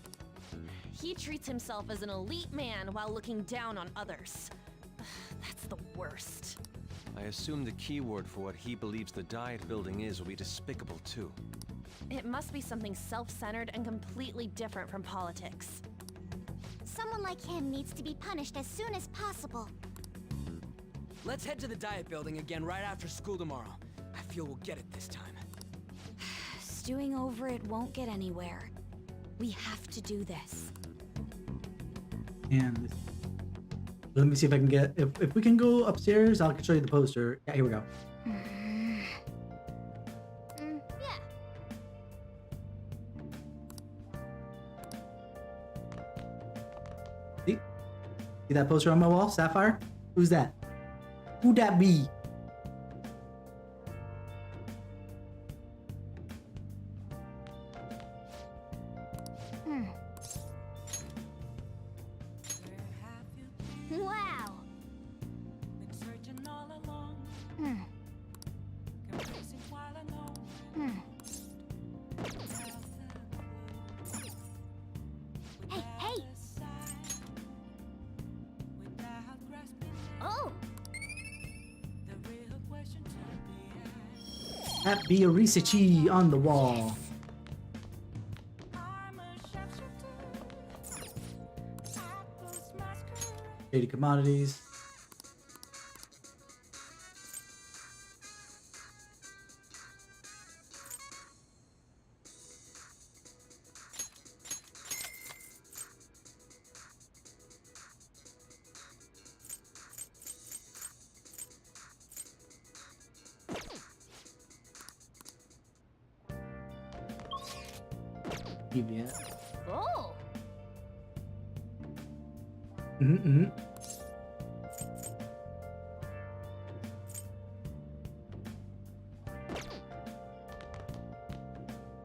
He treats himself as an elite man while looking down on others. That's the worst. I assume the key word for what he believes the Diet building is will be despicable too. It must be something self-centered and completely different from politics. Someone like him needs to be punished as soon as possible. Let's head to the Diet building again right after school tomorrow. I feel we'll get it this time. Stewing over it won't get anywhere. We have to do this. And let me see if I can get, if we can go upstairs, I'll show you the poster. Yeah, here we go. Yeah. See that poster on my wall, Sapphire? Who's that? Who that be? Wow. Hey, hey! Oh. That be a Risachi on the wall. Shady commodities. Yeah. Oh.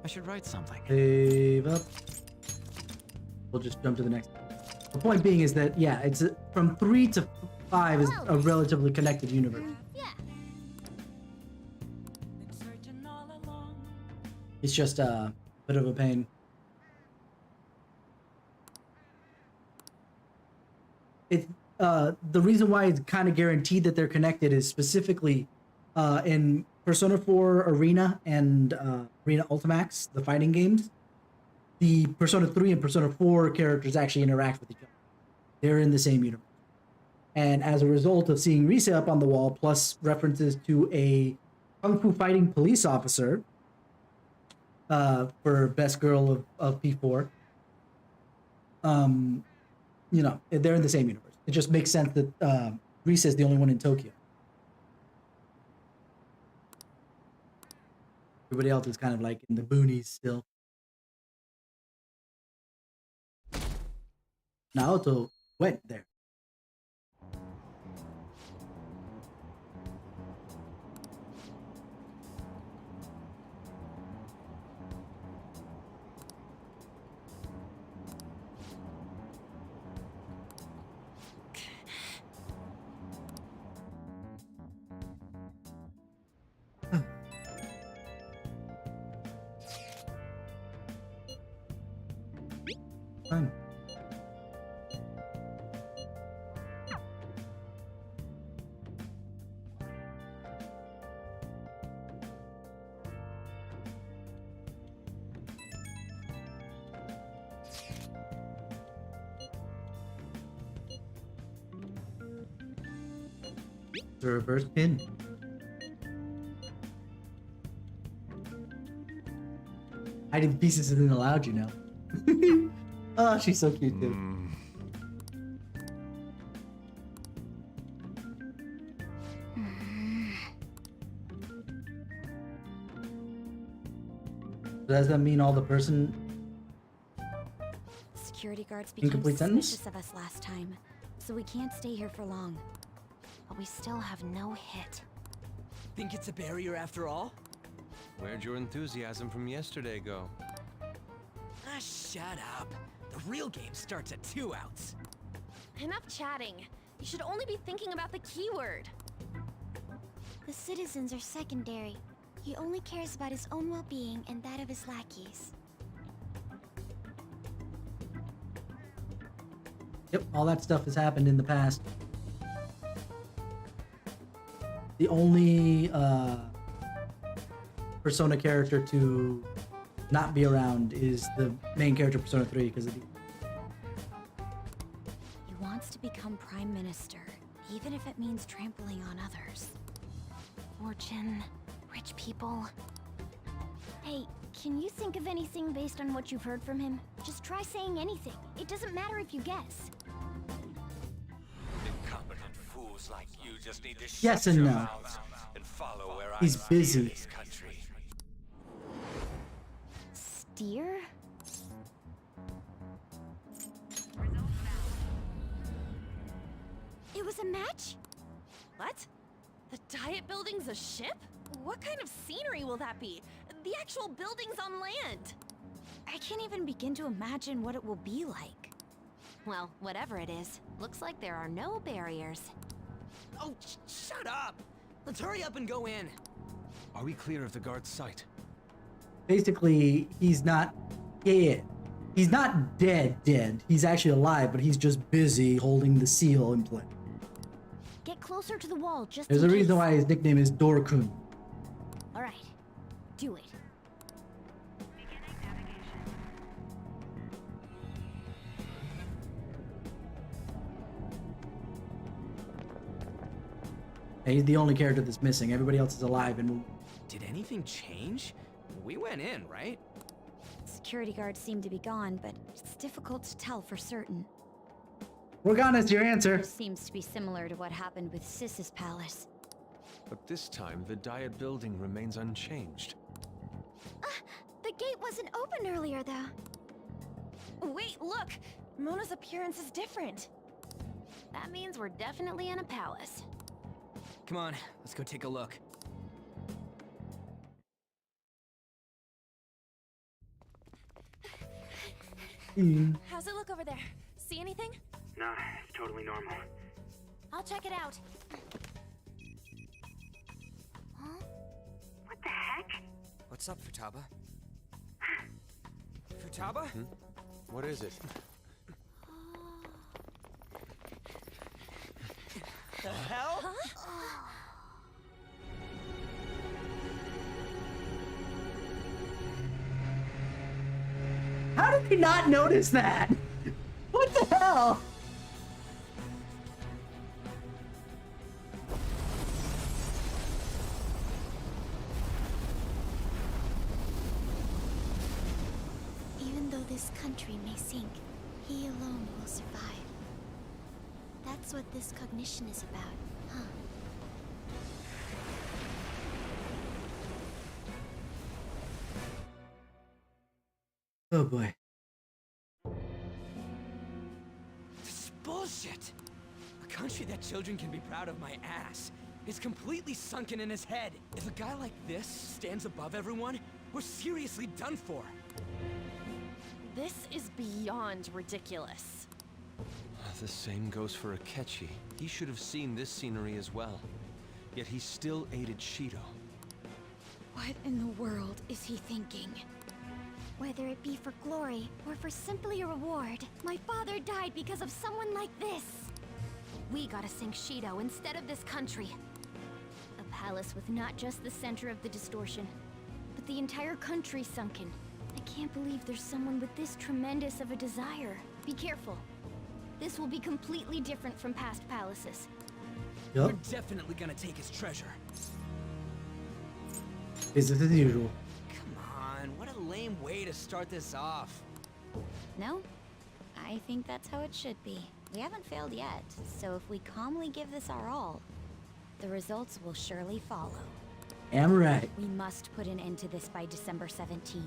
I should write something. Save up. We'll just jump to the next. The point being is that, yeah, it's from 3 to 5 is a relatively connected universe. Yeah. It's just a bit of a pain. It the reason why it's kind of guaranteed that they're connected is specifically in Persona 4 Arena and Arena Ultimax, the fighting games. The Persona 3 and Persona 4 characters actually interact with each other. They're in the same universe. And as a result of seeing Risa up on the wall, plus references to a Kung Fu fighting police officer for Best Girl of P4, you know, they're in the same universe. It just makes sense that Risa is the only one in Tokyo. Everybody else is kind of like in the boonies still. Naoto went there. Fun. The reverse pin. Hiding pieces isn't allowed, you know. Oh, she's so cute too. Does that mean all the person? Security guards became Incomplete suspicious sentence? of us last time, so we can't stay here for long. But we still have no hit. Think it's a barrier after all? Where'd your enthusiasm from yesterday go? Ah, shut up. The real game starts at 2 outs. Enough chatting. You should only be thinking about the keyword. The citizens are secondary. He only cares about his own well-being and that of his lackeys. Yep, all that stuff has happened in the past. The only Persona character to not be around is the main character Persona 3 because of the... He wants to become Prime Minister, even if it means trampling on others. Fortune, rich people. Hey, can you think of anything based on what you've heard from him? Just try saying anything. It doesn't matter if you guess. Incompetent fools like you just need to Yes shut and your no. mouths and follow where He's I steer busy. this country. Steer? It was a match? What? The Diet Building's a ship? What kind of scenery will that be? The actual building's on land. I can't even begin to imagine what it will be like. Well, whatever it is, looks like there are no barriers. Oh, shut up! Let's hurry up and go in. Are we clear of the guard's sight? Basically, he's not... Yeah. He's not dead. He's actually alive, but he's just busy holding the seal in place. Get closer to the wall, just There's in a reason case. why his nickname is Dorkun. All right, do it. And he's the only character that's missing. Everybody else is alive and... Did anything change? We went in, right? Security guards seem to be gone, but it's difficult to tell for certain. Morgana's your answer. Seems to be similar to what happened with Sis's palace. But this time, the Diet Building remains unchanged. The gate wasn't open earlier, though. Wait, look! Mona's appearance is different. That means we're definitely in a palace. Come on, let's go take a look. How's it look over there? See anything? Nah, it's totally normal. I'll check it out. Huh? What the heck? What's up, Futaba? Futaba? What is it? The hell? How did he not notice that? What the hell? Even though this country may sink, he alone will survive. That's what this cognition is about, huh? Oh boy. This is bullshit. A country that children can be proud of my ass is completely sunken in his head. If a guy like this stands above everyone, we're seriously done for. This is beyond ridiculous. The same goes for Akechi. He should have seen this scenery as well. Yet he still aided Shido. What in the world is he thinking? Whether it be for glory or for simply a reward, my father died because of someone like this. We gotta sink Shido instead of this country. A palace with not just the center of the distortion, but the entire country sunken. I can't believe there's someone with this tremendous of a desire. Be careful. This will be completely different from past palaces. Yup. We're definitely gonna take his treasure. Business as usual. Come on, what a lame way to start this off. No? I think that's how it should be. We haven't failed yet, so if we calmly give this our all, the results will surely follow. Am right. We must put an end to this by December 17th,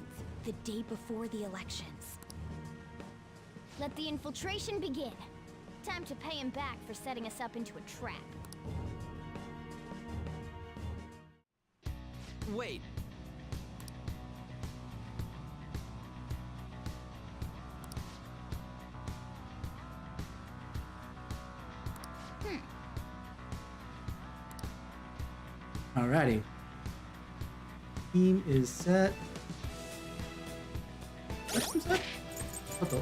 the day before the elections. Let the infiltration begin. Time to pay him back for setting us up into a trap. Wait. Alrighty. Team is set. What's set? What the?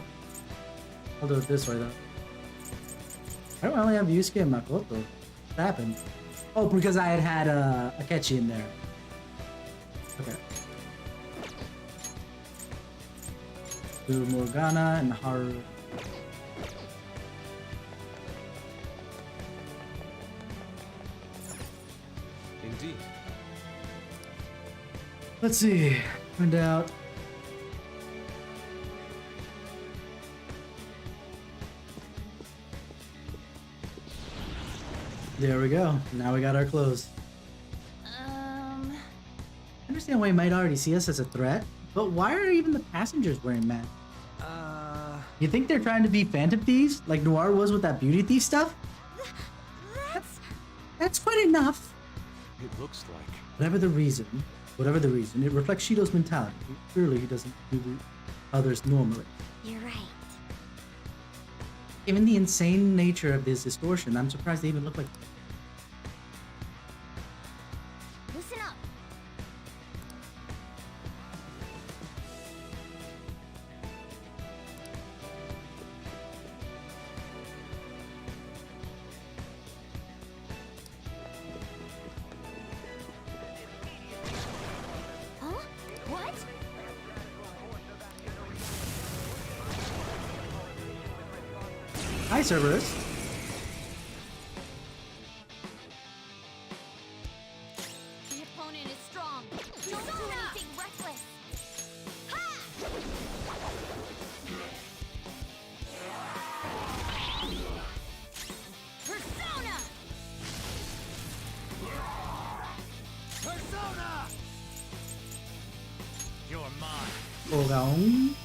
I'll do it this way though. I don't only have Yusuke and Makoto. What happened? Oh, because I had Akechi in there. Okay. Do Morgana and Haru. Indeed. Let's see. Find out. There we go. Now we got our clothes. I understand why he might already see us as a threat, but why are even the passengers wearing masks? You think they're trying to be phantom thieves, like Noir was with that beauty thief stuff? That's quite enough. It looks like. Whatever the reason, it reflects Shido's mentality. Clearly, he doesn't do others normally. You're right. Given the insane nature of this distortion, I'm surprised they even look like. Listen up. Huh? What? Hi, Cerberus. The opponent is strong. Don't do anything reckless. Ha! Persona! Persona! You're mine. Hold on.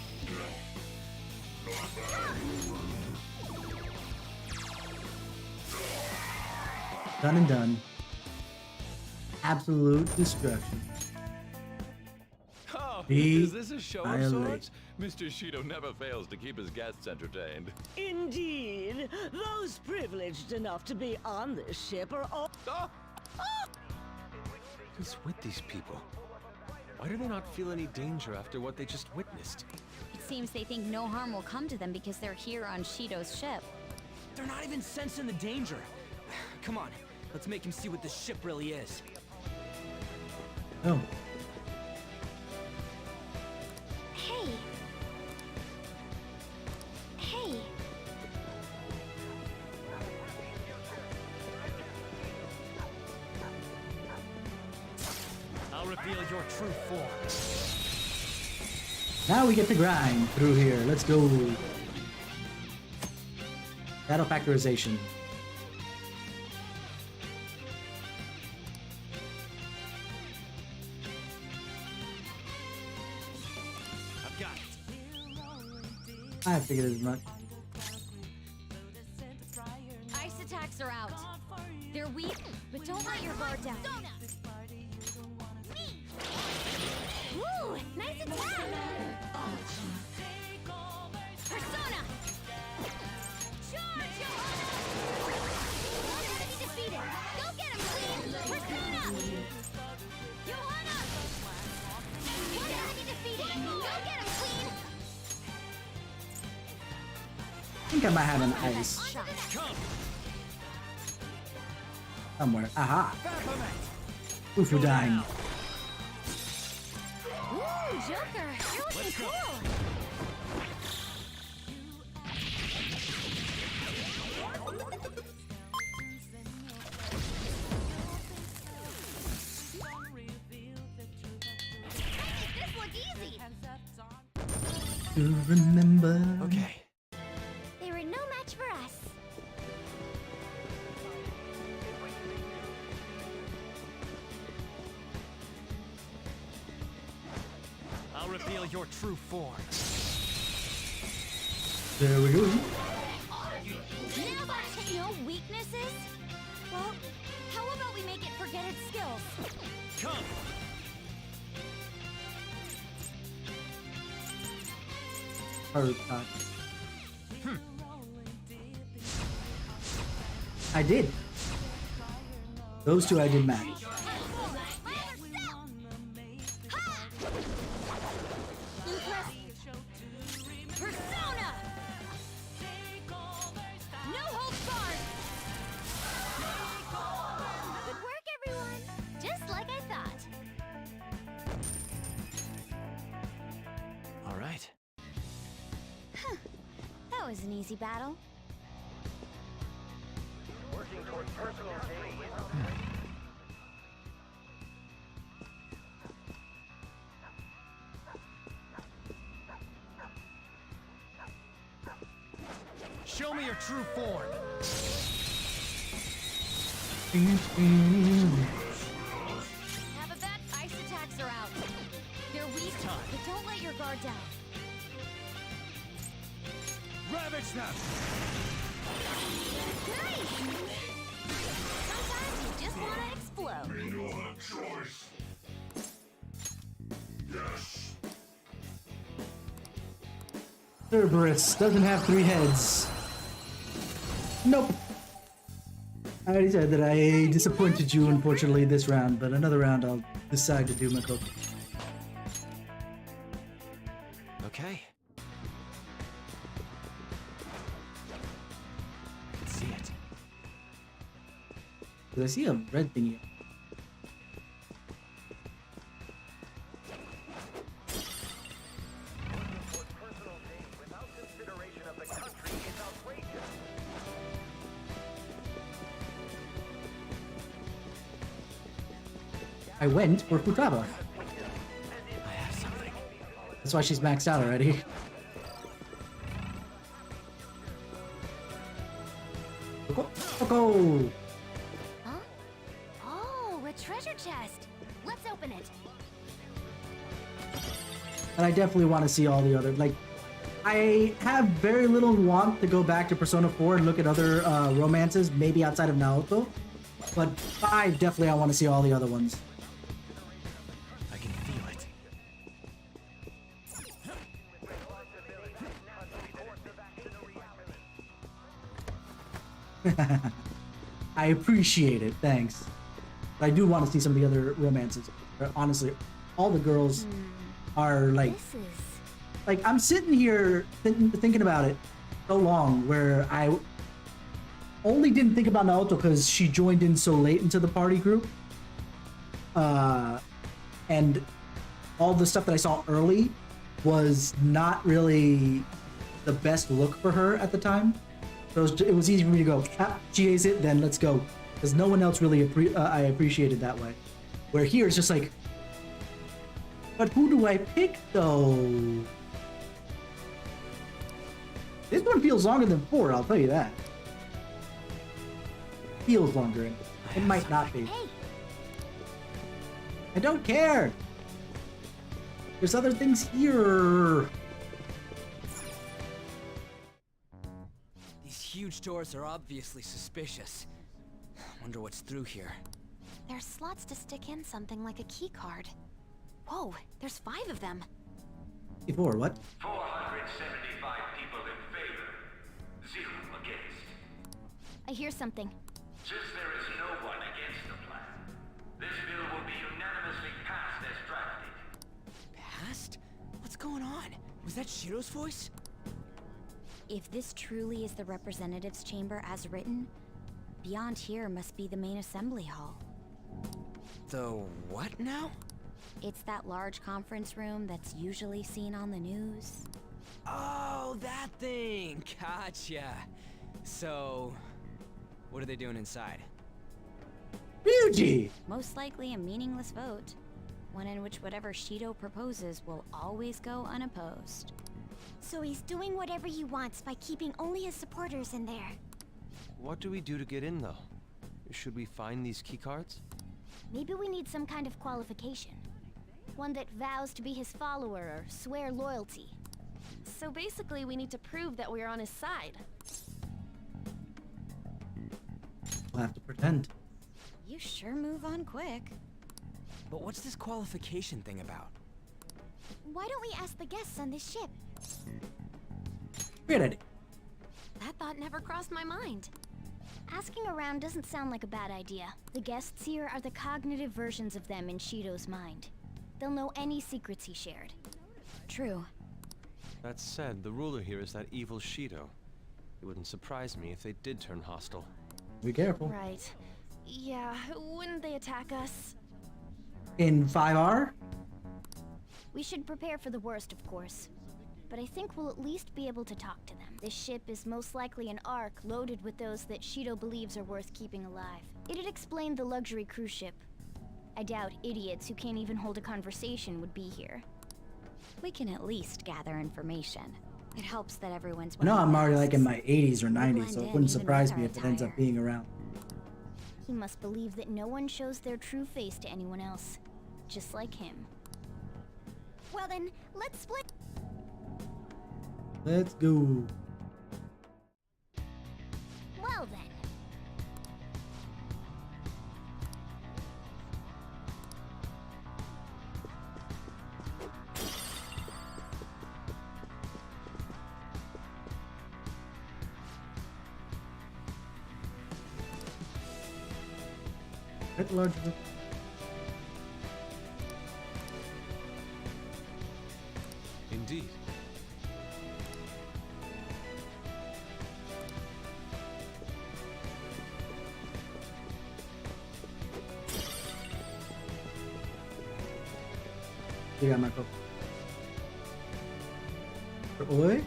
Done and done. Absolute destruction. Oh, Be is this a show of violate. sorts? Mr. Shido never fails to keep his guests entertained. Indeed. Those privileged enough to be on this ship are all... Who's with these people? Why do they not feel any danger after what they just witnessed? It seems they think no harm will come to them because they're here on Shido's ship. They're not even sensing the danger. Come on, let's make him see what this ship really is. Oh. Hey. Hey. I'll reveal your true form. Now we get to grind through here. Let's go. Battle factorization. I've got it. Figured as much. Ice attacks are out. They're weak, but don't let your guard down. Woo! Nice attack! Persona! Charge, Johanna! One enemy defeated! Go get him, Queen! Persona! Johanna! One enemy defeated! Go get him, Queen! I think I might have an ice somewhere. Aha! Ufu dying. Ooh, Joker! You're looking cool! This look easy! To remember. Okay. They were no match for us. I'll reveal your true form. There we go. Now that no weaknesses? Well, how about we make it forget its skills? Come! Hard touch. I did. Those two I did match. Persona! No holds barred! Good work, everyone! Just like I thought. All right. That was an easy battle. Working toward personal gain. Show me your true form. Have a bet. Ice attacks are out. They're weak, but don't let your guard down. Ravage them! Nice! Sometimes you just want to explode. We don't have a choice. Yes. Cerberus doesn't have 3 heads. Nope. I already said that I disappointed you, unfortunately, this round, but another round I'll decide to do Makoto. Okay. Let's see it. Did I see a red thingy? I went for Futaba. I have something. That's why she's maxed out already. Go! Huh? Oh, a treasure chest. Let's open it. And I definitely want to see all the other, like, I have very little want to go back to Persona 4 and look at other romances, maybe outside of Naoto. But 5, definitely I want to see all the other ones. I can feel it. I appreciate it, thanks. But I do want to see some of the other romances. Honestly, all the girls are like... Like, I'm sitting here thinking about it so long, where I only didn't think about Naoto because she joined in so late into the party group. And all the stuff that I saw early was not really the best look for her at the time. So it was easy for me to go, she hates it, then let's go. Because no one else really I appreciated that way. Where here it's just like, but who do I pick though? This one feels longer than 4, I'll tell you that. Feels longer. It might not be. I don't care. There's other things here. These huge doors are obviously suspicious. Wonder what's through here. There's slots to stick in something like a key card. Whoa, there's 5 of them. P4, what? 475 people in favor, 0 against. I hear something. Since there is no one against the plan, this bill will be unanimously passed as drafted. Passed? What's going on? Was that Shiro's voice? If this truly is the representatives' chamber as written, beyond here must be the main assembly hall. The what now? It's that large conference room that's usually seen on the news. Oh, that thing! Gotcha! So, what are they doing inside? Ryuji! Most likely a meaningless vote. One in which whatever Shido proposes will always go unopposed. So he's doing whatever he wants by keeping only his supporters in there. What do we do to get in, though? Should we find these keycards? Maybe we need some kind of qualification. One that vows to be his follower or swear loyalty. So basically, we need to prove that we're on his side. We'll have to pretend. You sure move on quick. But what's this qualification thing about? Why don't we ask the guests on this ship? Great idea. That thought never crossed my mind. Asking around doesn't sound like a bad idea. The guests here are the cognitive versions of them in Shido's mind. They'll know any secrets he shared. True. That said, the ruler here is that evil Shido. It wouldn't surprise me if they did turn hostile. Be careful. Right. Yeah, wouldn't they attack us? In 5R? We should prepare for the worst, of course. But I think we'll at least be able to talk to them. This ship is most likely an Ark loaded with those that Shido believes are worth keeping alive. It'd explain the luxury cruise ship. I doubt idiots who can't even hold a conversation would be here. We can at least gather information. It helps that everyone's I know I'm already like in my 80s or We'll 90s, so blend it in wouldn't even surprise with me our if it ends up attire. being around. He must believe that no one shows their true face to anyone else. Just like him. Well then, let's split. Let's go. Well then. Quite the large room. Indeed. You got my book. Oi?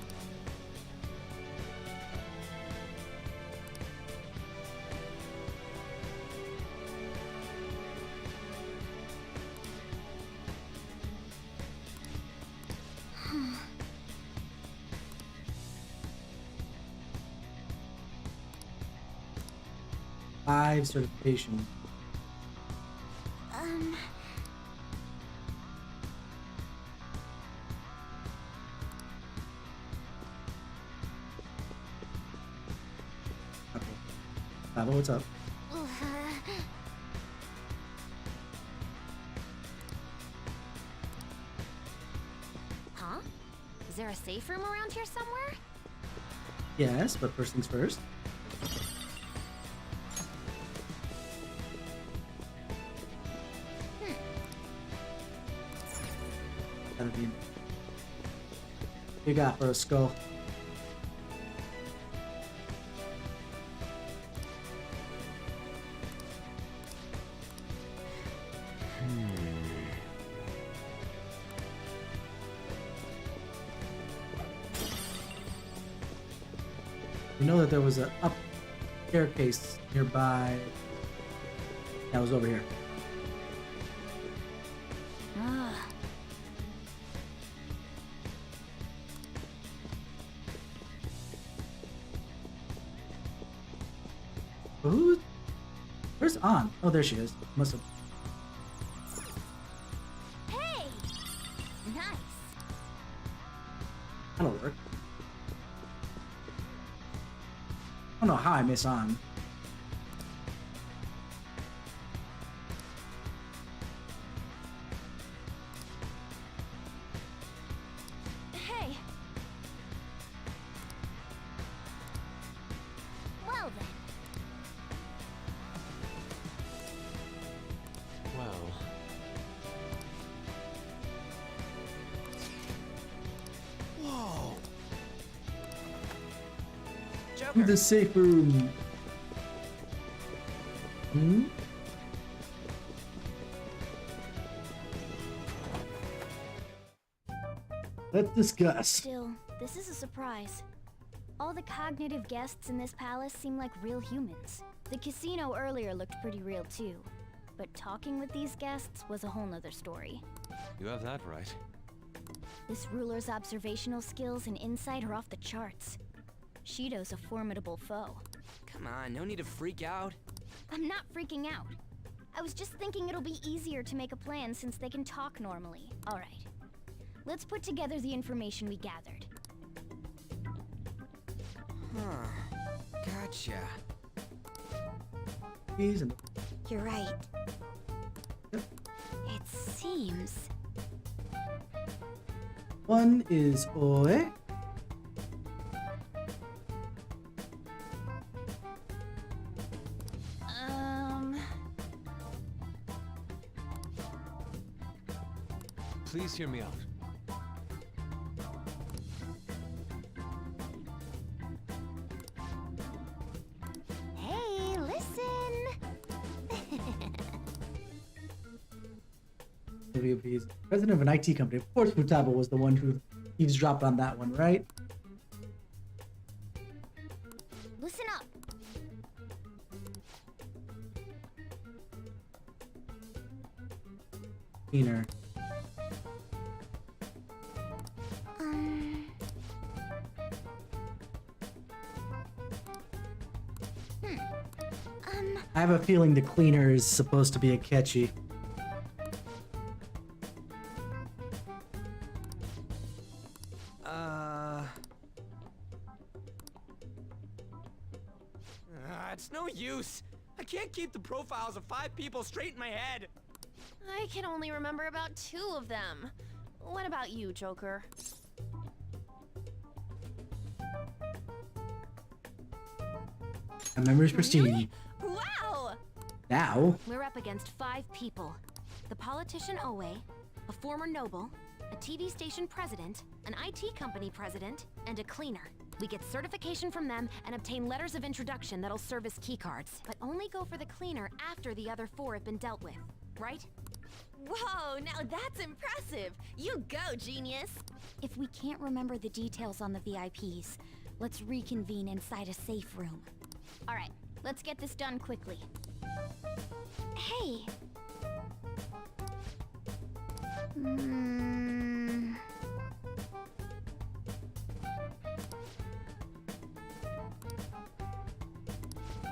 Five certification. Okay. Lava, what's up? Huh? Is there a safe room around here somewhere? Yes, but first things first. Gotta be. You got for a skull. You know that there was a up staircase nearby. That was over here. Ah. Who? Where's An? Oh, there she is. Must have. Hey! Nice. That'll work. don't know how I miss on. Hey. Well then. Well. Whoa. To the safe room. Hmm? Let's discuss. Still, this is a surprise. All the cognitive guests in this palace seem like real humans. The casino earlier looked pretty real too. But talking with these guests was a whole nother story. You have that right. This ruler's observational skills and insight are off the charts. Shido's a formidable foe. Come on, no need to freak out. I'm not freaking out. I was just thinking it'll be easier to make a plan since they can talk normally. Alright. Let's put together the information we gathered. Huh. Gotcha. You're right. It seems... One is Oe. Please hear me out. Hey, listen! WP's president of an IT company. Of course, Futaba was the one who eavesdropped on that one, right? Listen up! Cleaner. I have a feeling the cleaner is supposed to be a catchy. It's no use. I can't keep the profiles of 5 people straight in my head. I can only remember about 2 of them. What about you, Joker? My memory's pristine. Really? Wow! Now? We're up against 5 people. The politician Oe, a former noble, a TV station president, an IT company president, and a cleaner. We get certification from them and obtain letters of introduction that'll serve as keycards. But only go for the cleaner after the other 4 have been dealt with, right? Whoa, now that's impressive! You go, genius! If we can't remember the details on the VIPs, let's reconvene inside a safe room. Alright, let's get this done quickly. Hey!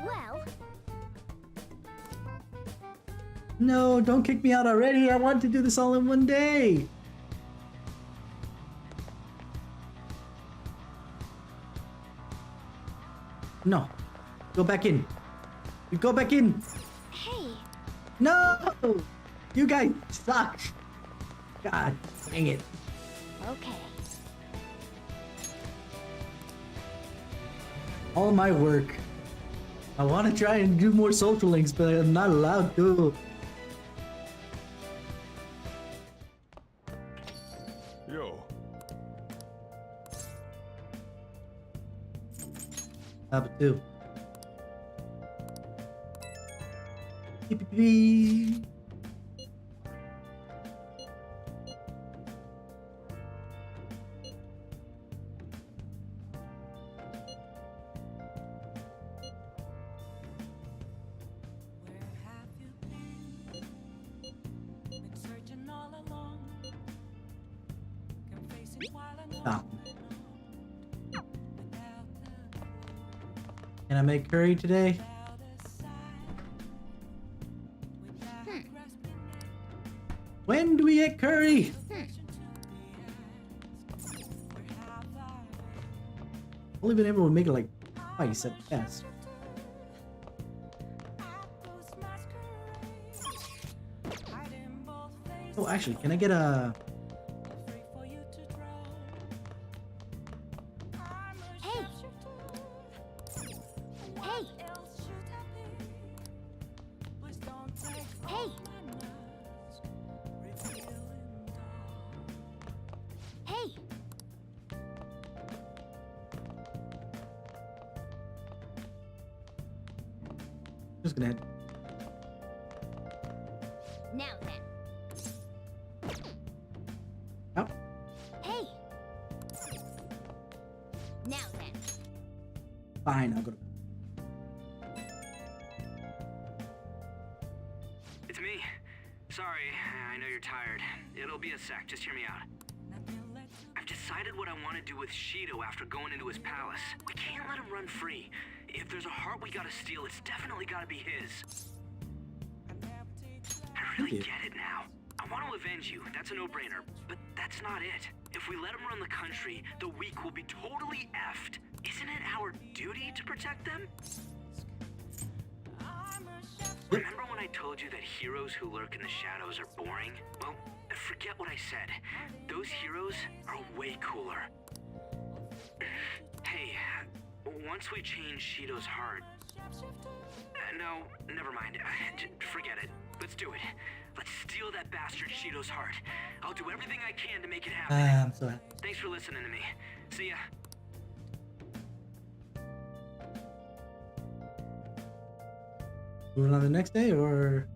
Well... No, don't kick me out already. I want to do this all in one day. No. Go back in. You go back in. Hey. No! You guys suck. God dang it. Okay. All my work. I want to try and do more social links, but I'm not allowed to. Yo. Tab 2. Beep, beep, beep. Stop. Can I make curry today? When do we get curry? Only been able to make it like Oh, you said yes. Oh, actually, can I get a... Hey! Hey! Hey! Hey! Just gonna head. Now then. Oh. Hey! Now then. Fine, I'll go to... It's me. Sorry, I know you're tired. It'll be a sec, just hear me out. I've decided what I want to do with Shido after going into his palace. We can't let him run free. If there's a heart we gotta steal, it's definitely gotta be his. I really get it now. I want to avenge you, that's a no-brainer, but that's not it. If we let him run the country, the weak will be totally effed. Isn't it our duty to protect them? Remember when I told you that heroes who lurk in the shadows are boring? Well, forget what I said. Those heroes are way cooler. Hey, once we change Shido's heart... no, never mind. Forget it. Let's do it. Let's steal that bastard Shido's heart. I'll do everything I can to make it happen. I'm so happy. Thanks for listening to me. See ya. Moving on the next day, or...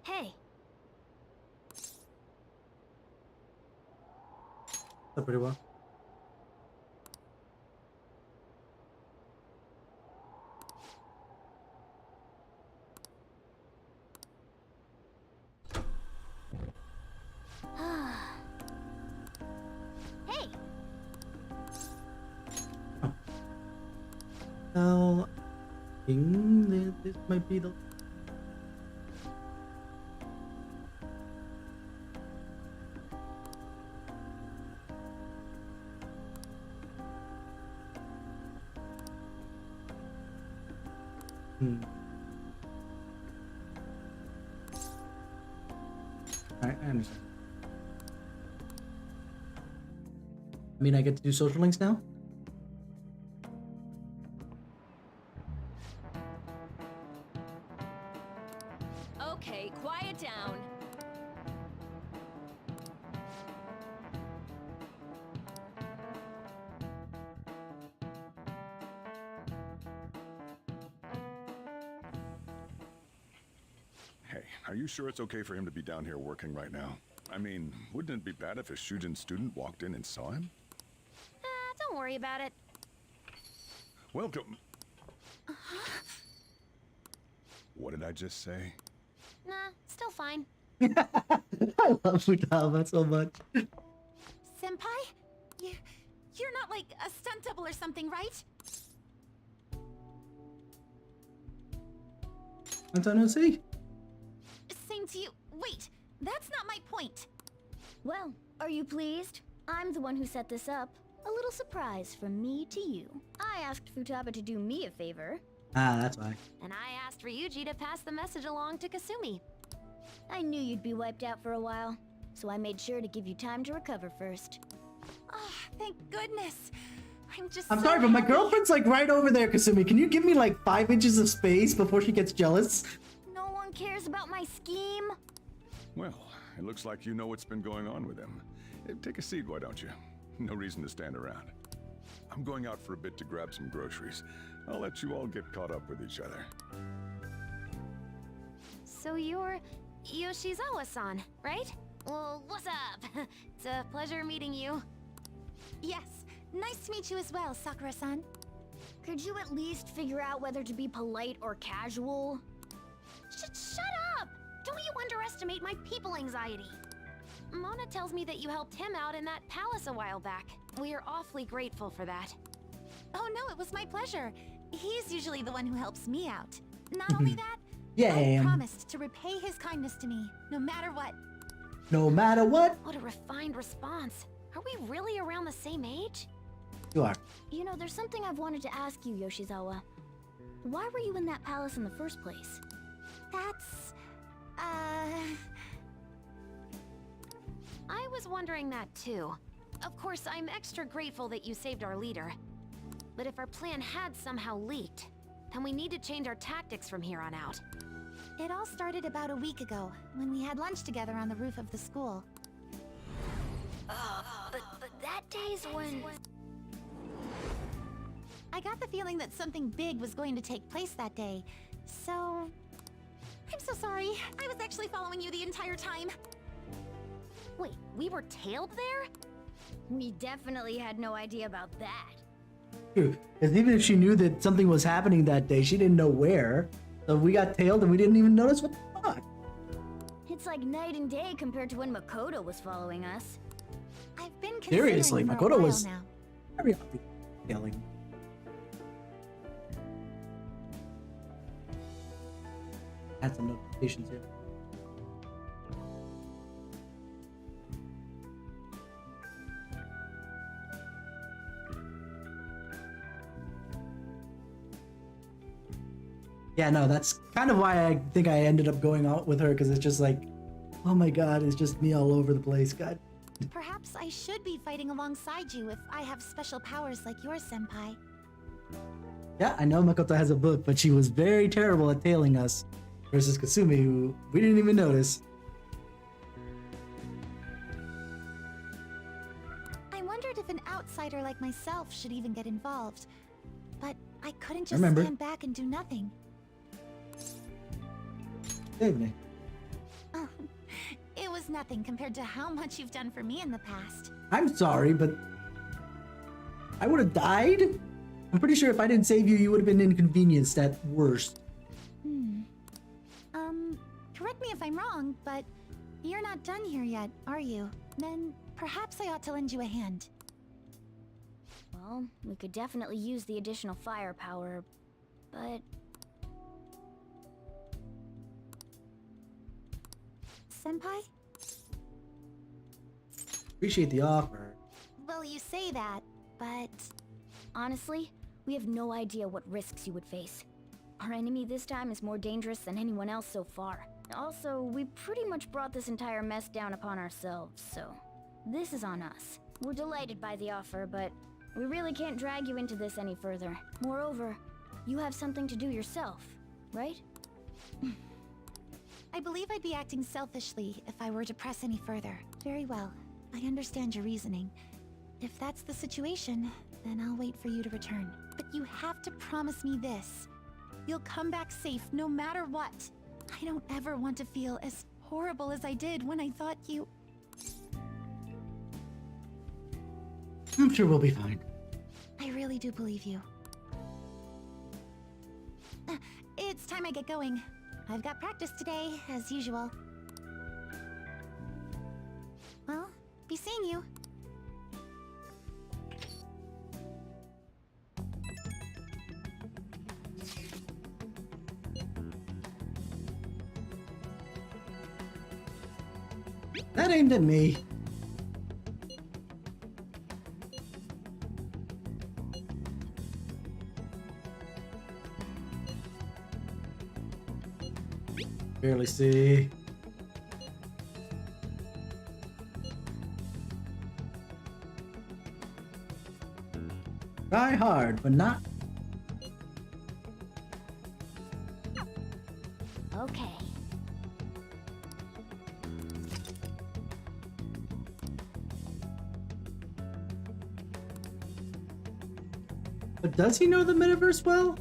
Hey! That's pretty well. Hey! Now, I think that this might be the... Alright, I understand. I mean, I get to do social links now? Okay, quiet down. Hey, are you sure it's okay for him to be down here working right now? I mean, wouldn't it be bad if a Shujin student walked in and saw him? Don't worry about it. Welcome. What did I just say? Nah, still fine. I love Futaba so much. Senpai? You're not like a stunt double or something, right? Antonio C. Same to you. Wait, that's not my point. Well, are you pleased? I'm the one who set this up. A little surprise from me to you. I asked Futaba to do me a favor. Ah, that's why. And I asked Ryuji to pass the message along to Kasumi. I knew you'd be wiped out for a while, so I made sure to give you time to recover first. Oh, thank goodness. I'm sorry, but my girlfriend's like right over there, Kasumi. Can you give me like 5 inches of space before she gets jealous? No one cares about my scheme. Well, it looks like you know what's been going on with him. Take a seat, why don't you? No reason to stand around. I'm going out for a bit to grab some groceries. I'll let you all get caught up with each other. So you're Yoshizawa-san, right? Well, what's up? It's a pleasure meeting you. Yes, nice to meet you as well, Sakura-san. Could you at least figure out whether to be polite or casual? Shut up! Don't you underestimate my people anxiety. Mona tells me that you helped him out in that palace a while back. We are awfully grateful for that. Oh no, it was my pleasure. He's usually the one who helps me out. Not only that, Yeah. I promised to repay his kindness to me, no matter what. No matter what. What a refined response. Are we really around the same age? You are. You know, there's something I've wanted to ask you, Yoshizawa. Why were you in that palace in the first place? That's... I was wondering that too. Of course, I'm extra grateful that you saved our leader. But if our plan had somehow leaked, then we need to change our tactics from here on out. It all started about a week ago, when we had lunch together on the roof of the school. But that day's when... I got the feeling that something big was going to take place that day, so... I'm so sorry. I was actually following you the entire time. Wait, we were tailed there? We definitely had no idea about that. True. Because even if she knew that something was happening that day, she didn't know where. So we got tailed and we didn't even notice. What the fuck? It's like night and day compared to when Makoto was following us. I've been Seriously, considering for a Makoto while was now. very obvious tailing. Had some notifications here. Yeah, no, that's kind of why I think I ended up going out with her, because it's just like, oh my god, it's just me all over the place. God. Perhaps I should be fighting alongside you if I have special powers like yours, Senpai. Yeah, I know Makoto has a book, but she was very terrible at tailing us. Versus Kasumi, who we didn't even notice. I wondered if an outsider like myself should even get involved. But I couldn't just Remember. stand back and do nothing. Save me. Oh, it was nothing compared to how much you've done for me in the past. I'm sorry, but I would have died? I'm pretty sure if I didn't save you, you would have been inconvenienced at worst. Correct me if I'm wrong, but you're not done here yet, are you? Then perhaps I ought to lend you a hand. Well, we could definitely use the additional firepower, but... Senpai? Appreciate the offer. Well, you say that, but... Honestly, we have no idea what risks you would face. Our enemy this time is more dangerous than anyone else so far. Also, we pretty much brought this entire mess down upon ourselves, so this is on us. We're delighted by the offer, but we really can't drag you into this any further. Moreover, you have something to do yourself, right? I believe I'd be acting selfishly if I were to press any further. Very well. I understand your reasoning. If that's the situation, then I'll wait for you to return. But you have to promise me this. You'll come back safe no matter what. I don't ever want to feel as horrible as I did when I thought you... I'm sure we'll be fine. I really do believe you. It's time I get going. I've got practice today, as usual. Well, be seeing you. That aimed at me. Barely see. Try hard, but not. Okay. But does he know the metaverse well?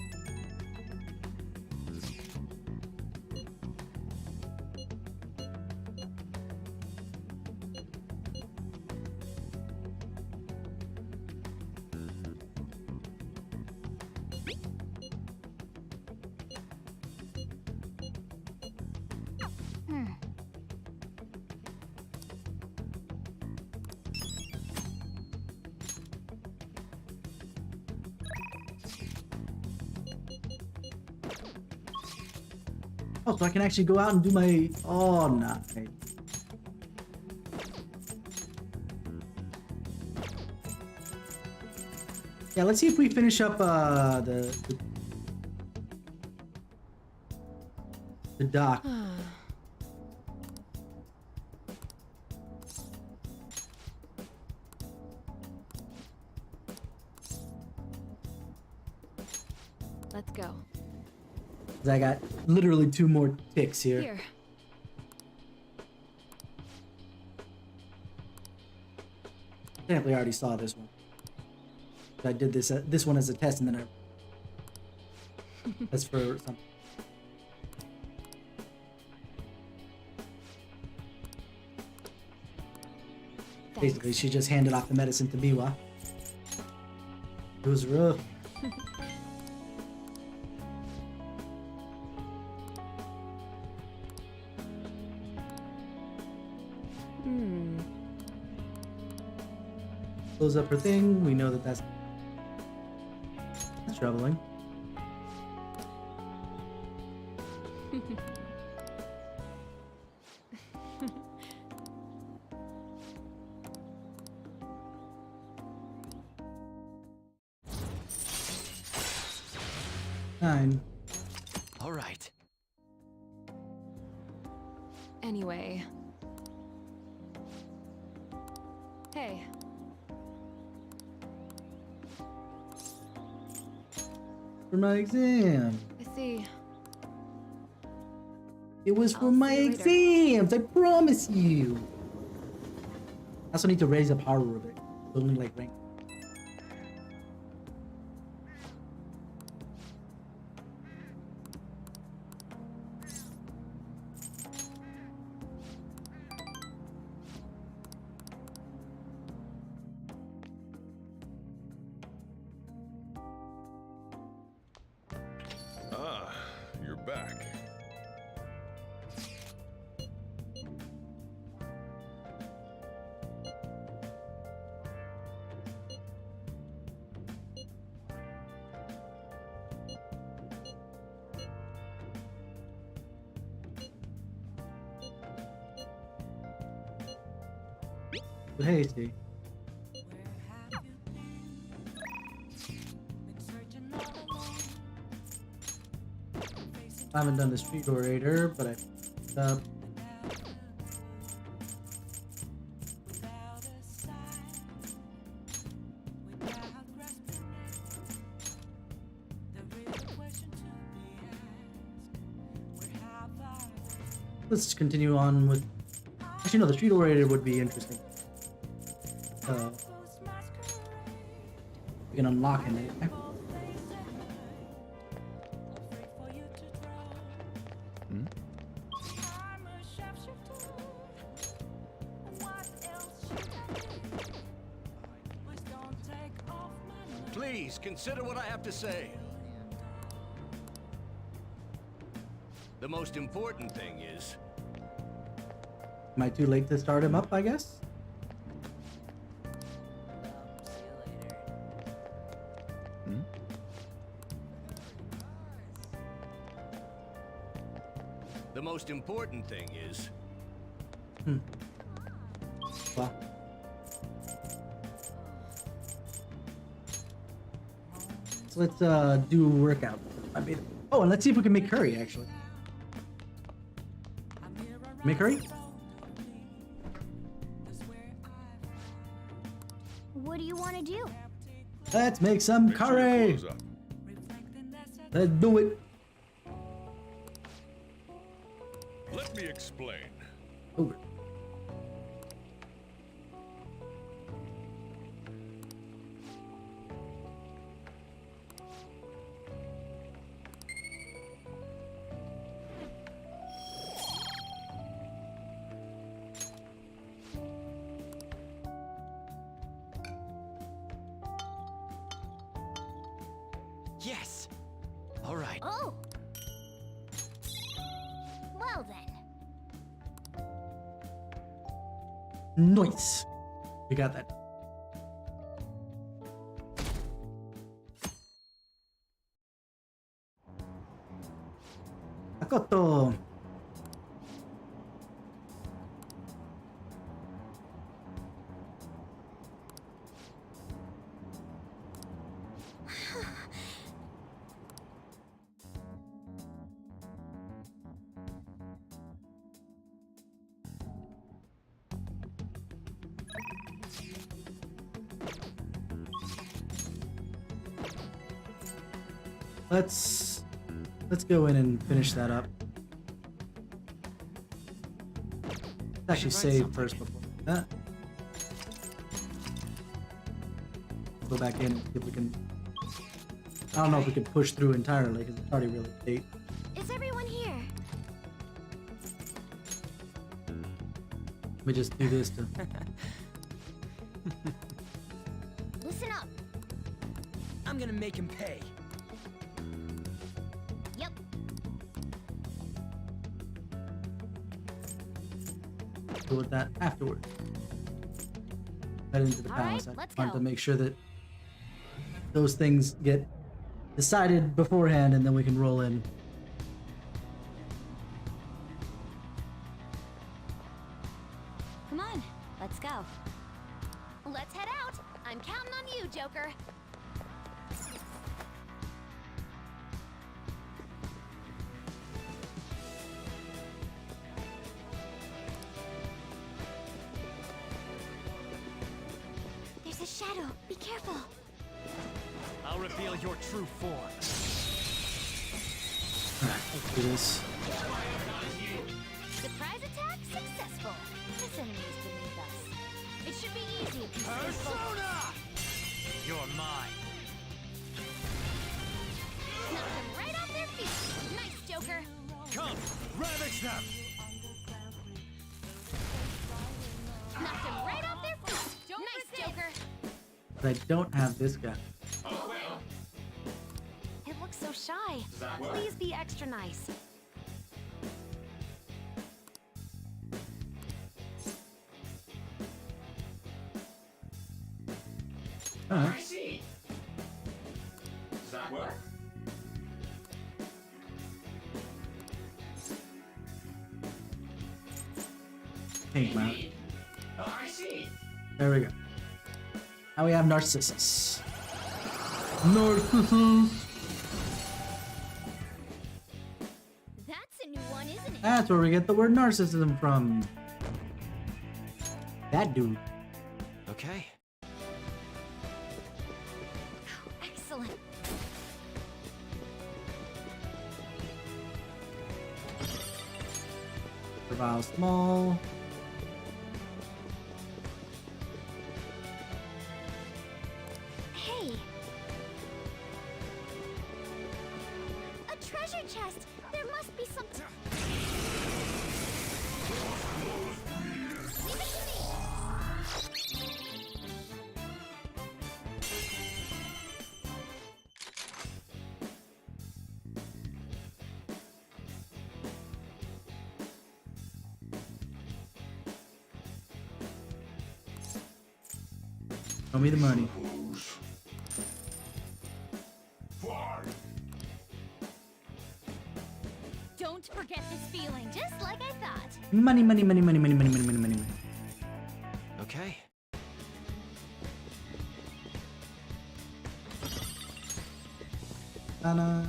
Oh, so I can actually go out and do my... Oh, nice. Yeah, let's see if we finish up the dock. Let's go. 'Cause I got literally 2 more ticks here. Here. Technically, I already saw this one. I did this one as a test, and then that's for something. Basically, she just handed off the medicine to Biwa. It was rough. Close up her thing. We know that that's troubling. Fine. All right. Anyway. Hey. For my exam. I see. It was for I'll my see you later. exams, I promise you. I also need to raise up power a bit. Only like rank. Ah, you're back. But hey, see. I haven't done the street orator, but I picked up. Let's continue on with. Actually, no, the street orator would be interesting. We can unlock in it. Please consider what I have to say. The most important thing is... Am I too late to start him up, I guess? The most important thing is... Well. So let's do a workout. I mean, oh, and let's see if we can make curry, actually. Make curry? What do you want to do? Let's make some curry! Let's do it! Let me explain. Over. Yes. All right. Oh. Well then. Nice! We got that. Makoto. Let's go in and finish that up. Actually save first before that. Go back in and see if we can. I don't know if we can push through entirely because it's already really late. Is everyone here? Let me just do this to. Listen up. I'm gonna make him pay. Yep. Deal with that afterwards. Head into the All palace. right, I let's want go. to make sure that those things get decided beforehand, and then we can roll in. Come on, let's go. Let's head out. I'm counting on you, Joker. There's a shadow. Be careful. I'll reveal your true form. Alright, let's do this. Surprise attack successful. This enemy is beneath us. It should be easy if you stay focused. You're mine. Knock them right off their feet. Nice, Joker. Come, ravage them. Knock them right off their feet. Nice, Joker. But I don't have this guy. It looks so shy. Please be extra nice. Alright. see. Does that work? Pink mount. I see. There we go. Now we have Narcissus. Narcissus! That's a new one, isn't it? That's where we get the word narcissism from. That dude. Okay. Excellent. Revile small. Hey. A treasure chest. There must be some. Leave it to me. Show me the money. Don't forget this feeling, just like I thought. Money, money, money, money, money, money, money, money, money, money. Okay. Ta-da.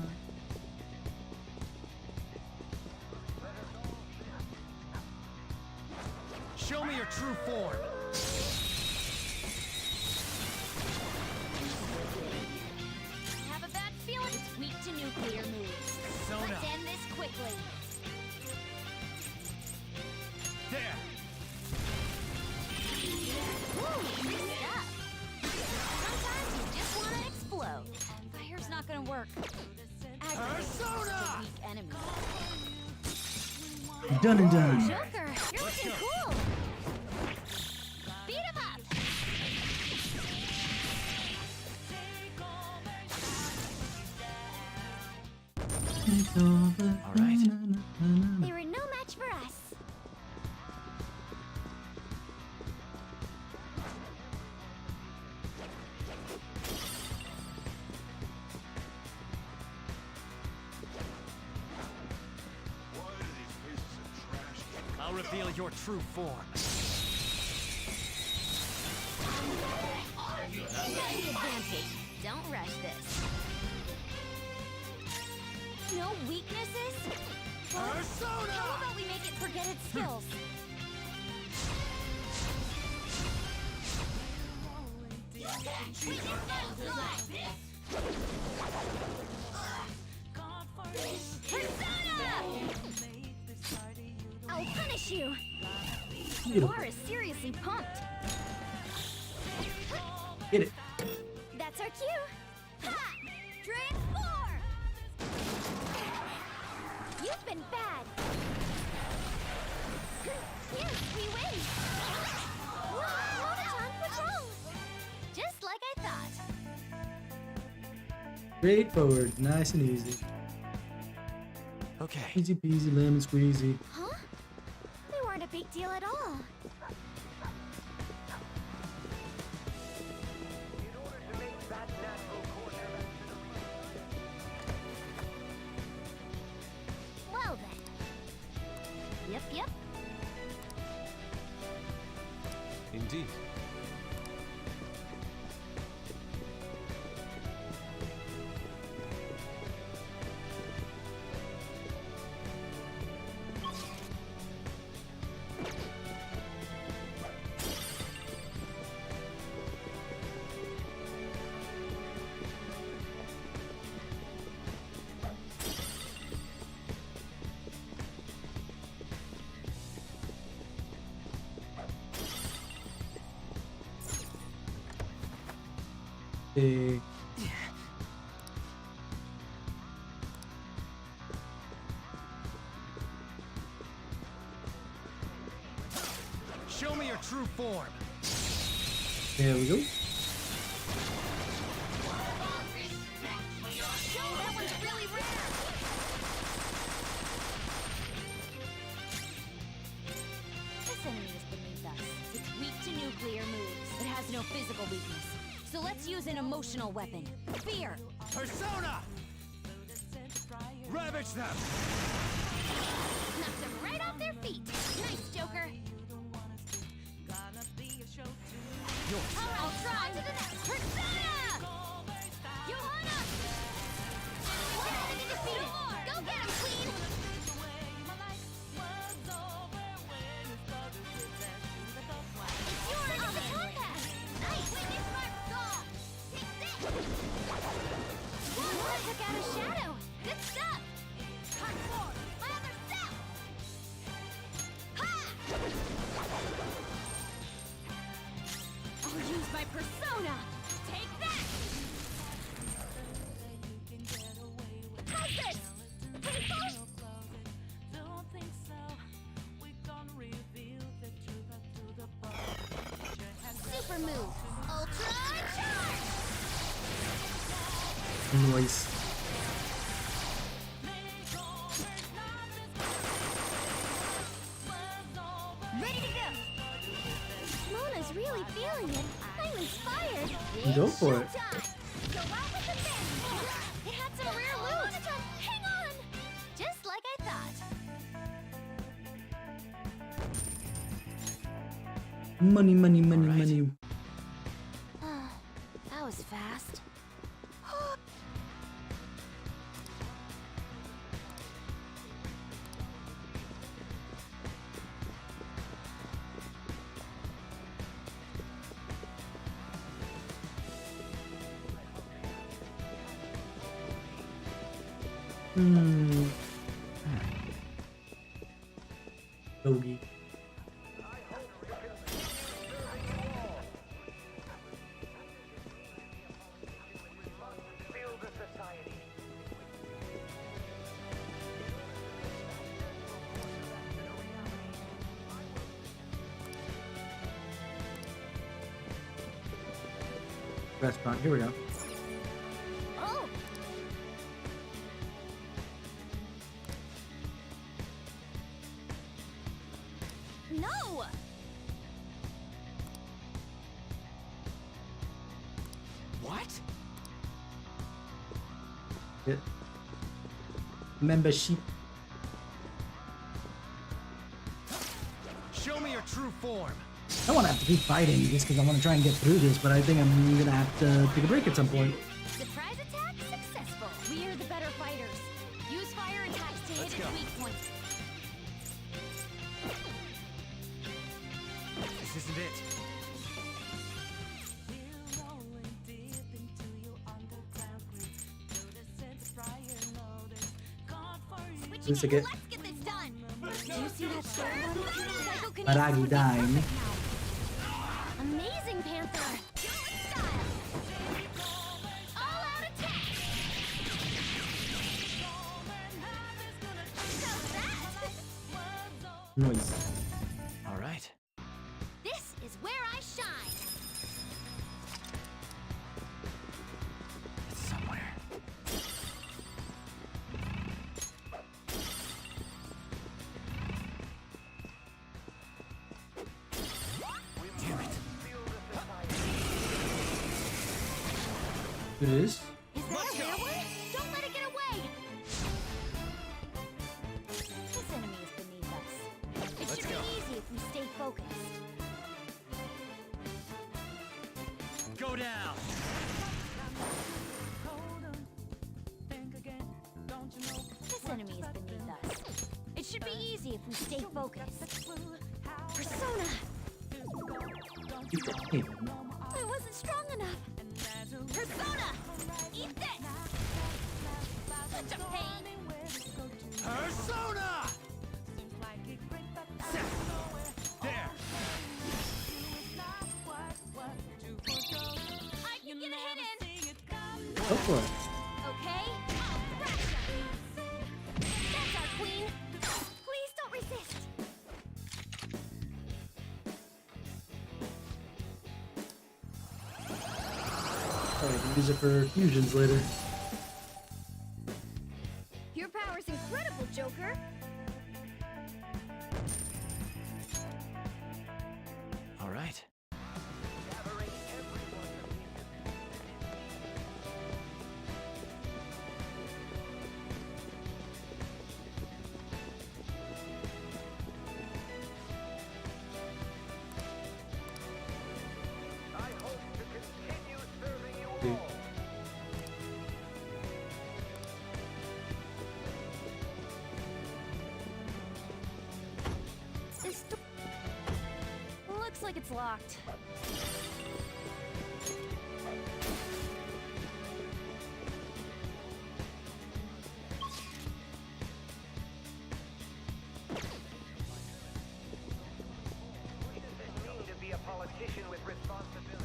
Show me your true form. I have a bad feeling it's weak to nuclear moves. Sona. Let's end this quickly. There. Woo, good stuff. Sometimes you just want to explode. Fire's not gonna work. Persona! Weak enemy. Done and done. Joker, you're looking cool. Beat him up. All right. They were no match for us. I'll reveal your true form. You got the advantage. Don't rush this. No weaknesses? Persona! How about we make it forget its skills? I'll punish you! Beautiful. War is seriously pumped. Get it. That's our cue. Ha! Transform! You've been bad. Yes, we win. Monotone patrol. Just like I thought. Straightforward, nice and easy. Okay. Easy peasy, lemon squeezy. Huh? They weren't a big deal at all. Well then. Yep. Indeed. Big. Show me your true form. There we go. That one's really rare. This enemy is beneath us. It's weak to nuclear moves. It has no physical weakness. So let's use an emotional weapon. Fear! Persona! Ravage them! Knocked them right off their feet. Nice, Joker. I'll try to the next. Persona! Johanna! Enemy defeated. Go get him, Queen. It's yours. On the compass. Nice. Witness my saw. Take this. One took out a shadow. Good stuff. Transform. My other self. Ha! I'll use my persona! Take that! How's this? Painful? Super move. Ultra charge! Nice. Ready to go! Mona's really feeling it. I'm inspired. Go for it. Showtime. Go out with the bang! It had some rare loot. Hang on! Just like I thought. Money, money, money, money. That was fast. Bogey. Restaurant, here we go. Oh! No! What? It. Membership. true form. I don't want to have to keep fighting just because I want to try and get through this, but I think I'm gonna have to take a break at some point. Surprise attack successful. We are the better fighters. Use fire attacks to hit its weak points. This isn't it. Just to get Let's get this done. Do you see that third one? Psycho can Aragi dying. Amazing, Panther. Do it with style. All out attack. How's that? Noise. All right. This is where I shine. It's somewhere. Damn it. It is. Is that a rare one? Don't let it get away. This enemy is beneath us. It should be easy if we stay focused. Go down. This enemy is beneath us. It should be easy if we stay focused. Persona! Hey, I wasn't strong enough. Persona! Eat this! Such a pain! Persona! There. I can get a hit in! go for it. Okay? I'll crash ya! That's our queen! Please don't resist! Alright, can use it for fusions later. Your power's incredible, Joker! All right. Looks like it's locked. To be a politician with responsibility.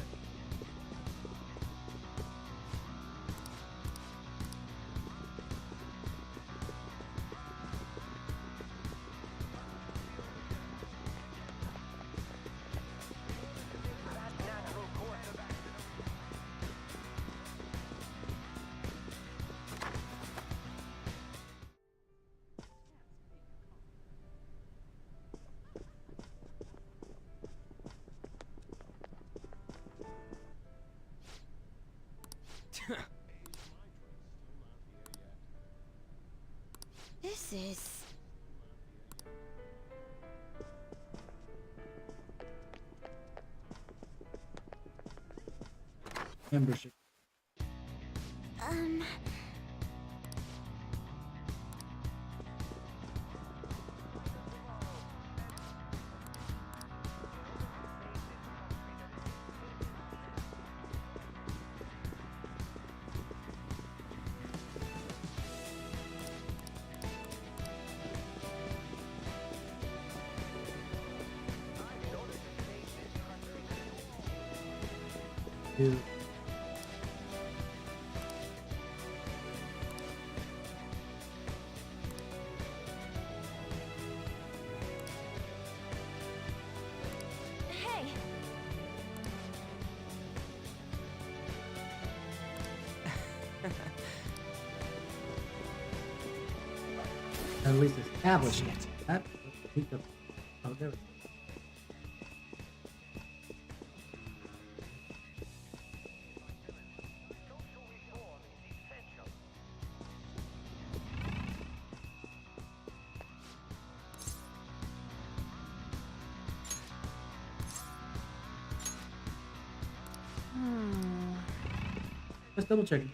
This is... Membership. Two. Hey! At least establish it. That, oh, there we go. Just double checking.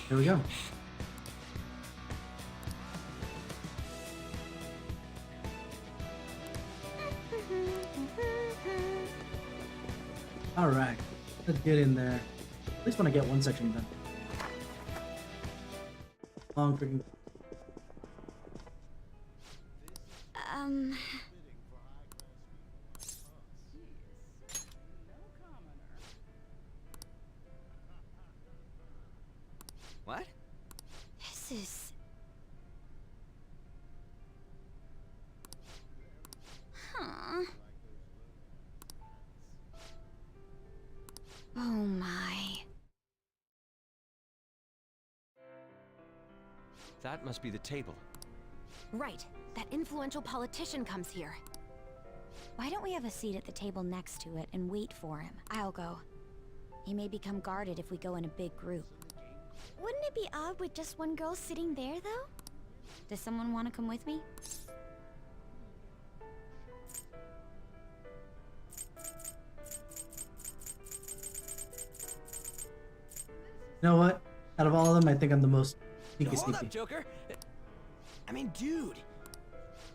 Here we go. All right, let's get in there. At least when I get one section done. Long freaking. What? This is... Huh. Oh my. That must be the table. Right. That influential politician comes here. Why don't we have a seat at the table next to it and wait for him? I'll go. He may become guarded if we go in a big group. Wouldn't it be odd with just one girl sitting there, though? Does someone want to come with me? You know what? Out of all of them, I think I'm the most sneaky. Hold up, Joker. I mean, dude.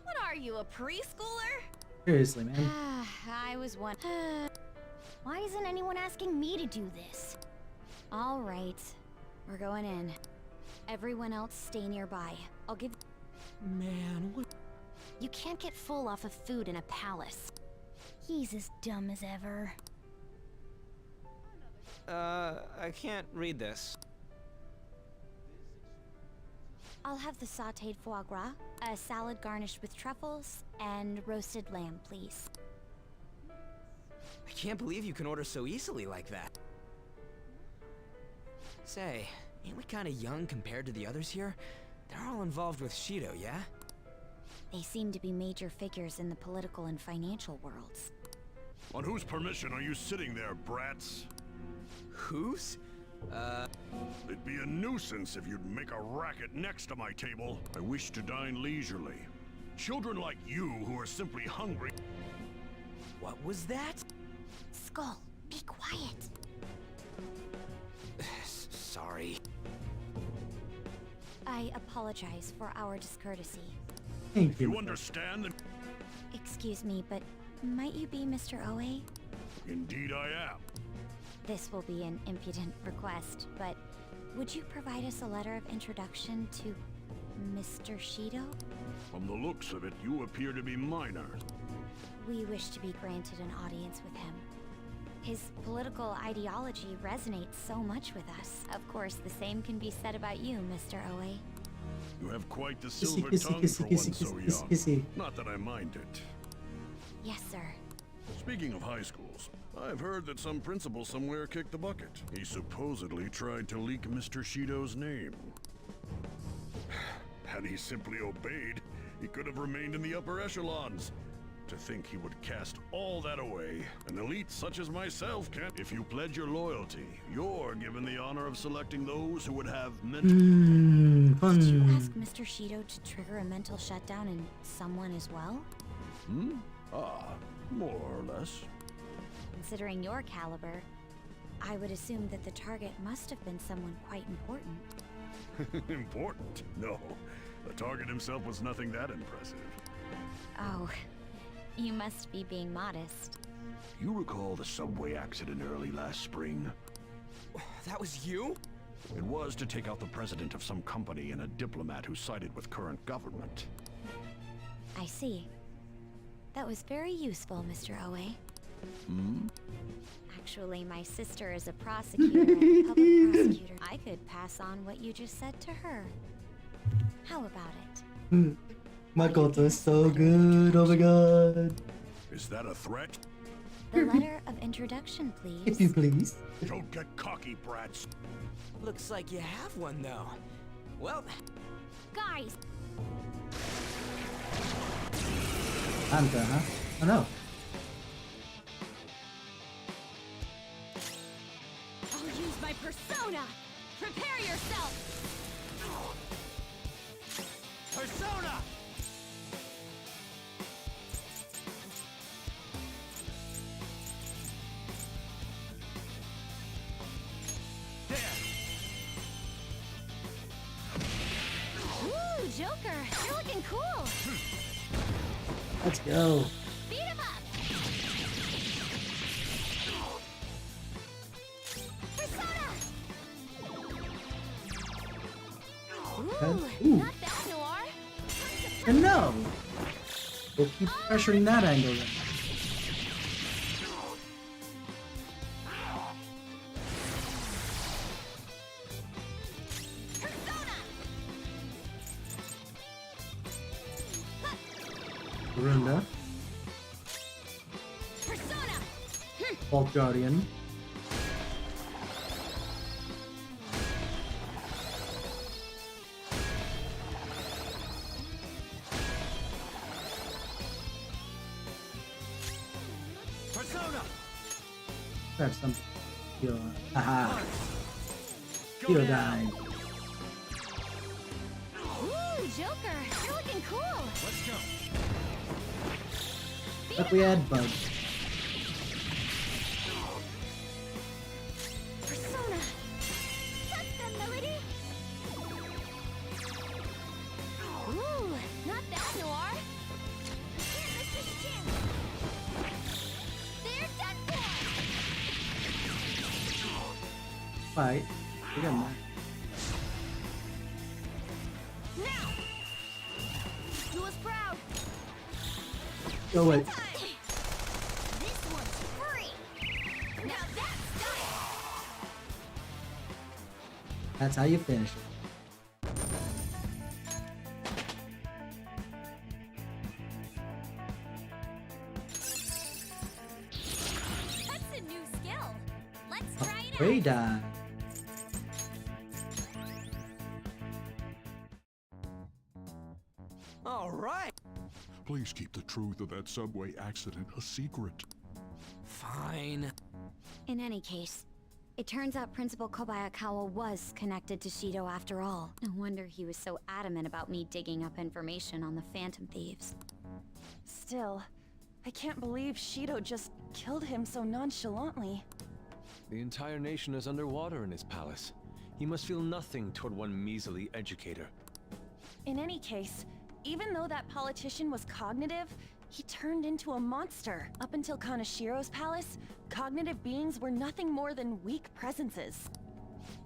What are you, a preschooler? Seriously, man. I was one. Why isn't anyone asking me to do this? All right. We're going in. Everyone else stay nearby. I'll give... Man, what? You can't get full off of food in a palace. He's as dumb as ever. I can't read this. I'll have the sautéed foie gras, a salad garnished with truffles, and roasted lamb, please. I can't believe you can order so easily like that. Say, ain't we kinda young compared to the others here? They're all involved with Shido, yeah? They seem to be major figures in the political and financial worlds. On whose permission are you sitting there, brats? Whose? It'd be a nuisance if you'd make a racket next to my table. I wish to dine leisurely. Children like you who are simply hungry... What was that? Skull, be quiet. Sorry. I apologize for our discourtesy. Thank you. You understand that... Excuse me, but might you be Mr. Oe? Indeed I am. This will be an impudent request, but would you provide us a letter of introduction to Mr. Shido? From the looks of it, you appear to be minors. We wish to be granted an audience with him. His political ideology resonates so much with us. Of course, the same can be said about you, Mr. Oe. You have quite the silver tongue for one so young. Not that I mind it. Yes, sir. Speaking of high schools, I've heard that some principal somewhere kicked the bucket. He supposedly tried to leak Mr. Shido's name. Had he simply obeyed, he could have remained in the upper echelons. To think he would cast all that away. An elite such as myself can't. If you pledge your loyalty, you're given the honor of selecting those who would have mental... Did you ask Mr. Shido to trigger a mental shutdown in someone as well? More or less. Considering your caliber, I would assume that the target must have been someone quite important. Important? No. The target himself was nothing that impressive. Oh, you must be being modest. You recall the subway accident early last spring? That was you? It was to take out the president of some company and a diplomat who sided with current government. I see. That was very useful, Mr. Oe. Actually, my sister is a prosecutor, a public prosecutor. I could pass on what you just said to her. How about it? Makoto is so good, oh my god. Is that a threat? The letter of introduction, please. If you please. Don't get cocky, brats. Looks like you have one, though. Well... Guys! Anta, huh? Oh no. I'll use my persona! Prepare yourself! Persona! Ooh, Joker, you're looking cool. Let's go. Beat him up. Persona. Ooh. Not bad, Noir. And no. We'll keep pressuring that angle then. Runda. Vault Guardian. Persona! Grab some. Heal. Haha. Heal died. Ooh, Joker, you're looking cool. Let's go. But we had Bug. Persona. Trust them, Melody. Ooh, not bad, Noir. Can't miss this chance. They're done for. Fight. We got that. Now. Do us proud. Oh wait. This one's free. Now that's done. That's how you finish it. That's a new skill. Let's try it out. Way done. All right. Please keep the truth of that subway accident a secret. Fine. In any case, it turns out Principal Kobayakawa was connected to Shido after all. No wonder he was so adamant about me digging up information on the Phantom Thieves. Still, I can't believe Shido just killed him so nonchalantly. The entire nation is underwater in his palace. He must feel nothing toward one measly educator. In any case, even though that politician was cognitive, he turned into a monster. Up until Kanashiro's palace, cognitive beings were nothing more than weak presences.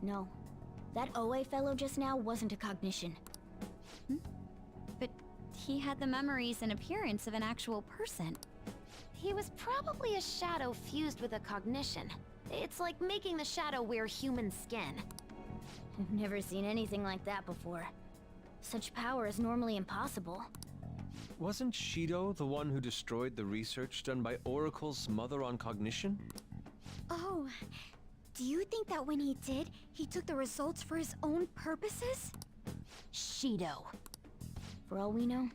No, that Oe fellow just now wasn't a cognition. But he had the memories and appearance of an actual person. He was probably a shadow fused with a cognition. It's like making the shadow wear human skin. I've never seen anything like that before. Such power is normally impossible. Wasn't Shido the one who destroyed the research done by Oracle's mother on cognition? Oh, do you think that when he did, he took the results for his own purposes? Shido. For all we know,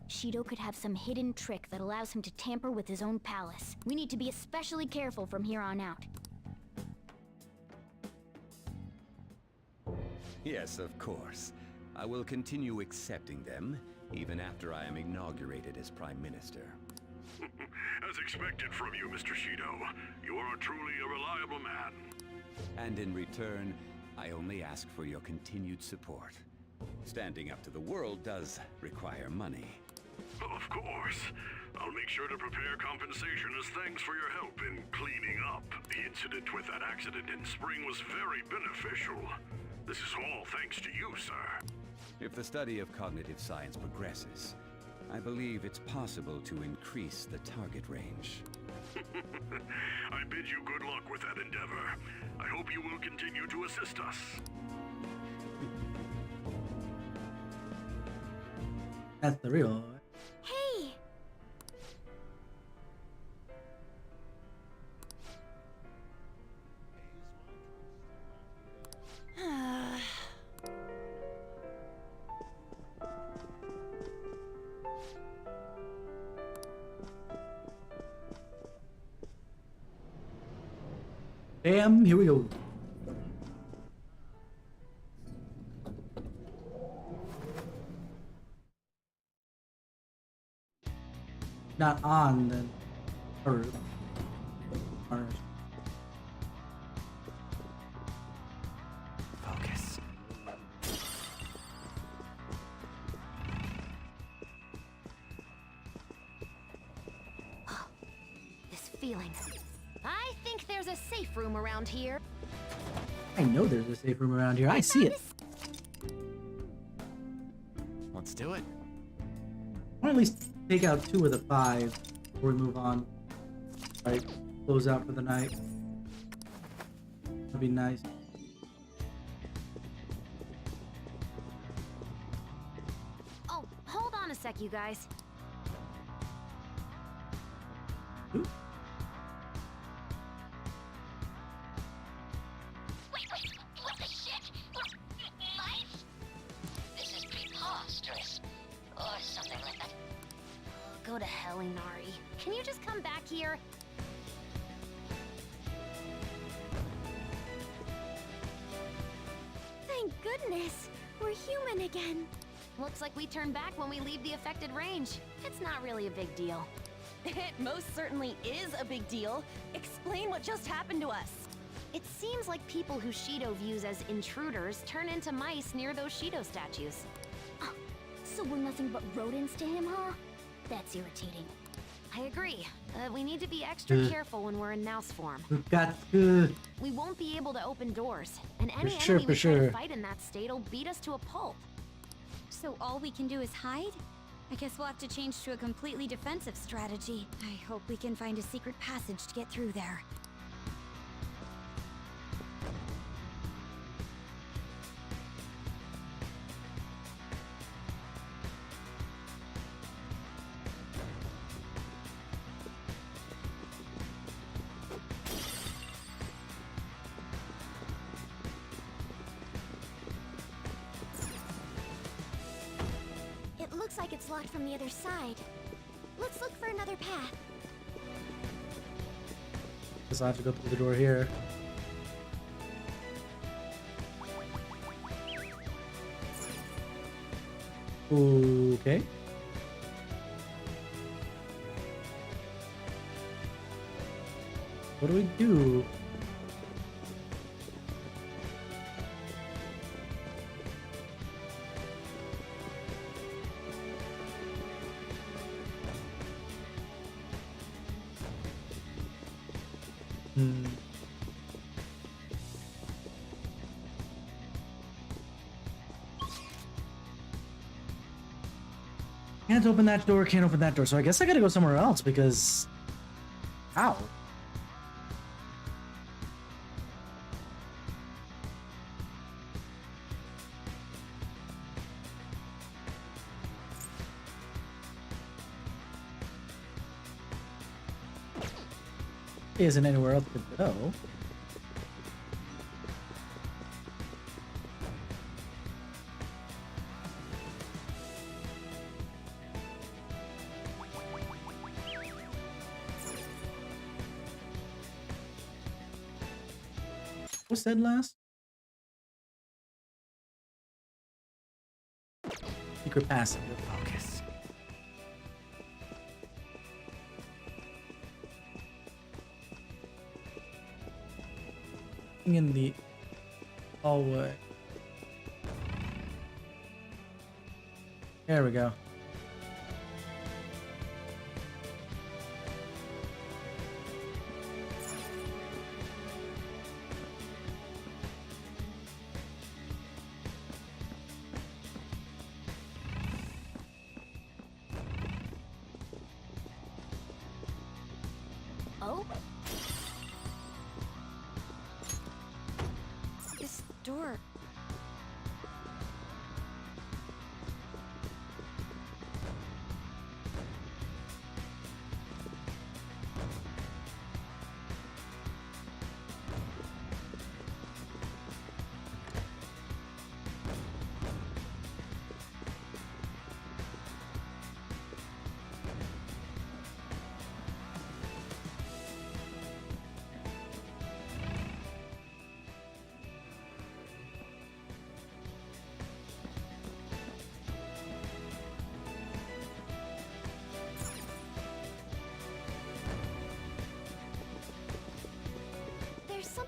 Shido could have some hidden trick that allows him to tamper with his own palace. We need to be especially careful from here on out. Yes, of course. I will continue accepting them, even after I am inaugurated as Prime Minister. As expected from you, Mr. Shido. You are truly a reliable man. And in return, I only ask for your continued support. Standing up to the world does require money. Of course. I'll make sure to prepare compensation as thanks for your help in cleaning up. The incident with that accident in spring was very beneficial. This is all thanks to you, sir. If the study of cognitive science progresses, I believe it's possible to increase the target range. I bid you good luck with that endeavor. I hope you will continue to assist us. That's the real. Hey! Damn, here we go. not on, then or Focus. This feeling. I think there's a safe room around here. I know there's a safe room around here. I see it. Let's do it. I want to at least take out 2 of the 5 before we move on. Right, close out for the night. That'd be nice. Oh, hold on a sec, you guys. Ooh. What the shit? Life? This is preposterous. Or something like that. Go to hell, Inari. Can you just come back here? Thank goodness. We're human again. Looks like we turn back when we leave the affected range. It's not really a big deal. It most certainly is a big deal. Explain what just happened to us. It seems like people who Shido views as intruders turn into mice near those Shido statues. So we're nothing but rodents to him, huh? That's irritating. I agree. We need to be extra careful when we're in mouse form. We've got to. We won't be able to open doors, and any sure, enemy we try sure. to fight in that state will beat us to a pulp. So all we can do is hide? I guess we'll have to change to a completely defensive strategy. I hope we can find a secret passage to get through there. It looks like it's locked from the other side. Let's look for another path. Guess I'll have to go through the door here. Okay. What do we do? Can't open that door, can't open that door. So I guess I gotta go somewhere else because... Ow. Isn't anywhere else to go. What said last? Secret passage. Focus. In the hallway. There we go. Oh? This door...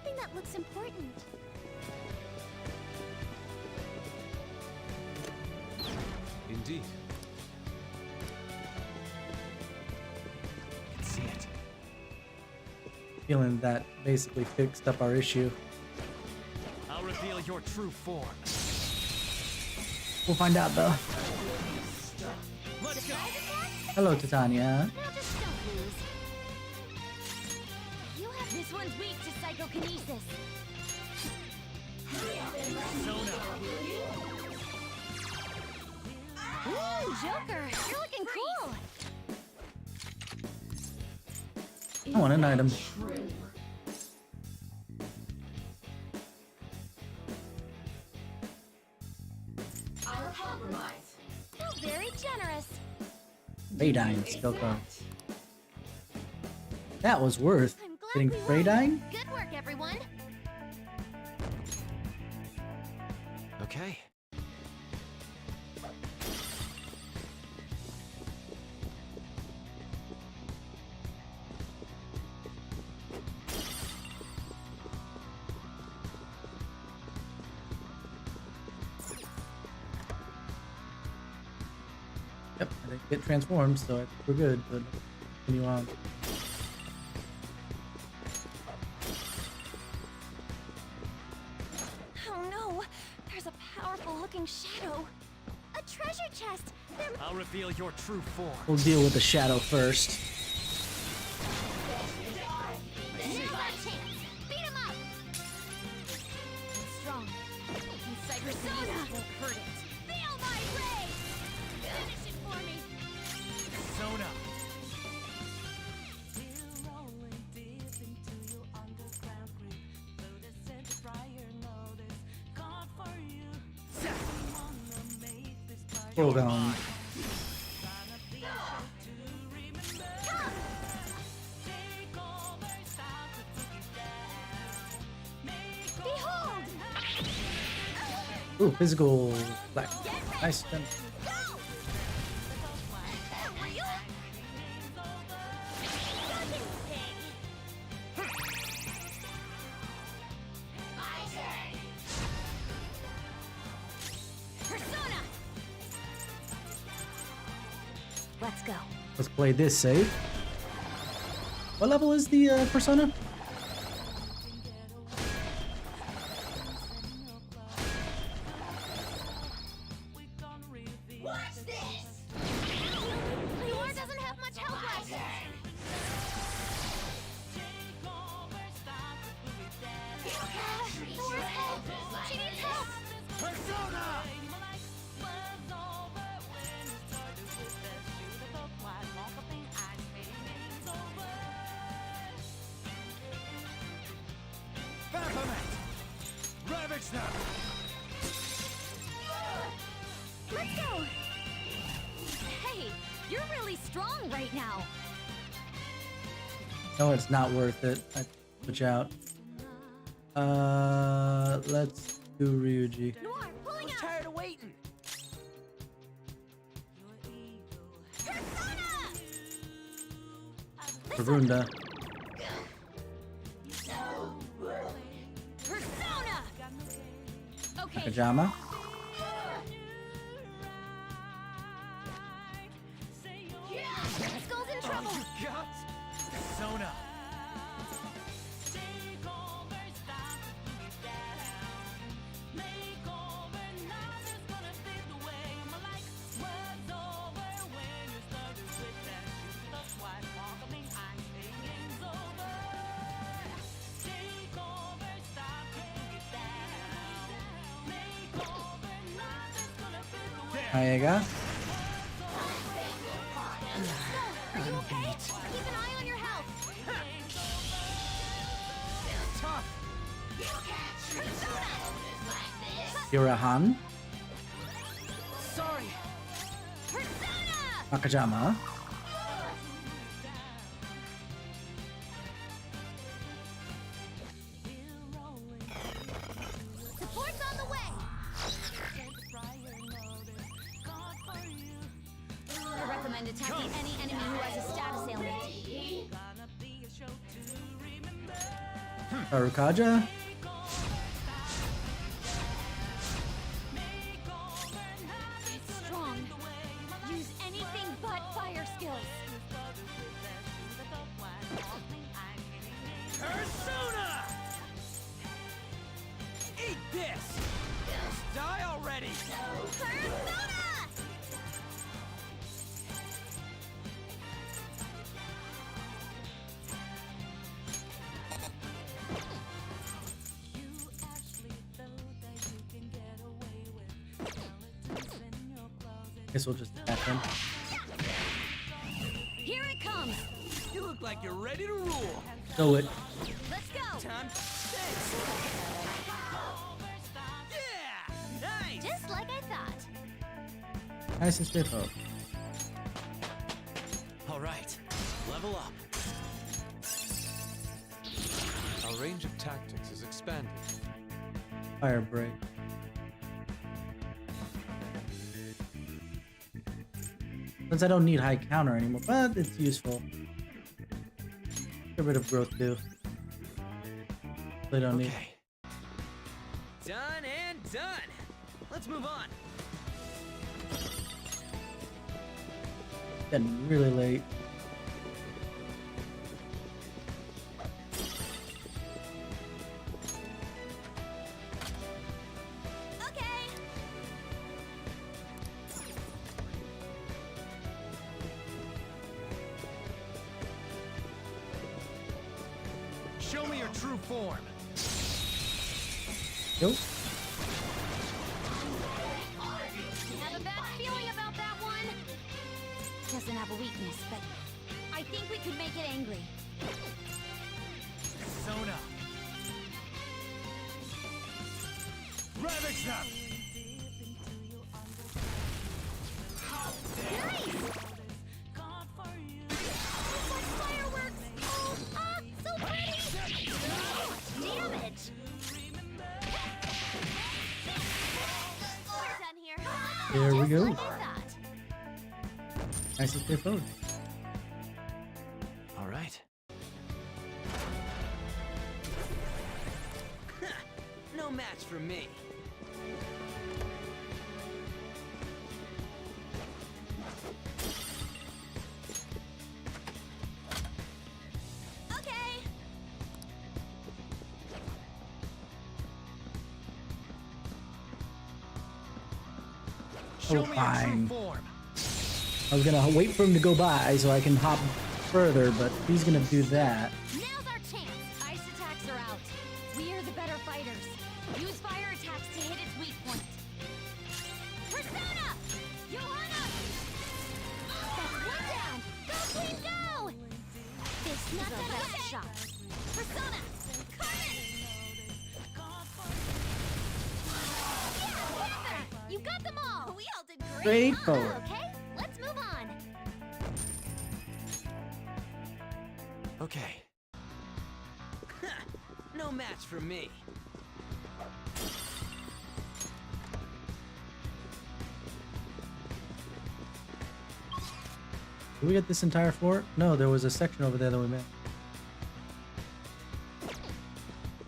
something that looks important. Indeed. I can see it. Feeling that basically fixed up our issue. I'll reveal your true form. We'll find out though. Let's go. Hello, Titania. Now just don't lose. You have This one's weak to psychokinesis. Ooh, Joker, you're looking cool. I want an item. Our compromise. You're very generous. Radine skill card. That was worth I'm glad getting we won. Radine. Good work, everyone. Okay. Yep, I didn't get transformed, so I think we're good. But continue on. Oh no! There's a powerful looking shadow. A treasure chest. There I'll reveal your true form. We'll deal with the shadow first. Now's our chance. Beat him up. Strong. And psychokinesis won't hurt it. Feel my ray. Finish it for me. Persona. Scroll down. Behold. Ooh, physical black. Nice. Done. Persona. Let's go. Let's play this save. What level is the persona? Watch this! Thor doesn't have much health left. Thor's help! She needs help! Persona! Baphomet! Ravage them! Let's go. Hey, you're really strong right now. No, it's not worth it. I switch out. Let's do Ryuji. Noir, pulling out. Tired of waiting. Karunda. Persona! Okay. Nakajama. Skull's in trouble. You got Persona. There you go. Are you okay? Keep an eye on your health. Yurahan. Sorry. Nakajama. Support's on the way. I recommend attacking any enemy who has a status ailment. Arukaja? It's strong. Use anything but fire skills. Persona! Eat this! Just die already! Persona! Guess we'll just attack him. Here it comes. You look like you're ready to rule. Do it. Let's go. Time to six. Yeah! Nice! Just like I thought. Nice and straightforward. All right, level up. Our range of tactics is expanded. Fire break. Since I don't need high counter anymore, but it's useful. Get rid of growth too. They don't need. Done and done. Let's move on. Getting really late. Show me your true form. Nope. Have a bad feeling about that one. Doesn't have a weakness, but I think we could make it angry. Persona. Ravage them. There we go. Nice and straightforward. All right. No match for me. Oh, fine. I was gonna wait for him to go by so I can hop further, but he's gonna do that. Now's our chance. Ice attacks are out. We are the better fighters. Use fire attacks to hit its weak point. Persona! Johanna! That's one down! Go, Queen, go! This is our best shot. Persona! Carmen! Yeah, Panther! You got them all! We all did great! Straightforward. Okay, let's move on. Okay. No match for me. Did we get this entire fort? No, there was a section over there that we missed.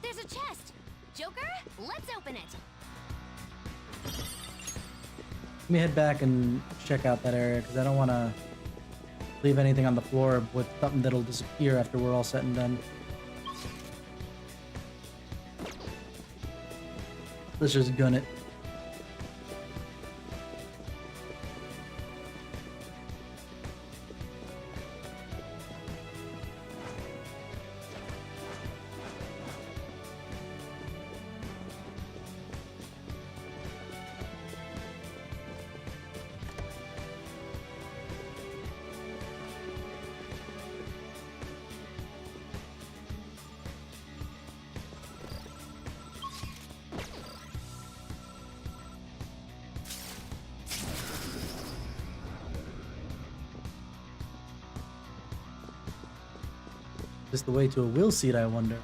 There's a chest! Joker, let's open it! Let me head back and check out that area because I don't want to leave anything on the floor with something that'll disappear after we're all said and done. Let's just gun it. Just the way to a will seat, I wonder.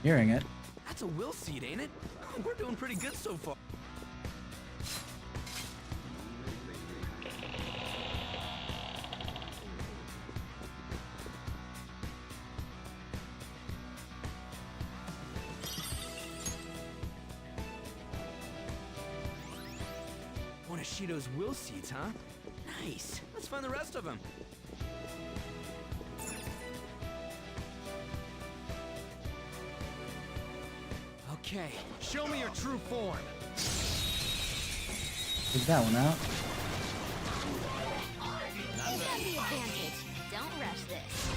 Hearing it. That's a will seat, ain't it? We're doing pretty good so far. Shido's will seeds, huh? Nice. Let's find the rest of them. Okay, show me your true form. Take that one out. You have the advantage. Don't rush this.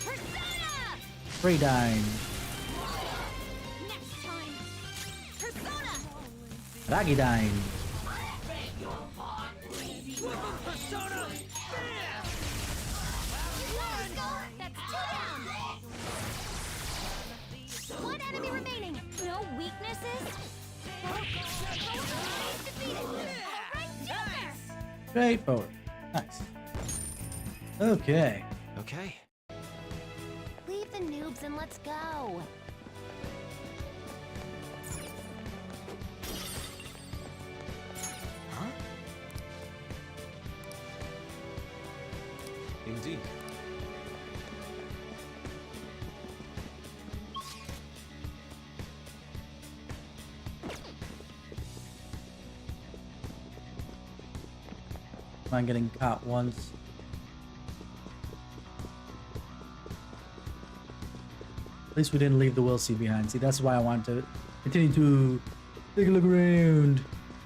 Persona! Spray dime. Next time. Persona! Raggy dime. Persona! Let's go! That's 2 down! 1 enemy remaining! No weaknesses? Defeated! Alright, Joker! Straightforward. Nice. Okay. Okay. Leave the noobs and let's go! Huh? Indeed. I'm getting caught once. At least we didn't leave the will see behind. See, that's why I wanted to continue to take a look around.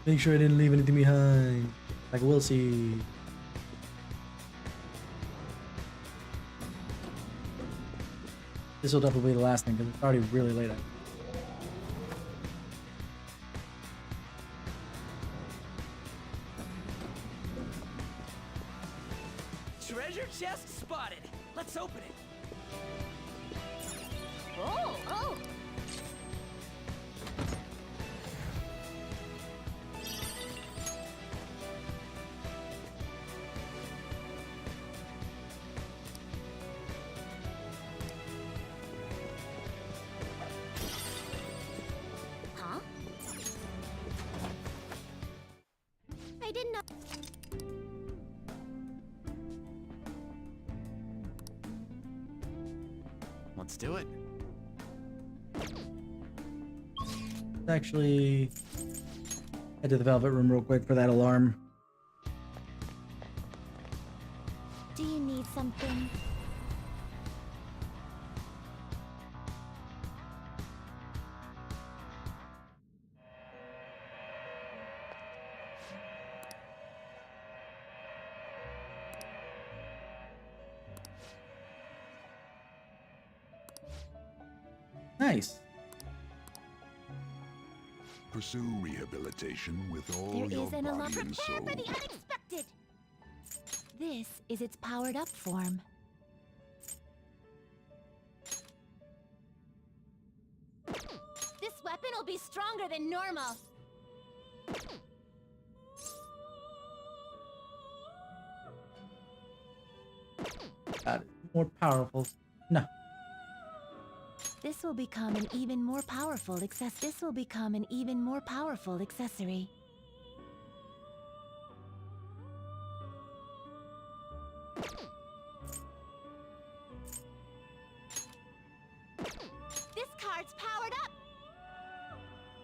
Make sure I didn't leave anything behind. Like we'll see. This will definitely be the last thing because it's already really late. Treasure chest spotted. Let's open it. Oh, oh! Huh? I didn't know. Let's do it. Let's actually head to the Velvet Room real quick for that alarm. Do you need something? Nice. Pursue rehabilitation with all There your is an alarm. body and Prepare soul. for the unexpected! This is its powered up form. This weapon will be stronger than normal. Got it. More powerful. No. This will become an even more powerful accessory. This card's powered up.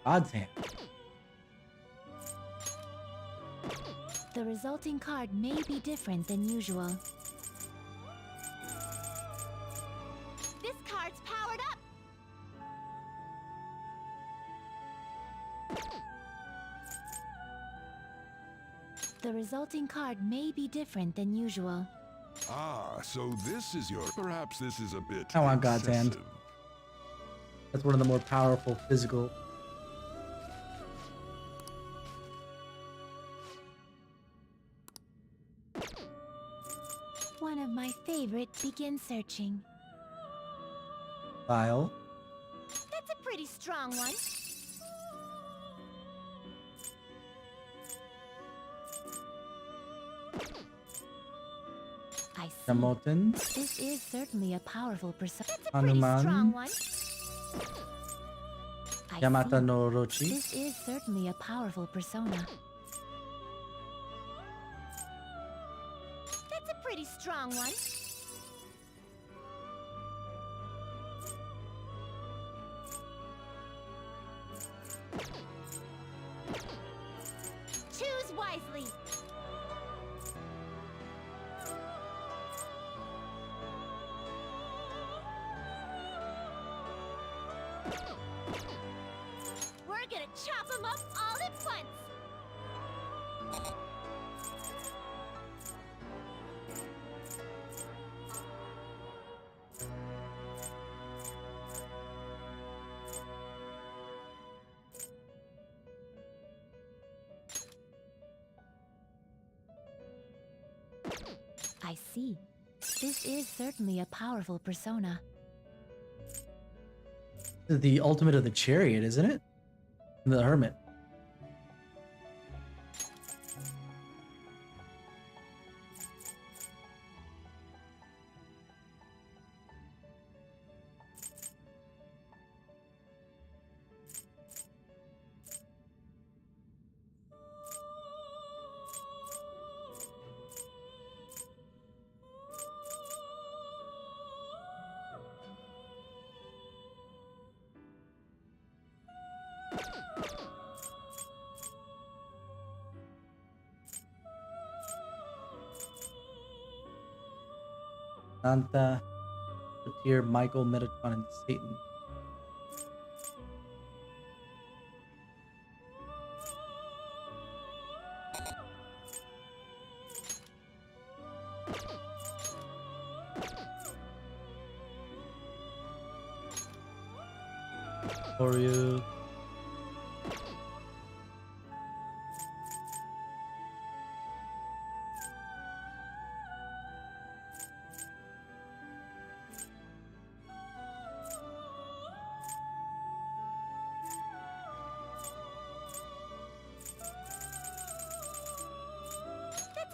God's hand. The resulting card may be different than usual. This card's powered up. The resulting card may be different than usual. Ah, so this is your... Perhaps this is a bit I want God's hand. excessive. That's one of the more powerful physical. One of my favorite begin searching. File. That's a pretty strong one. I see. Samoten. This is certainly a powerful persona. That's a pretty strong Hanuman. one. I Yamata see. no Orochi. This is certainly a powerful persona. That's a pretty strong one. We're gonna chop them up all at once! I see. This is certainly a powerful persona. This is the ultimate of the chariot, isn't it? The hermit. Santa, Fatir, Michael, Metatron, and Satan. For you.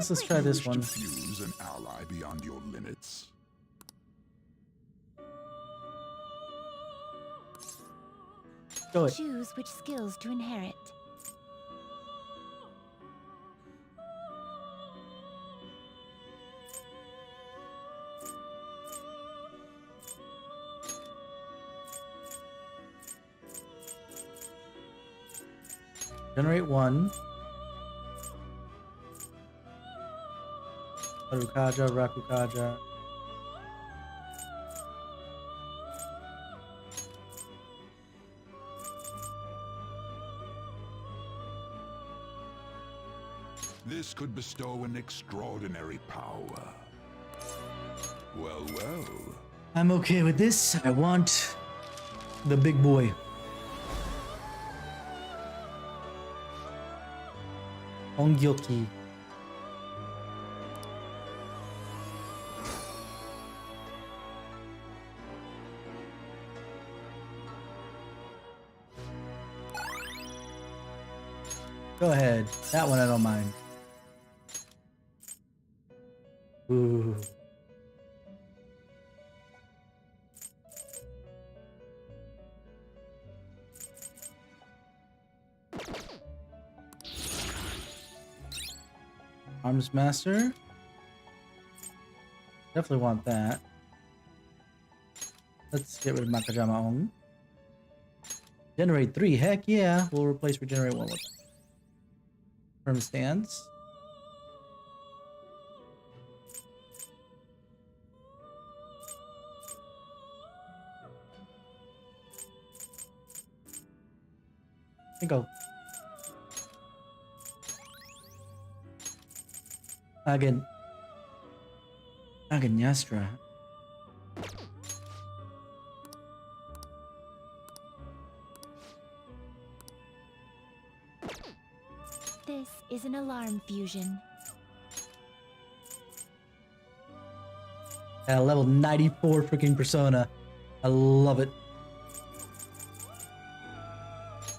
Let's try this one. Fuse an ally beyond your limits. Go it. Choose which skills to inherit. Generate one. Harukaja, Rakukaja. This could bestow an extraordinary power. Well, well. I'm okay with this. I want the big boy. Ongyoki. Go ahead. That one I don't mind. Ooh. Arms Master. Definitely want that. Let's get rid of Makajama Ong. Generate 3. Heck yeah. We'll replace Regenerate 1 with Firm Stance. I think I'll... Aganyastra. This is an alarm fusion. At a level 94 freaking persona. I love it.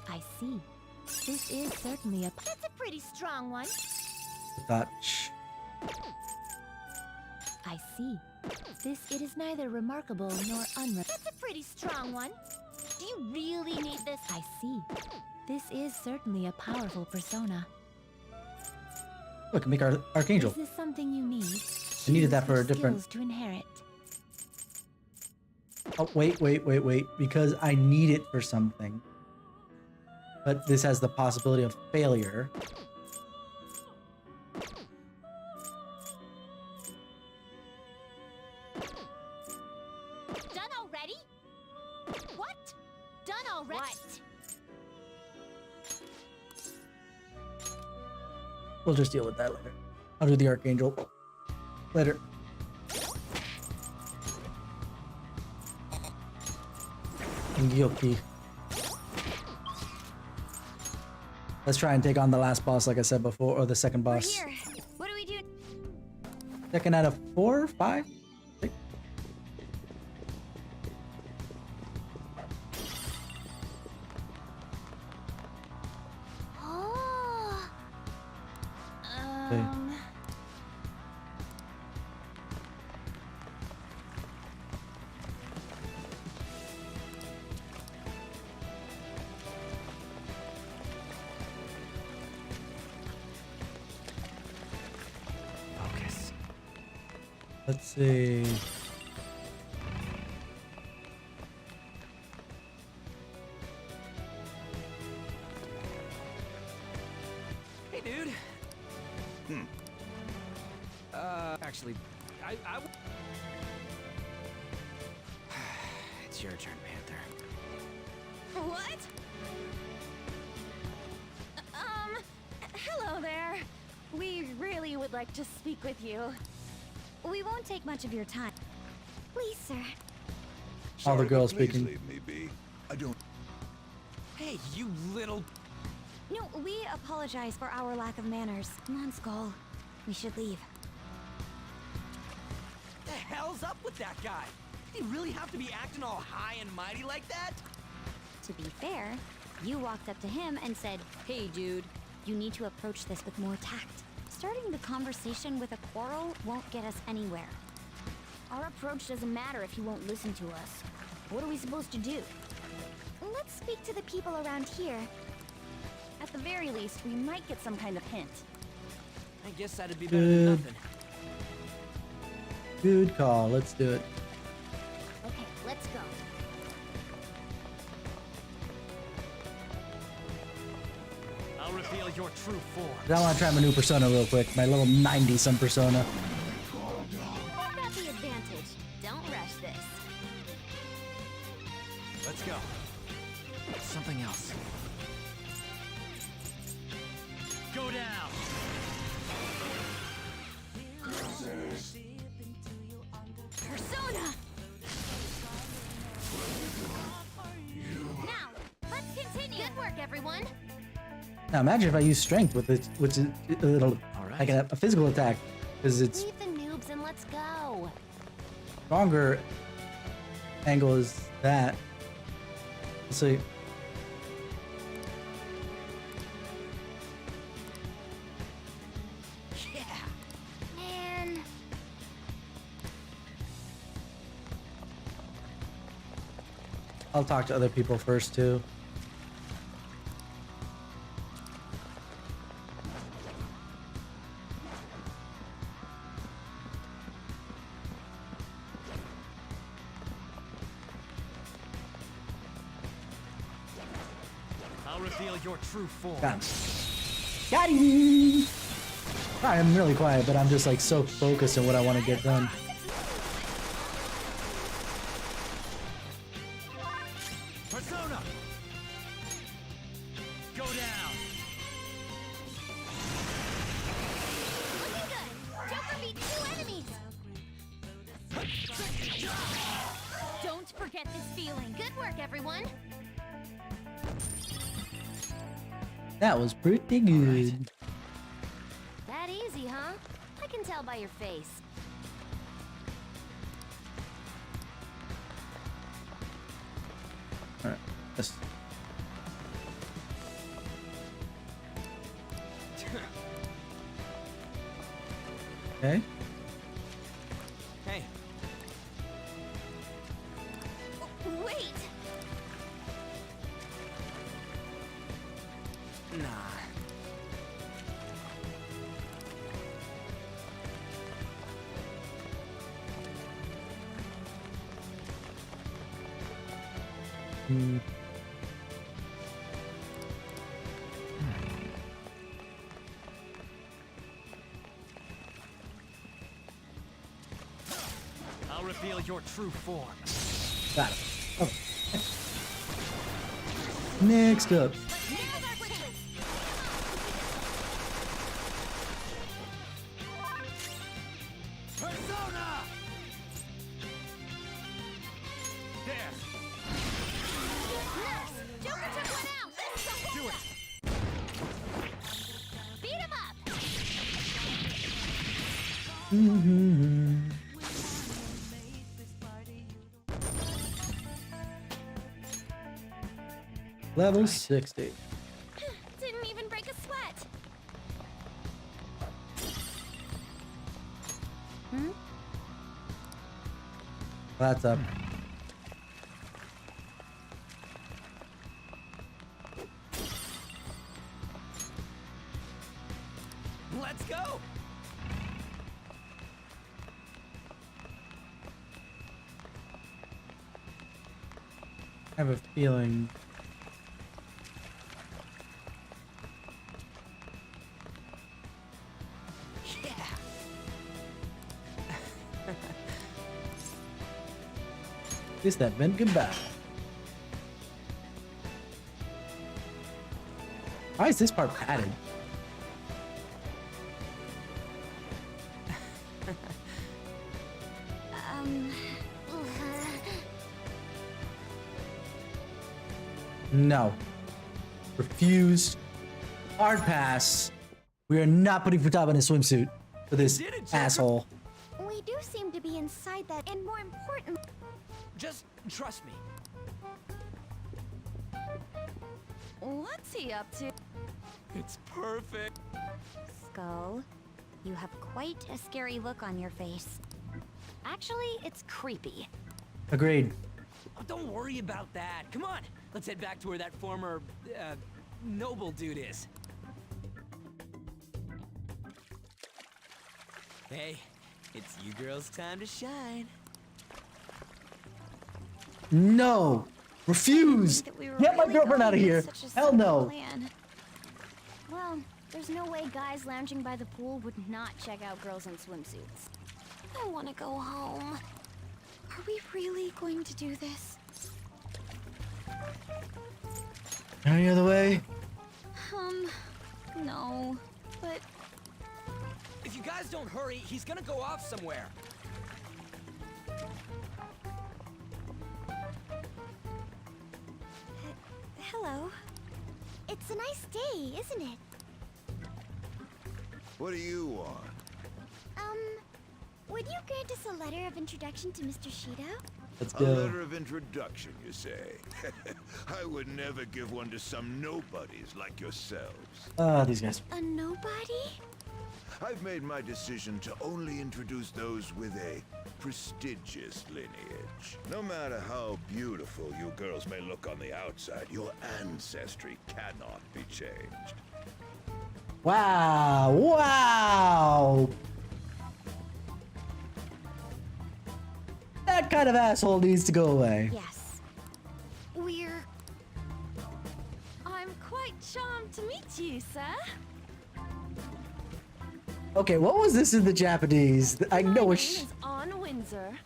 I see. This is certainly a... That's a pretty strong one. Touch. I see. It is neither remarkable nor That's a pretty strong one. Do you really need this? I see. This is certainly a powerful persona. Look, make our Archangel. Is this something you need? I needed that for a different... skills to inherit. Oh, wait. Because I need it for something. But this has the possibility of failure. Done already? What? Done all right. We'll just deal with that later. I'll do the Archangel later. Guilty. Let's try and take on the last boss, like I said before, or the second boss. We're here. What do we do? Second out of 4, 5, 6. Oh. Okay. Focus. Let's see. Hey, dude. Actually, I it's your turn, Panther. What? Hello there. We really would like to speak with you. We won't take much of your time. Please, sir. All the girls Please speaking. leave me be. I don't. Hey, you little... No, we apologize for our lack of manners. Come on, Skull. We should leave. The hell's up with that guy? Did he really have to be acting all high and mighty like that? To be fair, you walked up to him and said, "Hey, dude, you need to approach this with more tact." Starting the conversation with a quarrel won't get us anywhere. Our approach doesn't matter if he won't listen to us. What are we supposed to do? Let's speak to the people around here. At the very least, we might get some kind of hint. I guess that'd be better than Good. nothing. Good call. Let's do it. Okay, let's go. I'll reveal your true form. I want to try my new persona real quick. My level 90-some persona. I've got the advantage. Don't rush this. Let's go. Something else. Go down. Persona! Now, let's continue. Good work, everyone. Now imagine if I use strength with it, which is like a physical attack, because it's Leave the noobs and let's go. stronger angle is that. Let's see. Yeah. Man. I'll talk to other people first too. I'll reveal your true form. Got him. Got him! Sorry, I'm really quiet, but I'm just like so focused on what I want to get done. Persona! Go down! Looking good. Joker beat 2 enemies. Don't forget this feeling. Good work, everyone. That was pretty good. That easy, huh? I can tell by your face. Alright, let's... Okay. Hey. Wait! Nah. Hmm. I'll reveal your true form. Got it. Oh. Next up. Persona! There. Joker took one out! Do it! Beat him up! Level 60. Didn't even break a sweat. That's up. Let's go! I have a feeling. Kiss that meant goodbye. Why is this part padded? No. Refused. Hard pass. We are not putting Futaba in a swimsuit for this asshole. We do seem to be inside that, and more important... Just trust me. What's he up to? It's perfect. Skull, you have quite a scary look on your face. Actually, it's creepy. Agreed. Oh, don't worry about that. Come on. Let's head back to where that former, noble dude is. Hey, it's you girls' time to shine. No. Refuse. Get my girlfriend out of here. Hell no. Well, there's no way guys lounging by the pool would not check out girls in swimsuits. I want to go home. Are we really going to do this? Any other way? No, but... If you guys don't hurry, he's gonna go off somewhere. Hello. It's a nice day, isn't it? What do you want? Would you grant us a letter of introduction to Mr. Shido? Let's A go. letter of introduction, you say? I would never give one to some nobodies like yourselves. These guys. A nobody? I've made my decision to only introduce those with a prestigious lineage. No matter how beautiful you girls may look on the outside, your ancestry cannot be changed. Wow. Wow. That kind of asshole needs to go away. Yes. I'm quite charmed to meet you, sir. Okay, what was this in the Japanese? I know My it's. name is Ann Windsor.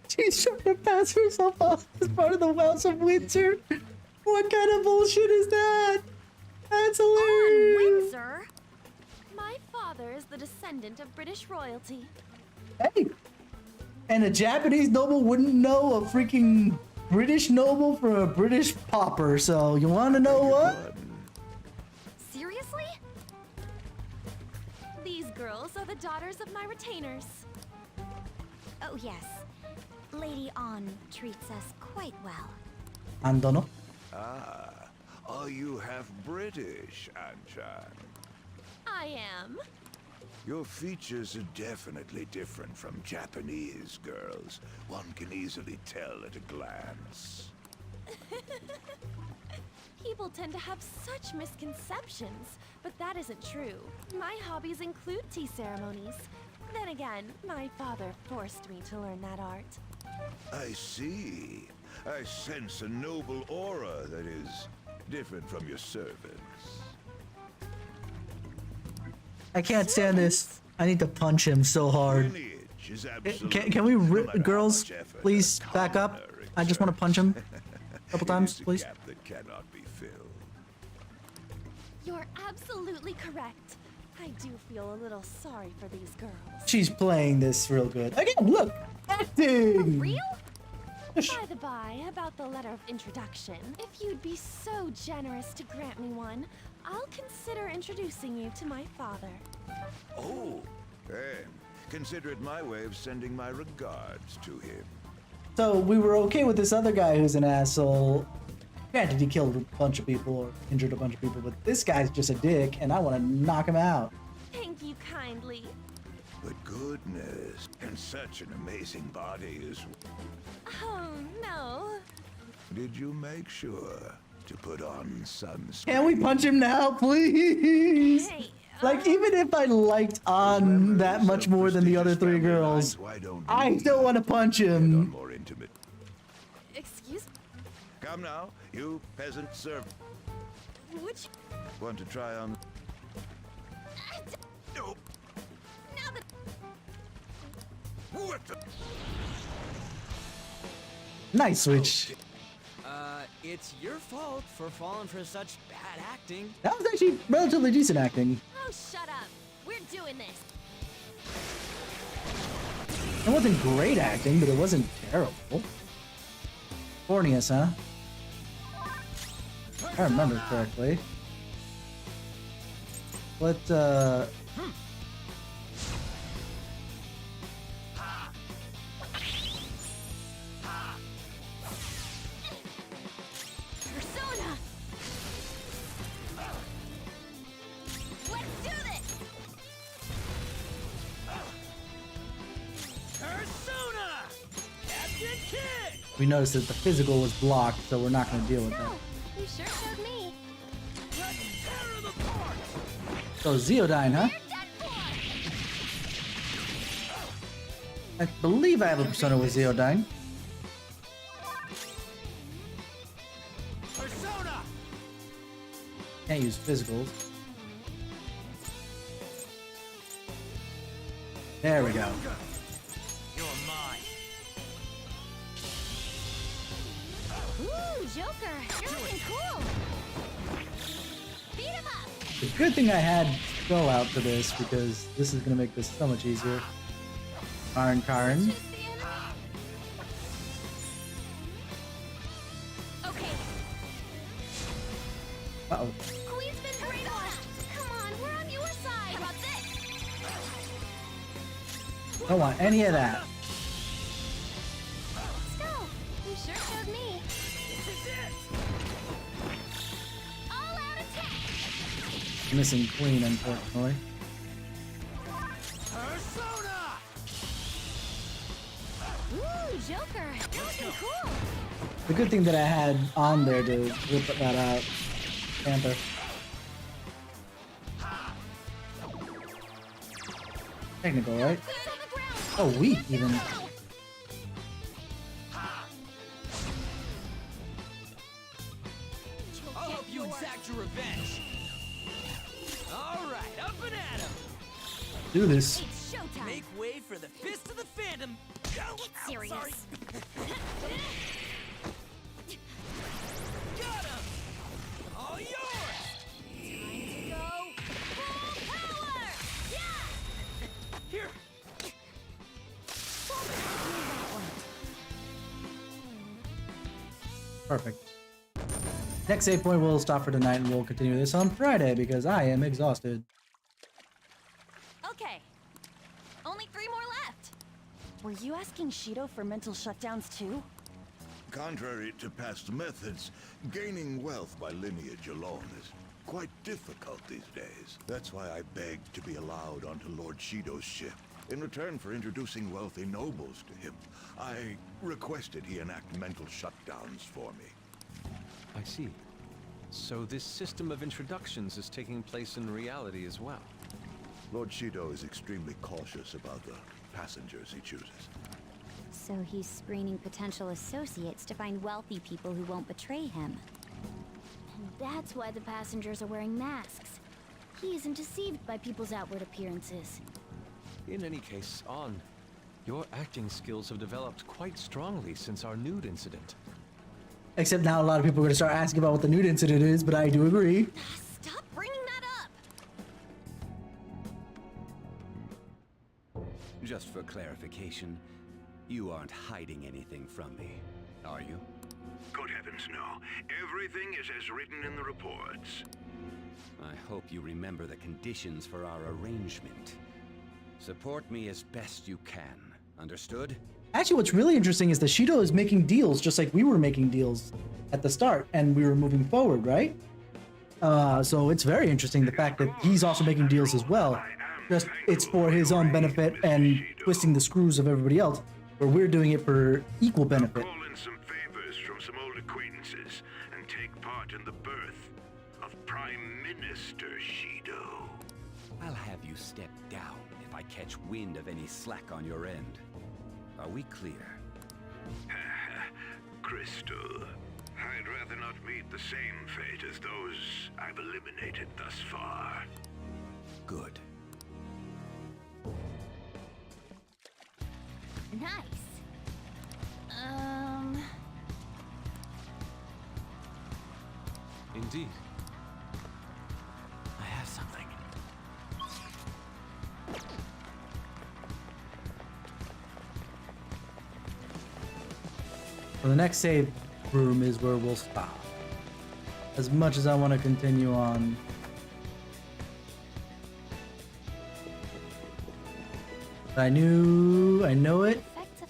She's trying to pass herself off as part of the Wells of Windsor. What kind of bullshit is that? That's hilarious. Windsor? My father is the descendant of British royalty. Hey. And a Japanese noble wouldn't know a freaking British noble from a British pauper. So you want to know what? Seriously? These girls are the daughters of my retainers. Oh yes, Lady Ann treats us quite well. Andono. Ah, are you half British, Anchan? I am. Your features are definitely different from Japanese girls. One can easily tell at a glance. People tend to have such misconceptions, but that isn't true. My hobbies include tea ceremonies. Then again, my father forced me to learn that art. I see. I sense a noble aura that is different from your servants. I can't stand this. I need to punch him so hard. Can we rip girls? Please back up. I just want to punch him. couple times, please? Gap that cannot be filled. You're absolutely correct. I do feel a little sorry for these girls. She's playing this real good. Again, look, acting. Real? By the by, about the letter of introduction, if you'd be so generous to grant me one, I'll consider introducing you to my father. Oh, and consider it my way of sending my regards to him. So we were okay with this other guy who's an asshole. Granted, he killed a bunch of people or injured a bunch of people, but this guy's just a dick, and I want to knock him out. Thank you kindly. But goodness, and such an amazing body as... Oh, no. Did you make sure to put on sunscreen? Can we punch him now, please? Hey, like, even if I liked On that much more than the other three girls, I still want to punch him. More intimate. Excuse me? Come now, you peasant servant. Which? Want to try on? No. Now that... What the? Nice switch. It's your fault for falling for such bad acting. That was actually relatively decent acting. Oh, shut up. We're doing this. It wasn't great acting, but it wasn't terrible. Corneous, huh? If I remember correctly. Let's, Persona! Let's do this! Persona! Captain Kid! we noticed that the physical was blocked, so we're not going to deal with that. You sure showed me. Let's tear them apart! So Zeodyne, huh? I believe I have a persona with Zeodyne. Persona! Can't use physicals. There we go. You're mine. Ooh, Joker, you're looking cool. Beat him up. The good thing I had Skull out for this, because this is going to make this so much easier. Karen. Okay. Uh-oh. Queen's been brainwashed. Come on, we're on your side. How about this? Don't want any of that. Let's go. You sure showed me. This is it! All out attack. Missing Queen, unfortunately. Persona! Ooh, Joker, you're looking cool. The good thing that I had on there to rip that out. Panther. Technical, right? Oh, weak even. I'll help you exact your revenge. All right, up and at 'em. Do this. It's showtime. Make way for the fist of the Phantom. Oh, Get serious. Sorry. Got him. All yours. Time to go full power. Yeah. Here. Perfect. Next save point we'll stop for tonight and we'll continue this on Friday because I am exhausted. Okay. Only 3 more left. Were you asking Shido for mental shutdowns too? Contrary to past methods, gaining wealth by lineage alone is quite difficult these days. That's why I begged to be allowed onto Lord Shido's ship. In return for introducing wealthy nobles to him, I requested he enact mental shutdowns for me. I see. So this system of introductions is taking place in reality as well. Lord Shido is extremely cautious about the passengers he chooses. So he's screening potential associates to find wealthy people who won't betray him. And that's why the passengers are wearing masks. He isn't deceived by people's outward appearances. In any case, On, your acting skills have developed quite strongly since our nude incident. Except now a lot of people are gonna start asking about what the nude incident is, but I do agree. Stop bringing that up! Just for clarification, you aren't hiding anything from me, are you? Good heavens, no. Everything is as written in the reports. I hope you remember the conditions for our arrangement. Support me as best you can. Understood? Actually, what's really interesting is that Shido is making deals just like we were making deals at the start, and we were moving forward, right? So it's very interesting the fact that he's also making deals as well. Just it's for his own benefit and twisting the screws of everybody else, where we're doing it for equal benefit. Call in some favors from some old acquaintances and take part in the birth of Prime Minister Shido. I'll have you step down if I catch wind of any slack on your end. Are we clear? Crystal, I'd rather not meet the same fate as those I've eliminated thus far. Good. Nice. Indeed. I have something. So the next save room is where we'll stop. As much as I want to continue on. I know it.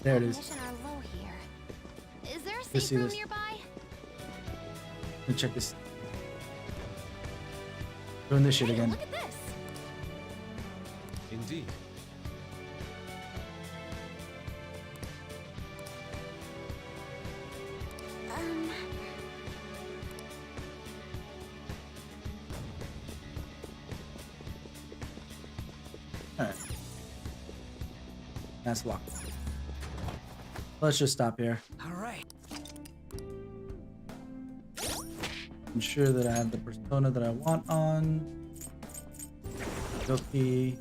There it is. Is there a Let's safe see room this. nearby? Let me check this. Doing this shit again. Look at this. Indeed. Alright. That's locked. Let's just stop here. Alright. Ensure that I have the persona that I want on. Okay.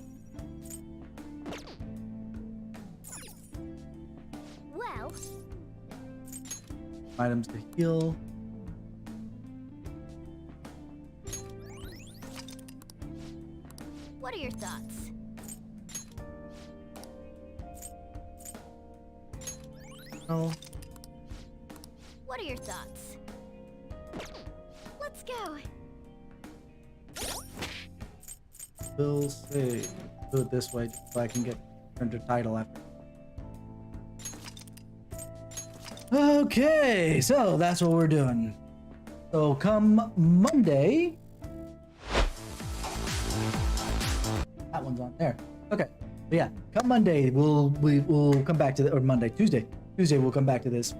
Well, Items to heal. what are your thoughts? Oh. What are your thoughts? Let's go. Will save. Do it this way so I can get under title after. Okay, so that's what we're doing. So come Monday. That one's on there. Okay. But yeah, come Monday we'll come back to the or Monday, Tuesday. Tuesday we'll come back to this.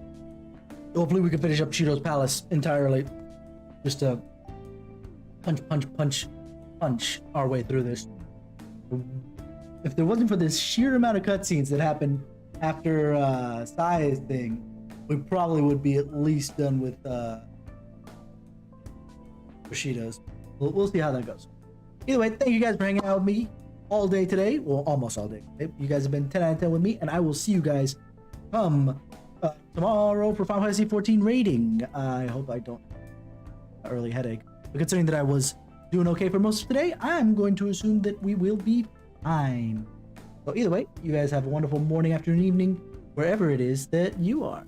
Hopefully we can finish up Shido's Palace entirely. Just to punch our way through this. If there wasn't for this sheer amount of cutscenes that happened after Sai's thing, we probably would be at least done with Shido's. We'll see how that goes. Either way, thank you guys for hanging out with me all day today. Well, almost all day. You guys have been 10 out of 10 with me, and I will see you guys come tomorrow for Final Fantasy 14 rating. I hope I don't have an early headache. But considering that I was doing okay for most of today, I'm going to assume that we will be fine. So either way, you guys have a wonderful morning, afternoon, evening, wherever it is that you are.